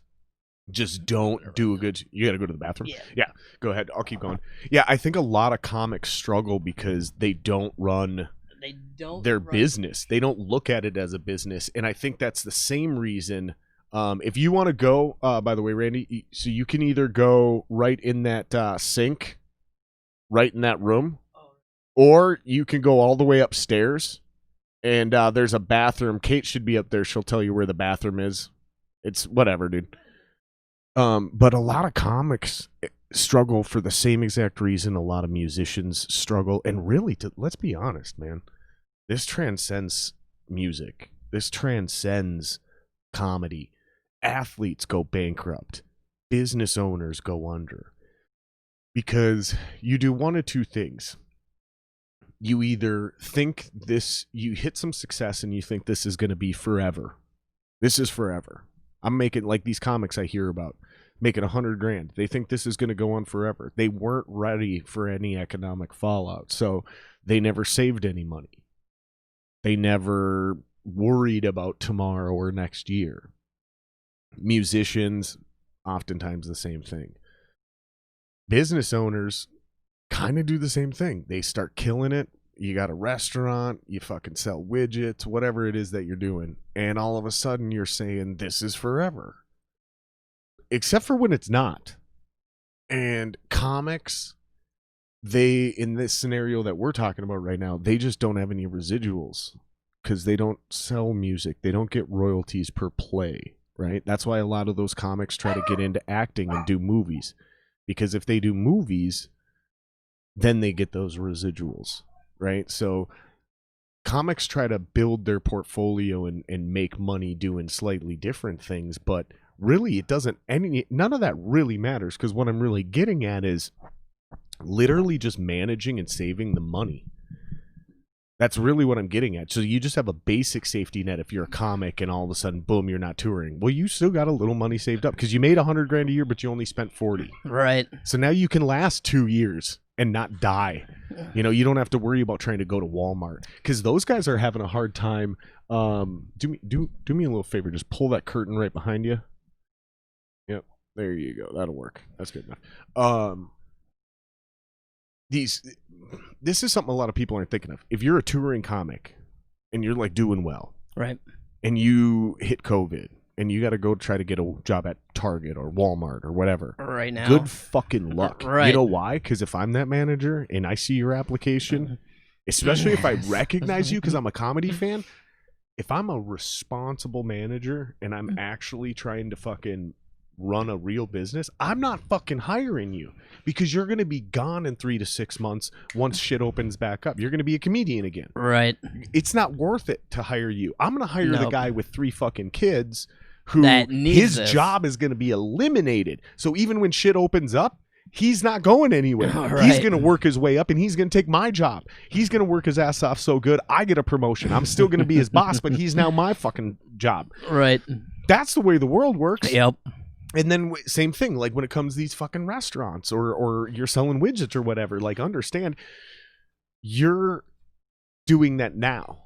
just don't do a good... You got to go to the bathroom? Yeah. Go ahead. I'll keep going. Yeah, I think a lot of comics struggle because they don't run their business. They don't look at it as a business. And I think that's the same reason... if you want to go... by the way, Randy, so you can either go right in that sink, right in that room... Or you can go all the way upstairs, and there's a bathroom. Kate should be up there. She'll tell you where the bathroom is. It's whatever, dude. But a lot of comics struggle for the same exact reason a lot of musicians struggle. And really, let's be honest, man. This transcends music. This transcends comedy. Athletes go bankrupt. Business owners go under. Because you do one of two things. You either think you hit some success and you think this is going to be forever. This is forever. I'm making, like these comics I hear about, making $100,000. They think this is going to go on forever. They weren't ready for any economic fallout, so they never saved any money. They never worried about tomorrow or next year. Musicians, oftentimes the same thing. Business owners kind of do the same thing. They start killing it. You got a restaurant, you fucking sell widgets, whatever it is that you're doing. And all of a sudden you're saying this is forever. Except for when it's not. And comics, in this scenario that we're talking about right now, they just don't have any residuals because they don't sell music. They don't get royalties per play, right? That's why a lot of those comics try to get into acting and do movies. Because if they do movies, then they get those residuals, right? So comics try to build their portfolio and make money doing slightly different things, but really none of that really matters, because what I'm really getting at is literally just managing and saving the money. That's really what I'm getting at. So you just have a basic safety net if you're a comic and all of a sudden, boom, you're not touring. Well, you still got a little money saved up because you made $100,000 a year, but you only spent 40. Right. So now you can last 2 years and not die. You know, you don't have to worry about trying to go to Walmart because those guys are having a hard time. Do me a little favor. Just pull that curtain right behind you. Yep. There you go. That'll work. That's good enough. This is something a lot of people aren't thinking of. If you're a touring comic and you're like doing well, right, and you hit COVID and you got to go try to get a job at Target or Walmart or whatever right now, good fucking luck. Right. You know why? Because if I'm that manager and I see your application, especially if I recognize you because I'm a comedy fan, if I'm a responsible manager and I'm actually trying to fucking run a real business, I'm not fucking hiring you because you're going to be gone in 3 to 6 months once shit opens back up. You're going to be a comedian again. Right. It's not worth it to hire you. I'm going to hire the guy with 3 fucking kids who that his job is going to be eliminated. So even when shit opens up, he's not going anywhere. Right. He's going to work his way up, and he's going to take my job. He's going to work his ass off so good, I get a promotion. I'm still going to be his boss, but he's now my fucking job. Right. That's the way the world works. Yep. And then same thing, like when it comes to these fucking restaurants or you're selling widgets or whatever, like understand you're doing that now.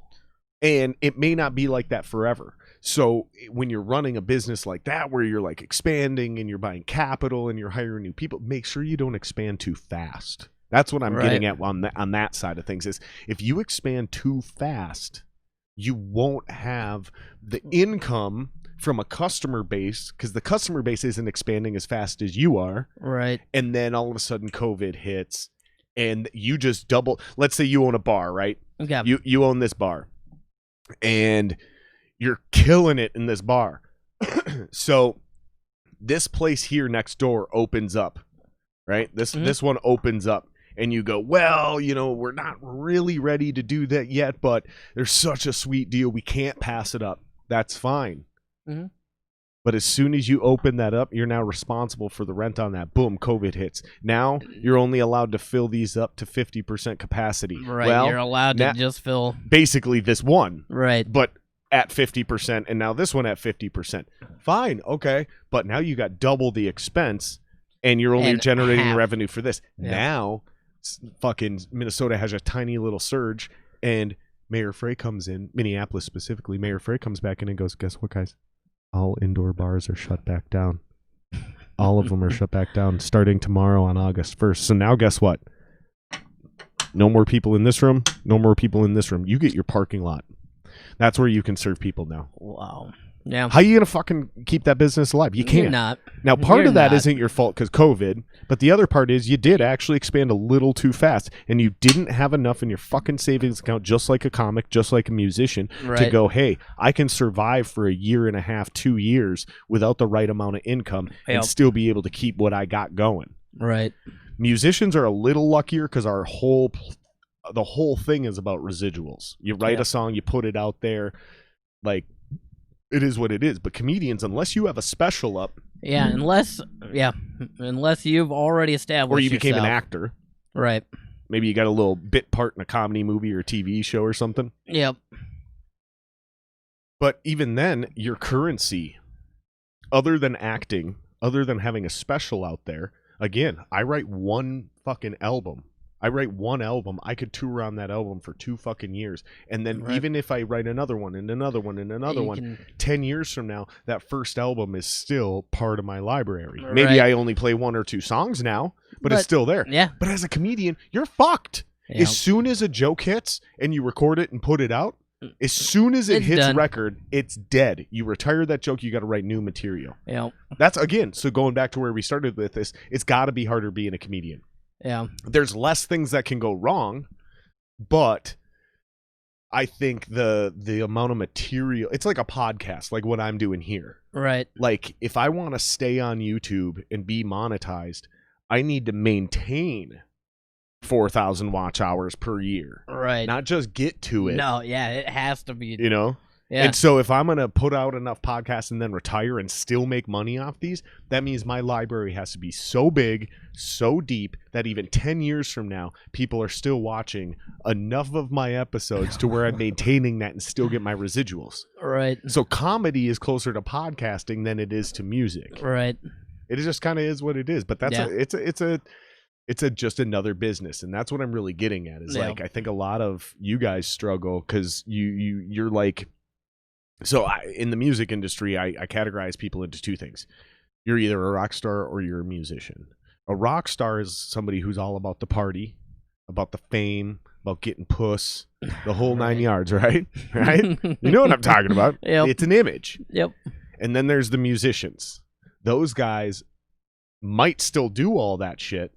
And it may not be like that forever. So when you're running a business like that, where you're like expanding and you're buying capital and you're hiring new people, make sure you don't expand too fast. That's what I'm getting at on that side of things is if you expand too fast, you won't have the income from a customer base because the customer base isn't expanding as fast as you are. Right. And then all of a sudden COVID hits and you just double. Let's say you own a bar, right? Okay. You own this bar and you're killing it in this bar. So this place here next door opens up, right? This one opens up and you go, well, you know, we're not really ready to do that yet, but there's such a sweet deal. We can't pass it up. That's fine. Mm-hmm. But as soon as you open that up, you're now responsible for the rent on that. Boom, COVID hits. Now you're only allowed to fill these up to 50% capacity. Right. Well, you're allowed to just fill basically this one. Right. But at 50% and now this one at 50%. Fine, okay. But now you got double the expense and you're only generating revenue for this. Yeah. Now fucking Minnesota has a tiny little surge and Mayor Frey comes in, Minneapolis specifically, Mayor Frey comes back in and goes, guess what, guys? All indoor bars are shut back down. All of them are shut back down starting tomorrow on August 1st. So now guess what? No more people in this room. No more people in this room. You get your parking lot. That's where you can serve people now. Wow. Yeah. How are you going to fucking keep that business alive? You can't. You're not. Now, part of that isn't your fault because COVID, but the other part is you did actually expand a little too fast and you didn't have enough in your fucking savings account, just like a comic, just like a musician, to go, hey, I can survive for a year and a half, 2 years without the right amount of income and still be able to keep what I got going. Right. Musicians are a little luckier because the whole thing is about residuals. You write a song, you put it out there, like, it is what it is. But comedians, unless you have a special up, unless you've already established, or you became yourself. an actor, right? Maybe you got a little bit part in a comedy movie or TV show or something. Yep. But even then, your currency, other than acting, other than having a special out there, again, I write one fucking album. I write one album, I could tour on that album for 2 fucking years. And then even if I write another one and another one and another one, 10 years from now, that first album is still part of my library. Right. Maybe I only play 1 or 2 songs now, but it's still there. Yeah. But as a comedian, you're fucked. Yeah. As soon as a joke hits and you record it and put it out, as soon as it hits record, it's dead. You retire that joke, you got to write new material. Yeah. That's, again, so going back to where we started with this, it's got to be harder being a comedian. Yeah. There's less things that can go wrong, but I think the amount of material, it's like a podcast, like what I'm doing here. Right. Like if I want to stay on YouTube and be monetized, I need to maintain 4,000 watch hours per year. Right. Not just get to it. No, yeah, it has to be. You know? Yeah. And so if I'm going to put out enough podcasts and then retire and still make money off these, that means my library has to be so big, so deep, that even 10 years from now, people are still watching enough of my episodes to where I'm maintaining that and still get my residuals. Right. So comedy is closer to podcasting than it is to music. Right. It just kind of is what it is. But that's it's just another business, and that's what I'm really getting at. Is like I think a lot of you guys struggle because you're like. So in the music industry, I categorize people into 2 things. You're either a rock star or you're a musician. A rock star is somebody who's all about the party, about the fame, about getting puss, the whole 9 yards, right? Right? You know what I'm talking about. Yep. It's an image. Yep. And then there's the musicians. Those guys might still do all that shit,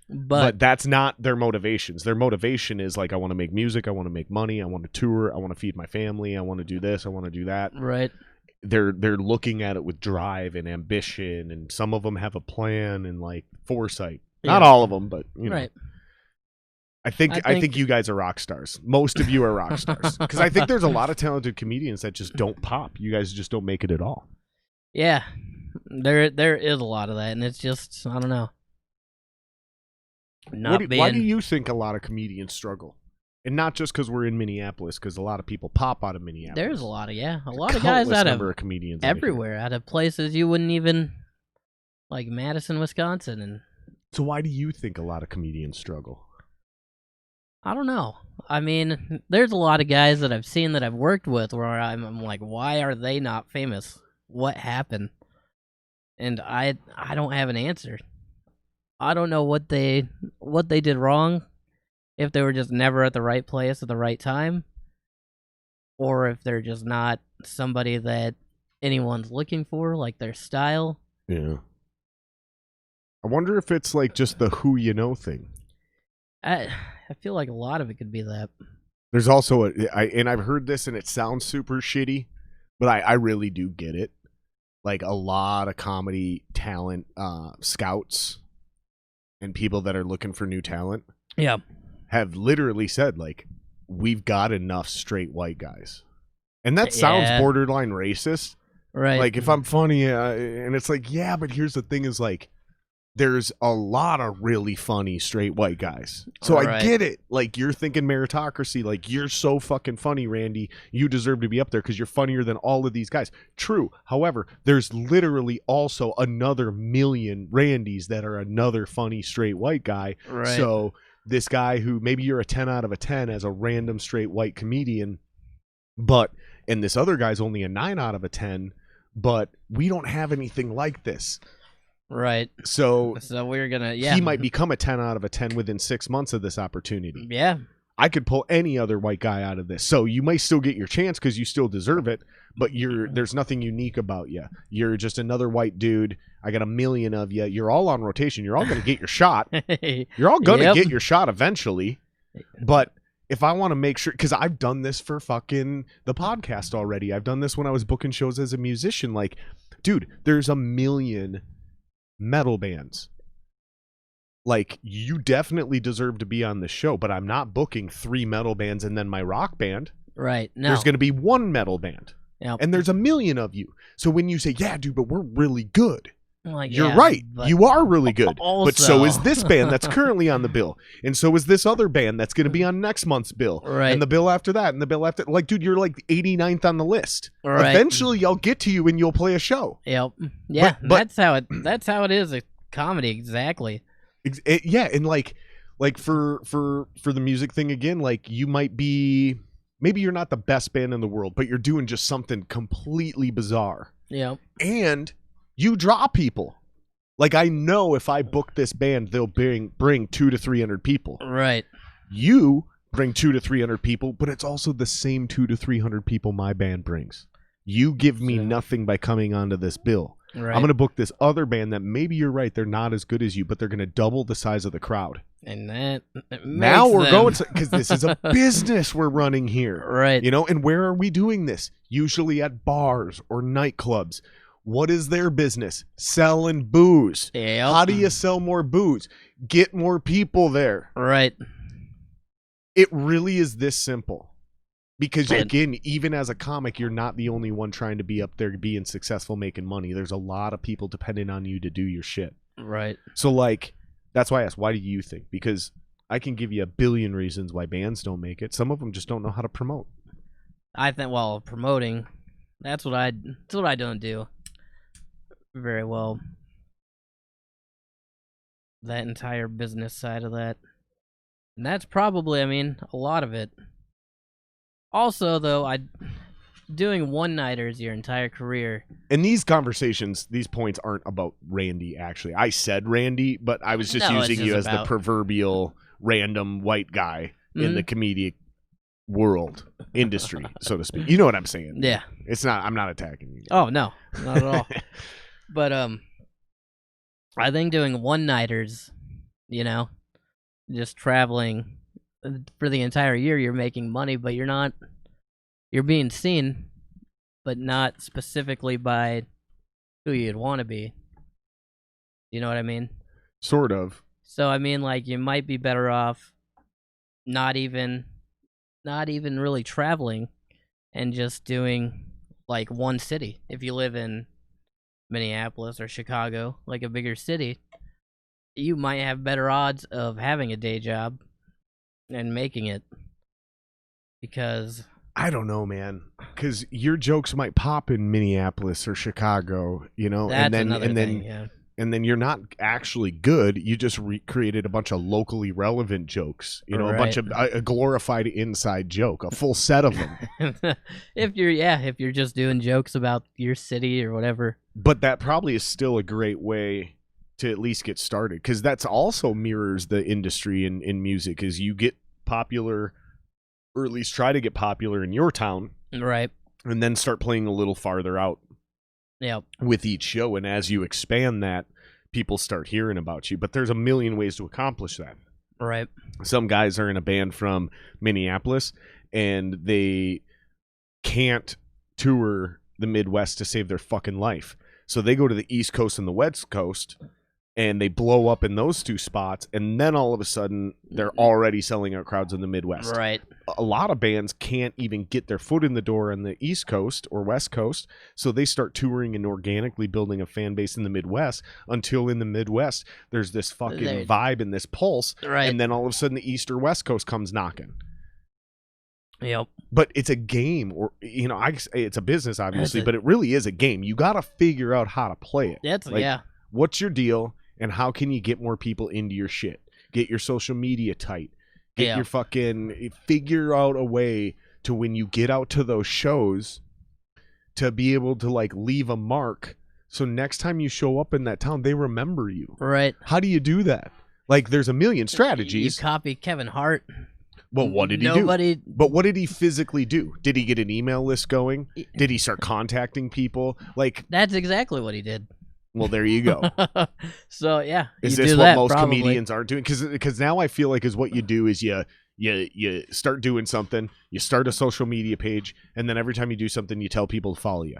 but that's not their motivations. Their motivation is like, I want to make music, I want to make money, I want to tour, I want to feed my family, I want to do this, I want to do that. Right. they're looking at it with drive and ambition, and some of them have a plan and like foresight. Not all of them, but you know. Right. I think you guys are rock stars. Most of you are rock stars, because I think there's a lot of talented comedians that just don't pop. You guys just don't make it at all. Yeah, there is a lot of that, and it's just, I don't know. Why do you think a lot of comedians struggle? And not just because we're in Minneapolis, because a lot of people pop out of Minneapolis. There's a lot of guys out of comedians everywhere, out of places you wouldn't even, like Madison, Wisconsin, and. So why do you think a lot of comedians struggle? I don't know. I mean, there's a lot of guys that I've seen that I've worked with where I'm like, why are they not famous? What happened? And I don't have an answer. I don't know what they did wrong, if they were just never at the right place at the right time, or if they're just not somebody that anyone's looking for, like their style. Yeah. I wonder if it's like just the who you know thing. I feel like a lot of it could be that. There's also and I've heard this and it sounds super shitty, but I really do get it. Like a lot of comedy talent scouts and people that are looking for new talent. Yeah. Have literally said, like, we've got enough straight white guys. And that sounds borderline racist. Right. Like, if I'm funny, and it's like, yeah, but here's the thing is, like, there's a lot of really funny straight white guys. So I get it. Like, you're thinking meritocracy. Like, you're so fucking funny, Randy. You deserve to be up there because you're funnier than all of these guys. True. However, there's literally also another million Randys that are another funny straight white guy. Right. So this guy who maybe you're a 10 out of a 10 as a random straight white comedian, and this other guy's only a 9 out of a 10, but we don't have anything like this. Right. So we're gonna, he might become a 10 out of a 10 within 6 months of this opportunity. Yeah. I could pull any other white guy out of this. So you might still get your chance because you still deserve it, but there's nothing unique about you. You're just another white dude. I got a million of you. You're all on rotation. You're all going to get your shot. You're all going to get your shot eventually. But if I want to make sure, because I've done this for fucking the podcast already. I've done this when I was booking shows as a musician. Like, dude, there's a million metal bands. Like, you definitely deserve to be on the show, but I'm not booking 3 metal bands and then my rock band. Right. No. There's going to be 1 metal band. Yep. And there's a million of you. So when you say, yeah, dude, but we're really good. Like, you're right. You are really good. Also, but so is this band that's currently on the bill. And so is this other band that's going to be on next month's bill. Right. And the bill after that. And the bill after. Like, dude, you're like 89th on the list. Right. Eventually, I'll get to you and you'll play a show. Yep. Yeah, but that's how it is a comedy, exactly. Yeah, and like for the music thing again, like you might be, maybe you're not the best band in the world, but you're doing just something completely bizarre. Yeah. And you draw people. Like, I know if I book this band, they'll bring 200 to 300 people. Right. You bring 200 to 300 people, but it's also the same 200 to 300 people my band brings. You give me nothing by coming onto this bill. Right. I'm going to book this other band that maybe you're right, they're not as good as you, but they're going to double the size of the crowd. And that now we're going to, because this is a business we're running here. Right. You know, and where are we doing this? Usually at bars or nightclubs. What is their business? Selling booze. Yep. How do you sell more booze? Get more people there. Right. It really is this simple. Because, again, even as a comic, you're not the only one trying to be up there being successful, making money. There's a lot of people depending on you to do your shit. Right. So, like, that's why I asked, why do you think? Because I can give you a billion reasons why bands don't make it. Some of them just don't know how to promote. I think, well, promoting, that's what I don't do very well. That entire business side of that. And that's probably, I mean, a lot of it. Also, though, doing one-nighters your entire career. And these conversations, these points aren't about Randy, actually. I said Randy, but I was just using you as the proverbial random white guy in the comedic world, industry, so to speak. You know what I'm saying? Yeah. I'm not attacking you. Oh, no. Not at all. But I think doing one-nighters, you know, just traveling for the entire year, you're making money, but you're being seen. but not specifically by who you'd want to be. You know what I mean? Sort of. So I mean, like, you might be better off not even really traveling and just doing like one city. If you live in Minneapolis or Chicago, like a bigger city, you might have better odds of having a day job and making it, because I don't know, man, because your jokes might pop in Minneapolis or Chicago, you know, that's and then another and thing. then Yeah. and then you're not actually good. You just created a bunch of locally relevant jokes, you know, a bunch of a glorified inside joke, a full set of them. if you're just doing jokes about your city or whatever. But that probably is still a great way to at least get started, because that's also mirrors the industry in music. Is you get popular, or at least try to get popular in your town, Right. and then start playing a little farther out. Yeah. With each show, and as you expand that, people start hearing about you. But there's a million ways to accomplish that. Right. Some guys are in a band from Minneapolis and they can't tour the Midwest to save their fucking life, so they go to the East Coast and the West Coast, and they blow up in those two spots, and then all of a sudden they're already selling out crowds in the Midwest. Right. A lot of bands can't even get their foot in the door on the East Coast or West Coast, so they start touring and organically building a fan base in the Midwest, until in the Midwest there's this fucking vibe and this pulse, Right. and then all of a sudden the East or West Coast comes knocking. Yep. But it's a game, or, you know, it's a business, obviously, but it really is a game. You got to figure out how to play it. That's like, yeah. What's your deal, and how can you get more people into your shit? Get your social media tight. Get your fucking, figure out a way to, when you get out to those shows, to be able to like leave a mark, so next time you show up in that town, they remember you. Right. How do you do that? Like, there's a million strategies. You copy Kevin Hart. Well, what did he do? But what did he physically do? Did he get an email list going? Did he start contacting people? Like, that's exactly what he did. Well, there you go. So yeah, is this what most comedians aren't doing? Because now I feel like is what you do is you start doing something, you start a social media page, and then every time you do something, you tell people to follow you.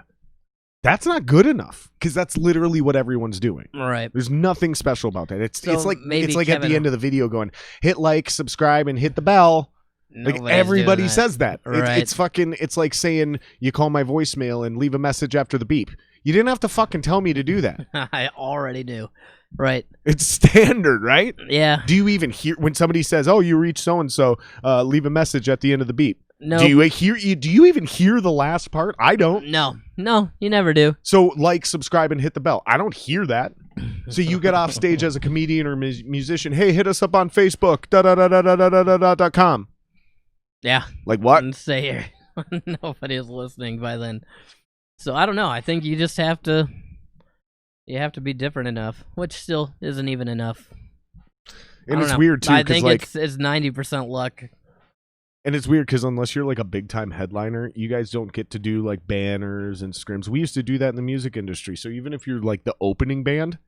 That's not good enough, because that's literally what everyone's doing. Right. There's nothing special about that. It's like Kevin, at the end of the video going, hit like, subscribe, and hit the bell. Like, everybody says that. Right. It's like saying you call my voicemail and leave a message after the beep. You didn't have to fucking tell me to do that. I already do. Right. It's standard, right? Yeah. Do you even hear when somebody says, "Oh, you reached so and so, leave a message at the end of the beep"? No. Do you even hear the last part? I don't. No, you never do. So, like, subscribe, and hit the bell. I don't hear that. So you get off stage as a comedian or musician. Hey, hit us up on Facebook. .com. Yeah. Like what? And say here. Nobody is listening by then. So I don't know. I think you just have to. You have to be different enough, which still isn't even enough. And it's weird too. I think it's 90% luck. And it's weird because unless you're like a big time headliner, you guys don't get to do like banners and scrims. We used to do that in the music industry. So even if you're like the opening band,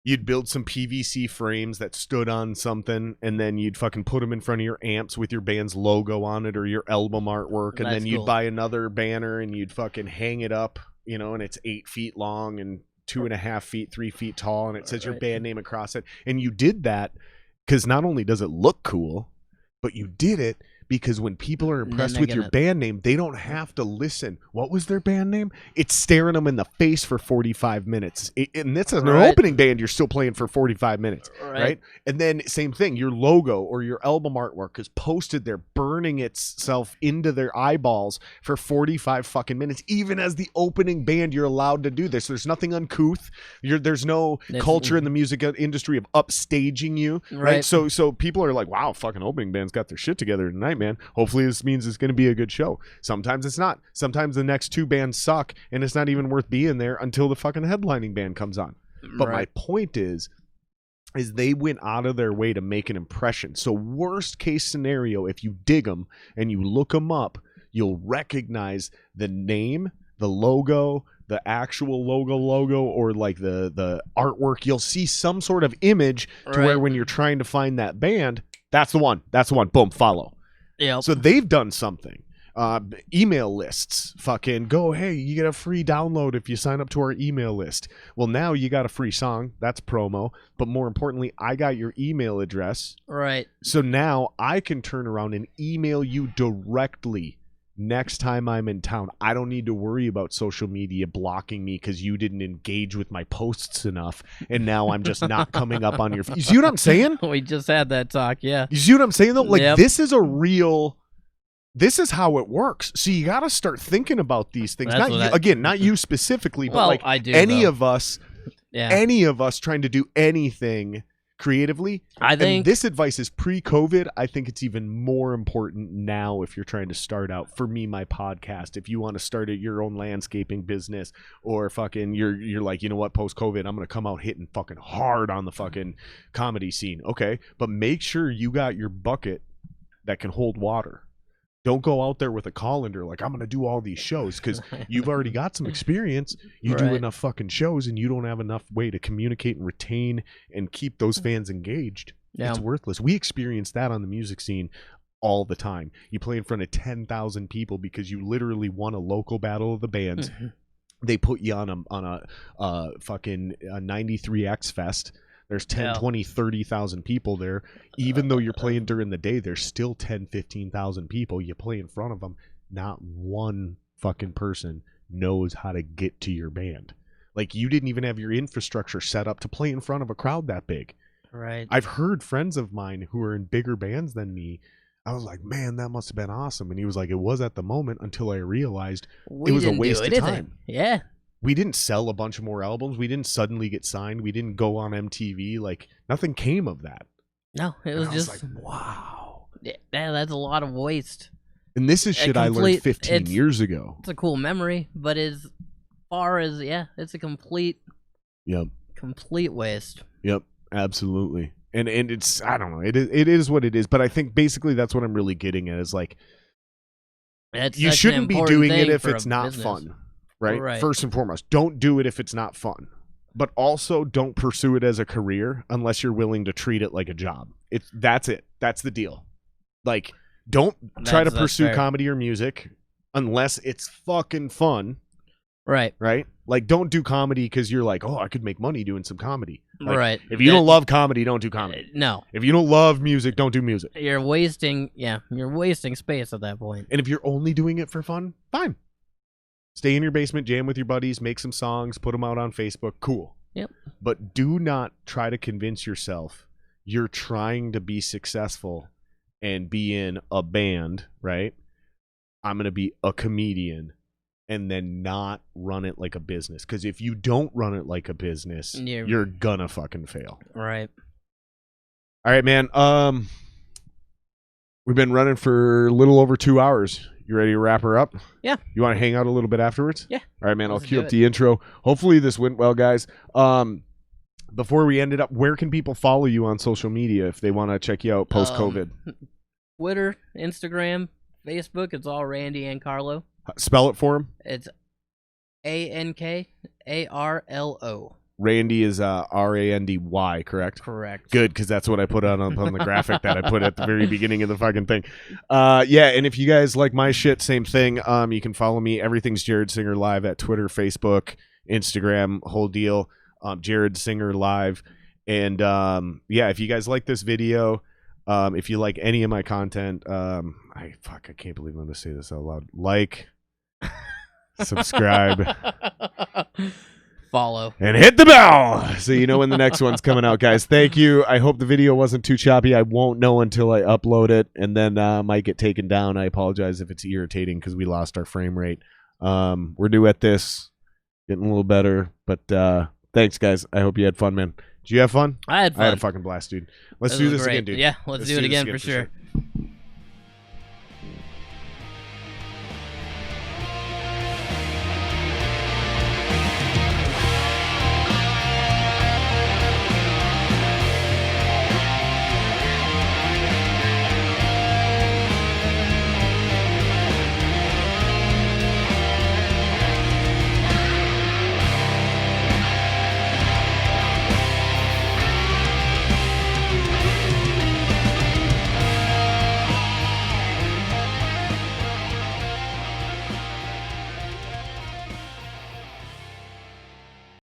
you'd build some PVC frames that stood on something, and then you'd fucking put them in front of your amps with your band's logo on it or your album artwork, and then you'd buy another banner and you'd fucking hang it up, you know, and it's 8 feet long and 2.5 feet, 3 feet tall, and it says your band name across it. And you did that because not only does it look cool, but you did it because when people are impressed with your band name, they don't have to listen. What was their band name? It's staring them in the face for 45 minutes. And that's an opening band, you're still playing for 45 minutes, right? And then same thing, your logo or your album artwork is posted there, burning itself into their eyeballs for 45 fucking minutes. Even as the opening band, you're allowed to do this. There's nothing uncouth. There's no culture in the music industry of upstaging you, right? So people are like, wow, fucking opening band's got their shit together tonight, man. Hopefully this means it's going to be a good show. Sometimes it's not. Sometimes the next two bands suck and it's not even worth being there until the fucking headlining band comes on. But my point is they went out of their way to make an impression. So worst case scenario, if you dig them and you look them up, you'll recognize the name, the logo, the actual logo, or like the artwork. You'll see some sort of image to where when you're trying to find that band, that's the one. Boom, follow. Yep. So they've done something. Email lists. Fucking go, hey, you get a free download if you sign up to our email list. Well, now you got a free song. That's promo. But more importantly, I got your email address. Right. So now I can turn around and email you directly next time I'm in town. I don't need to worry about social media blocking me because you didn't engage with my posts enough, and now I'm just not coming up on your. You see what I'm saying? We just had that talk, yeah. You see what I'm saying though? Like Yep. this is a real. This is how it works. So you got to start thinking about these things. That's Not what you, again, not you specifically, but Well, like I do, any though. of us, Yeah. any of us trying to do anything creatively. I think And this advice is pre-COVID. I think it's even more important now if you're trying to start out. For me, my podcast, if you want to start your own landscaping business, or fucking you're like, you know what, post-COVID, I'm going to come out hitting fucking hard on the fucking comedy scene. Okay, but make sure you got your bucket that can hold water. Don't go out there with a colander like, I'm going to do all these shows, because you've already got some experience. You do Right. enough fucking shows and you don't have enough way to communicate and retain and keep those fans engaged. Yeah. It's worthless. We experience that on the music scene all the time. You play in front of 10,000 people because you literally won a local battle of the bands. Mhm. They put you on a fucking 93X Fest. There's 10, Yeah. 20, 30,000 people there. Even though you're playing during the day, there's still 10, 15,000 people. You play in front of them. Not one fucking person knows how to get to your band. Like, you didn't even have your infrastructure set up to play in front of a crowd that big. Right. I've heard friends of mine who are in bigger bands than me. I was like, man, that must have been awesome. And he was like, it was at the moment, until I realized We it was a didn't do waste of anything. time. Yeah. We didn't sell a bunch of more albums. We didn't suddenly get signed. We didn't go on MTV. Like, nothing came of that. No, it And was I just like, wow. yeah, that's a lot of waste. And this is A shit I learned complete- 15 it's- years ago. It's a cool memory, but as far as it's a complete waste. Yep, absolutely. And it's, I don't know, it is what it is. But I think basically that's what I'm really getting at, is like, It's you such an shouldn't be important doing it thing if for it's a not business. fun, right? Right. First and foremost, don't do it if it's not fun. But also don't pursue it as a career unless you're willing to treat it like a job. That's it. That's the deal. Like, don't try to That's pursue fair. comedy or music unless it's fucking fun, Right. right? Like, don't do comedy because you're like, oh, I could make money doing some comedy. Like, Right. If you don't love comedy, don't do comedy. No. If you don't love music, don't do music. You're wasting space at that point. And if you're only doing it for fun, fine. Stay in your basement, jam with your buddies, make some songs, put them out on Facebook. Cool. Yep. But do not try to convince yourself you're trying to be successful and be in a band, right? I'm going to be a comedian, and then not run it like a business. Because if you don't run it like a business, you're gonna fucking fail. Right. All right, man. We've been running for a little over 2 hours. You ready to wrap her up? Yeah. You want to hang out a little bit afterwards? Yeah. All right, man. I'll Let's cue do up it. the intro. Hopefully this went well, guys. Before we end it up, where can people follow you on social media if they want to check you out post-COVID? Twitter, Instagram, Facebook. It's all Randy Ankarlo. Spell it for him. It's Ankarlo. Randy is Randy, correct? Correct. Good, because that's what I put on the graphic that I put at the very beginning of the fucking thing. Yeah, and if you guys like my shit, same thing. You can follow me. Everything's Jared Singer Live at Twitter, Facebook, Instagram, whole deal. Jared Singer Live. And yeah, if you guys like this video, if you like any of my content, I can't believe I'm going to say this out loud. Like, subscribe, Follow. and hit the bell so you know when the next one's coming out, guys. Thank you. I hope the video wasn't too choppy. I won't know until I upload it, and then might get taken down. I apologize if it's irritating because we lost our frame rate. We're new at this, getting a little better, but thanks, guys. I hope you had fun, man. Did you have fun? I had fun. I had a fucking blast, dude. Let's do was this great. again, dude. Yeah, let's do it this again for sure.